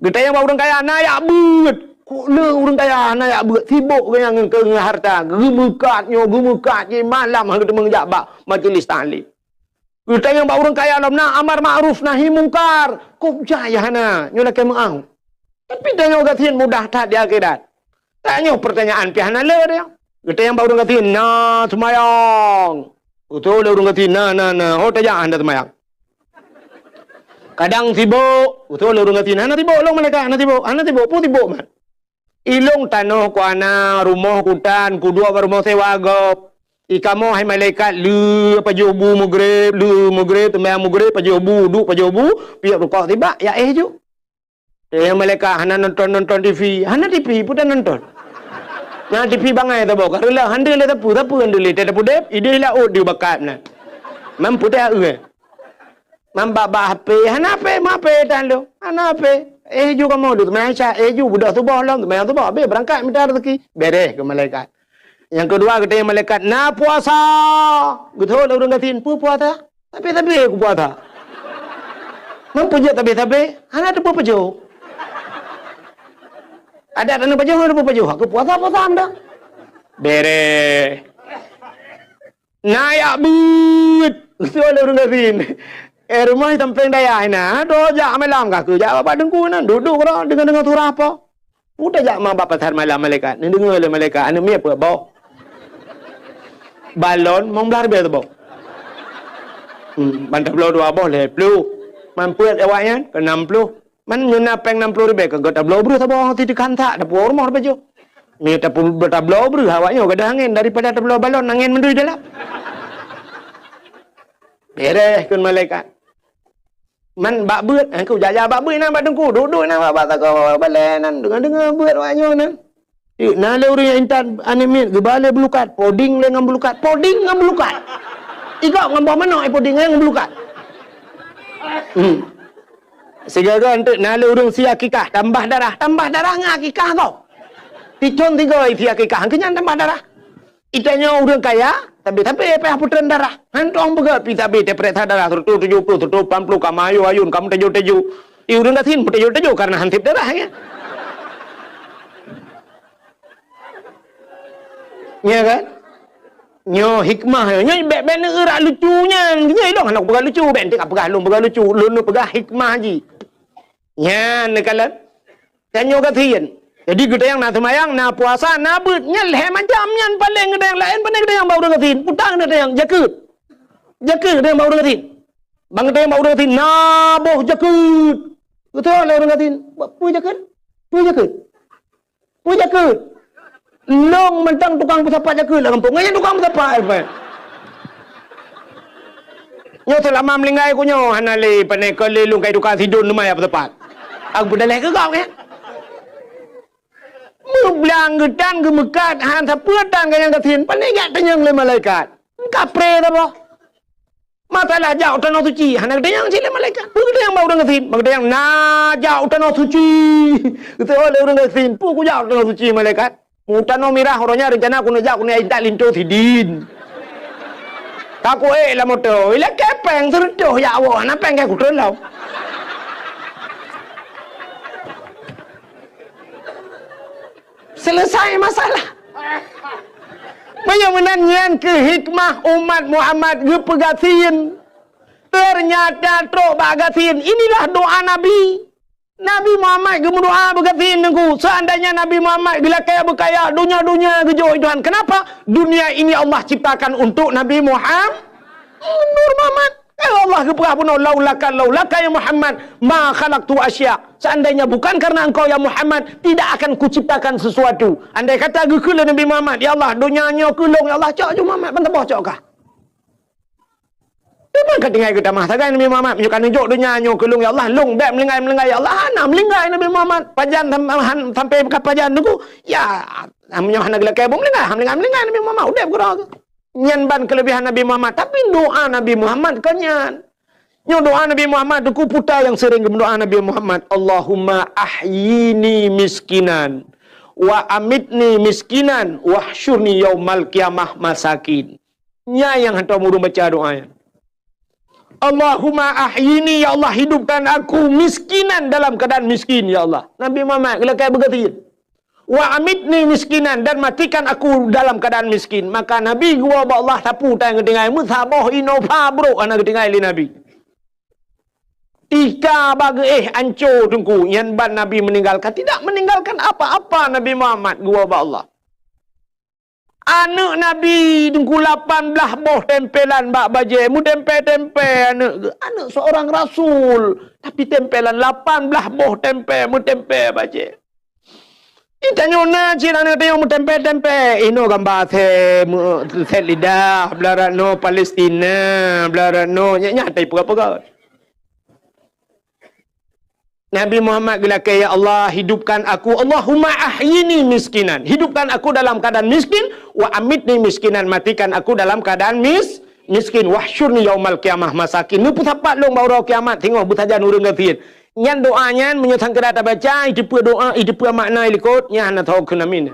Kita yang orang kaya nak ya bet. Kok le orang kaya nak ya bet sibuk yang ke harta. Gemukat je malam kita mengjak majlis taklim. Kita yang orang kaya dalam nak amar ma'ruf nahi mungkar. Kok jaya hana nyola ke mau. Tapi tanya gatin mudah tak di akhirat. Tanya pertanyaan pi hana le dia. Kita yang orang gatin na semayang. Betul orang gatin na. Oh tajak anda semayang. Kadang sibuk. Betul orang gatin hana sibuk long mereka hana sibuk pun sibuk man. Ilong tanah ku ana rumah kutan ku dua rumah sewa gop. Ikamo hai malaikat lu pajobu mugrib tembayang mugrib pajobu duk pajobu piak rukuk tiba ya ju. Yang malaikat hana nonton TV, hana TV pun dah nonton. Nah tipi bangai tu bawa. Rela handle le tapu handle le tapu dep. Ide la od dia bakat na. Mampu dah Mambak HP, hanape mape tan lu. Hanape. Juga mau tu Malaysia, budak tu bawa long, memang tu bawa berangkat minta rezeki. Beres ke malaikat. Yang kedua kata malaikat, na puasa. Betul lah orang katin, puasa. Tapi aku puasa. Mampu je tapi. Hana tu pejo. Ada tanah pejo, ada pejo. Aku puasa anda. Beres. Nayak but. Betul lah orang katin. Rumah tampeng daya na, dojak malam kak kerja bapak dengku na, duduk orang dengan turah apa? Udah jak mak bapak pasar malam malaikat, ni dengar le malaikat, anu mi apa bau? Balon mong belar be tu bau. Bantar belau dua bau le, pelu. Mampuat awaknya ke 60. Man nyuna peng 60 ribu ke gota belau bru sabau ti kantak, dah por mau baju. Mi ta pun belau bru awaknya ke angin daripada belau balon angin mendui dalam. Beres kun malaikat. Man bak beut aku jaja bak beut na bak dengku duduk na bak tak balenan dengar beut wanyo na na le uri intan animit gebale belukat poding le ngam belukat igak ngam mana poding ngam belukat sejaga untuk na le urung si akikah tambah darah ngakikah kau ticon tiga si akikah kenyan tambah darah itanya urang kaya tapi apa putran darah hantong bega pi tapi tepret darah 70 80 kamayo ayun kamu tejo urang katin tejo karena hantip darah ya ya kan nyo hikmah nyo ben erak lucunya nya dong anak pegang lucu ben tik pegang lucu lu pegang hikmah ji nya nekalan tanyo katin. Jadi gede yang nak semayang, nak puasa, nak beutnya leh macamnya paling gede yang lain, paling gede yang bau dengetin, putang gede yang jakut gede yang bau dengetin, bang gede yang bau dengetin, naboh jakut, betul lah dengetin, pu jakut, long mentang tukang pesapat jakut lah kampung, nganya tukang pesapat apa? Nyo selama melingkai ku nyo, hanale panai kelilung kai tukang sidun rumah ya pesapat, aku berdalai ke kau ya? Belang gedan gemekat han sapuatan kan yang katin panigat tenyang le malaikat kapre apa masalah jauh tanah suci han tenyang sile malaikat begitu yang bau dengan katin begitu yang na jauh tanah suci itu oleh orang katin pu ku jauh tanah suci malaikat tanah merah orangnya rencana aku nak aku ni tak linto sidin aku lah motor ila kepeng serdoh ya awak na peng aku terlau selesai masalah. Menyenangkan ke hikmah umat Muhammad gepegatin. Ternyata trok bagatin. Inilah doa Nabi. Nabi Muhammad berdoa begatin nengku. Seandainya Nabi Muhammad bila kaya dunia kejoh Tuhan. Kenapa? Dunia ini Allah ciptakan untuk Nabi Muhammad. Nur Muhammad. Allah keperah pun laulaka ya Muhammad ma khalaqtu asya. Seandainya bukan karena engkau ya Muhammad, tidak akan kuciptakan sesuatu. Andai kata gekul Nabi Muhammad, ya Allah dunianya kulung ya Allah cak je Muhammad pentah cak kah. Memang ketinggal kita masakan Nabi Muhammad menunjukkan nunjuk dunianya kulung ya Allah lung bek melingkai ya Allah ana melingkai Nabi Muhammad pajan sampai ke pajan tu ya amnya hana gelakai melingkai Nabi Muhammad udah kurang nyanban kelebihan Nabi Muhammad tapi doa Nabi Muhammad kenyan nyo doa Nabi Muhammad duku puta yang sering berdoa Nabi Muhammad Allahumma ahyini miskinan wa amitni miskinan wahsyurni yaumal qiyamah masakin nya yang hantar murung baca doanya Allahumma ahyini ya Allah hidupkan aku miskinan dalam keadaan miskin ya Allah Nabi Muhammad gelakai begitu wa amitni miskinan dan matikan aku dalam keadaan miskin maka Nabi gua ba Allah tapu tang ketingai musabah inova bro ana ketingai li Nabi tika bagi ancur tungku yan ban Nabi meninggalkan tidak meninggalkan apa-apa Nabi Muhammad gua ba Allah anak Nabi tungku 18 boh tempelan bak baje mu tempe anak seorang rasul tapi tempelan 18 boh tempe mu tempe baje Itanya na cina na tayo mo tempe ino gambar se lidah belarat no Palestina belarat no nya tay pega Nabi Muhammad gelakkan, ya Allah, hidupkan aku. Allahumma ahyini miskinan. Hidupkan aku dalam keadaan miskin. Wa amitni miskinan. Matikan aku dalam keadaan miskin. Wahsyurni yaumal qiyamah masakin. Ni pun sapat long baru kiamat. Tengok butajan urang gafir. Nyan doanya menyotang kerata baca. Itu pun doa. Itu pun makna ilikot. Nyan nak tahu kenamin.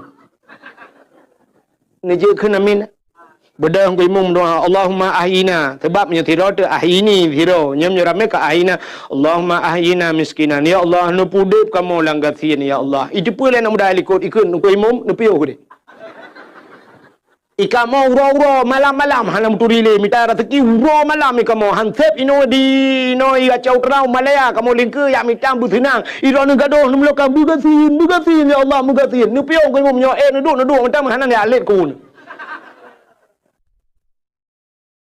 Ni je kenamin. Bedah ku imum doa Allahumma ahyina sebab nya tiro tu ahyini tiro nyam nyarame ka ahyina Allahumma ahyina miskinan ya Allah nu pudip kamu langgatin ya Allah itu pula nak mudah ikut ku imum nu piyo ku de ikamo uro malam-malam hanam turile mita rezeki uro malam ikamo hansep ino di no ia cau trau malaya kamu lingke ya mitam butinang iro nu gadoh nu meloka bugasin ya Allah bugasin nu piyo ku imum nyo nu duk macam hanan ya alit ku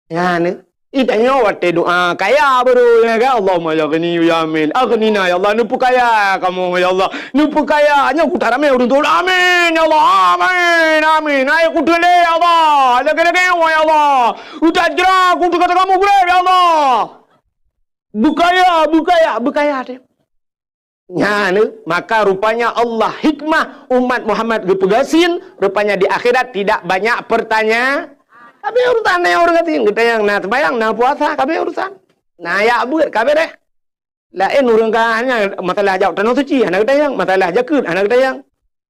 ya ni itanya wate doa kaya baru ya kan Allahumma ya ghani ya amin aghnina ya Allah nu kaya kamu ya Allah nu kaya nya ku tarame urun tu amin ya Allah amin ai ku tele ya Allah lagi ya Allah utajra ku kata kamu bre ya Allah bukaya deh ya ni maka rupanya Allah hikmah umat Muhammad gepegasin rupanya di akhirat tidak banyak pertanyaan. Kabe urusan na orang kating kita yang na terbayang na puasa kabe urusan. Na ya buat kabe deh. Lain urang ka hanya masalah jauh tanah suci anak kita yang masalah jakut anak kita yang.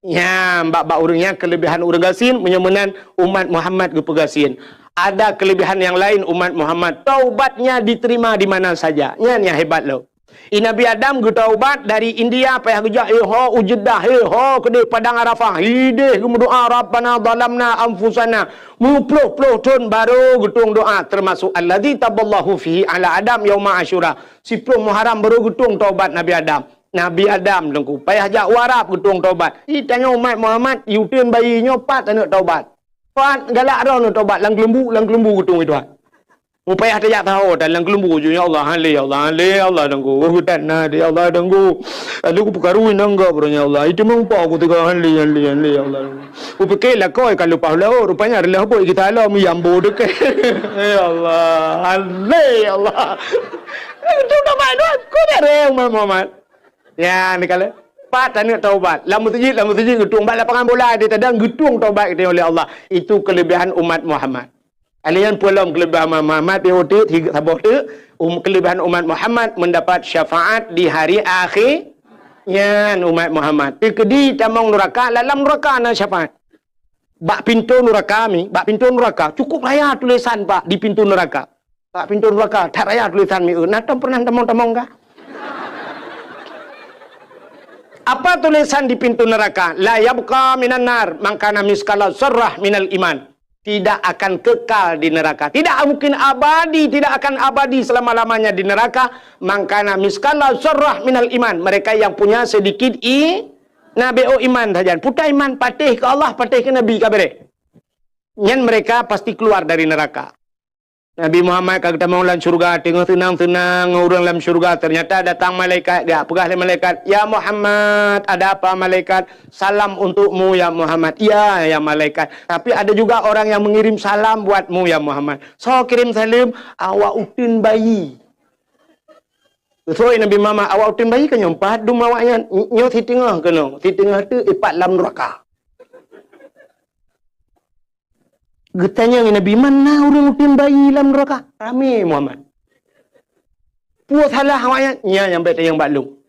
Ya bab urangnya kelebihan urang gasin menyemenan umat Muhammad gepegasin. Ada kelebihan yang lain umat Muhammad taubatnya diterima di mana saja. Nya hebat lo. Nabi Adam gu taubat dari India payah gejak ho ujeddah ho kedai padang Arafah hideh gu doa rabbana zalamna anfusana muploh ton baru gutung doa termasuk allazi taballahu fihi ala Adam yauma Asyura siploh Muharram baru gutung taubat Nabi Adam lengku payah jak warap gutung taubat tanya umat Muhammad yutin bayi nyopat anak taubat pat galak dah nak taubat lang kelembu gutung itu upaya tak tahu dalam kelembu je ya Allah dengku hutan na dia Allah dengku aku perkaruin nangga punya Allah itu mengpa aku tiga hali ya Allah upake lah kau kalau pahala rupanya adalah apa kita Allah miyambo dekat ya Allah ya Allah itu dah main kau dereng Muhammad ya ni kalau pat nak taubat lamu tujid getung bak lapangan bola dia tadang getung taubat kita oleh Allah itu kelebihan umat Muhammad. Alian pulang kelebihan Muhammad dihuti tiga sabah tu kelebihan umat Muhammad mendapat syafaat di hari akhirnya umat Muhammad. Di tamang neraka dalam neraka na syafaat. Bak pintu neraka cukup raya tulisan pak di pintu neraka. Bak pintu neraka tak raya tulisan mi natam pernah tamang kah? Apa tulisan di pintu neraka? La yabqa minan nar mangkana miskala sarrah minal iman. Tidak akan kekal di neraka. Tidak mungkin abadi. Tidak akan abadi selama-lamanya di neraka. Mangkana miskala zarrah minal iman. Mereka yang punya sedikit nabi iman saja. Putar iman patih ke Allah, patih ke Nabi kabere. Yang mereka pasti keluar dari neraka. Nabi Muhammad kata mau dalam syurga, tengok tenang-tenang orang dalam syurga, ternyata datang malaikat, dia pegah malaikat, ya Muhammad, ada apa malaikat? Salam untukmu ya Muhammad. Ya malaikat. Tapi ada juga orang yang mengirim salam buatmu ya Muhammad. So kirim salam, awak utin bayi. So Nabi Muhammad, awak utin bayi kan nyompat dum awaknya, nyo si tengah kena. Si tengah tu ipat dalam neraka. Getanya Nabi, mana orang utin bayi dalam neraka? Rame Muhammad. Puas salah awaknya, yang baik yang baklung.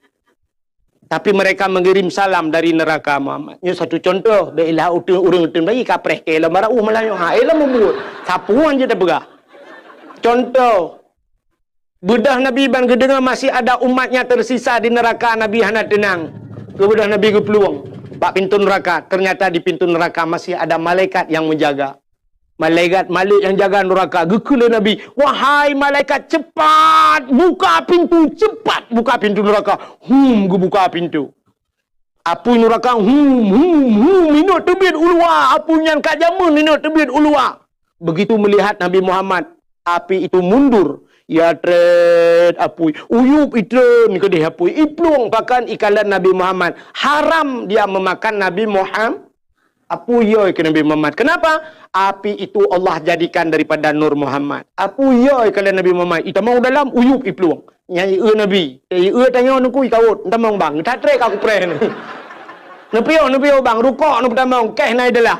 Tapi mereka mengirim salam dari neraka Muhammad. Ini satu contoh, bila orang utin bayi kapreh ke elah marah, malah elah membuat. Sapuan je dah pegah. Contoh, bedah Nabi ban kedengar masih ada umatnya tersisa di neraka, Nabi hana tenang. Kemudian Nabi ke peluang. Bak pintu neraka, ternyata di pintu neraka masih ada malaikat yang menjaga. Malaikat Malik yang jaga neraka. Gekula Nabi. Wahai malaikat, cepat buka pintu. Cepat buka pintu neraka. Buka pintu. Apu neraka. Minut tebit ulua. Apu yang kajamun. Minut tebit ulua. Begitu melihat Nabi Muhammad, api itu mundur. Ya tret apu. Uyup itu. Ni kedih apu. Iplung bahkan ikalan Nabi Muhammad. Haram dia memakan Nabi Muhammad. Apu yoy ke Nabi Muhammad. Kenapa? Api itu Allah jadikan daripada Nur Muhammad. Apu yoy ke Nabi Muhammad. Ita mau dalam uyuk ipluang. Nyanyi Nabi. Tanya nu kui kawut, tamang bang, tatre aku pren. Nu pio bang, rukok nu tamang keh nai dalam.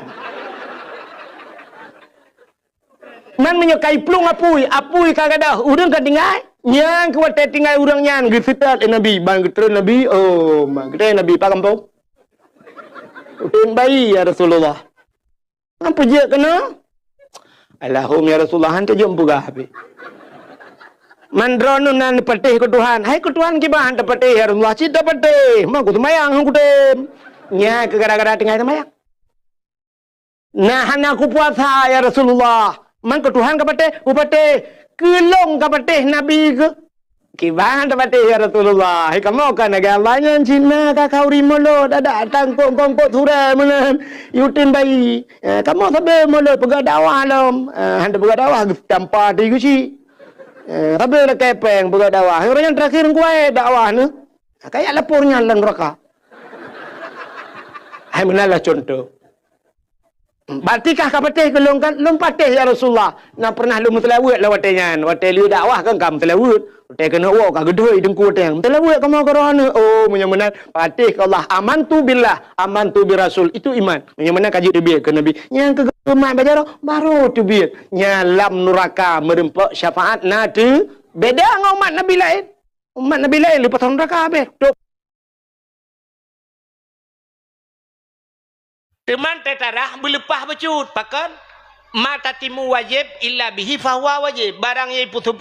Man menyukai plung apui kagada, urang kadingai. Nyang kuat tinggal urang nyan, gisitat Nabi, bang getreun Nabi, oh, bang getreun Nabi pakampung. Utin bayi ya Rasulullah. Apa je kena? Allahum ya Rasulullah, hantu jumpa gabe. Mandron nan patih ke Tuhan. Hai ke Tuhan ki bahan patih ya Rasulullah. Cita patih. Mak ku semayang hang ku dem. Nya ke gara-gara tinggal semayang. Nah aku puasa ya Rasulullah. Man ke Tuhan ke patih. Kelong ke patih Nabi ke. Ki bahan patih ya Rasulullah. Hai kamu kan agamanya Cina ka kau rimolo ada tangkong kongkot sura menan. Yutin bayi. Kamu sabe molo pegah dakwah lam. Handa pegah dakwah tanpa di ku si. Tapi ada kepeng buka dakwah. Orang yang terakhir kuai dakwah ni. Kayak lapornya dalam neraka. Hai menalah contoh. Batikah kapatih ke lom patih ya Rasulullah. Nak pernah lu mutlawat lah watenya. Watai lu dakwah kan kam mutlawat. Watai kena wak ka gedoi dengku watai. Mutlawat kamu kerana. Oh menyamanan patih ke Allah. Amantu billah, amantu bi Rasul. Itu iman. Menyamanan kaji debiat ke Nabi. Yang kegemak baca baru tu biat. Nyalam neraka merempak syafaat nadi. Beda dengan umat Nabi lain. Umat Nabi lain lepas neraka habis. Teman tetarah belepah becut pakan mata timu wajib illa bihi fahuwa wajib barang yang putu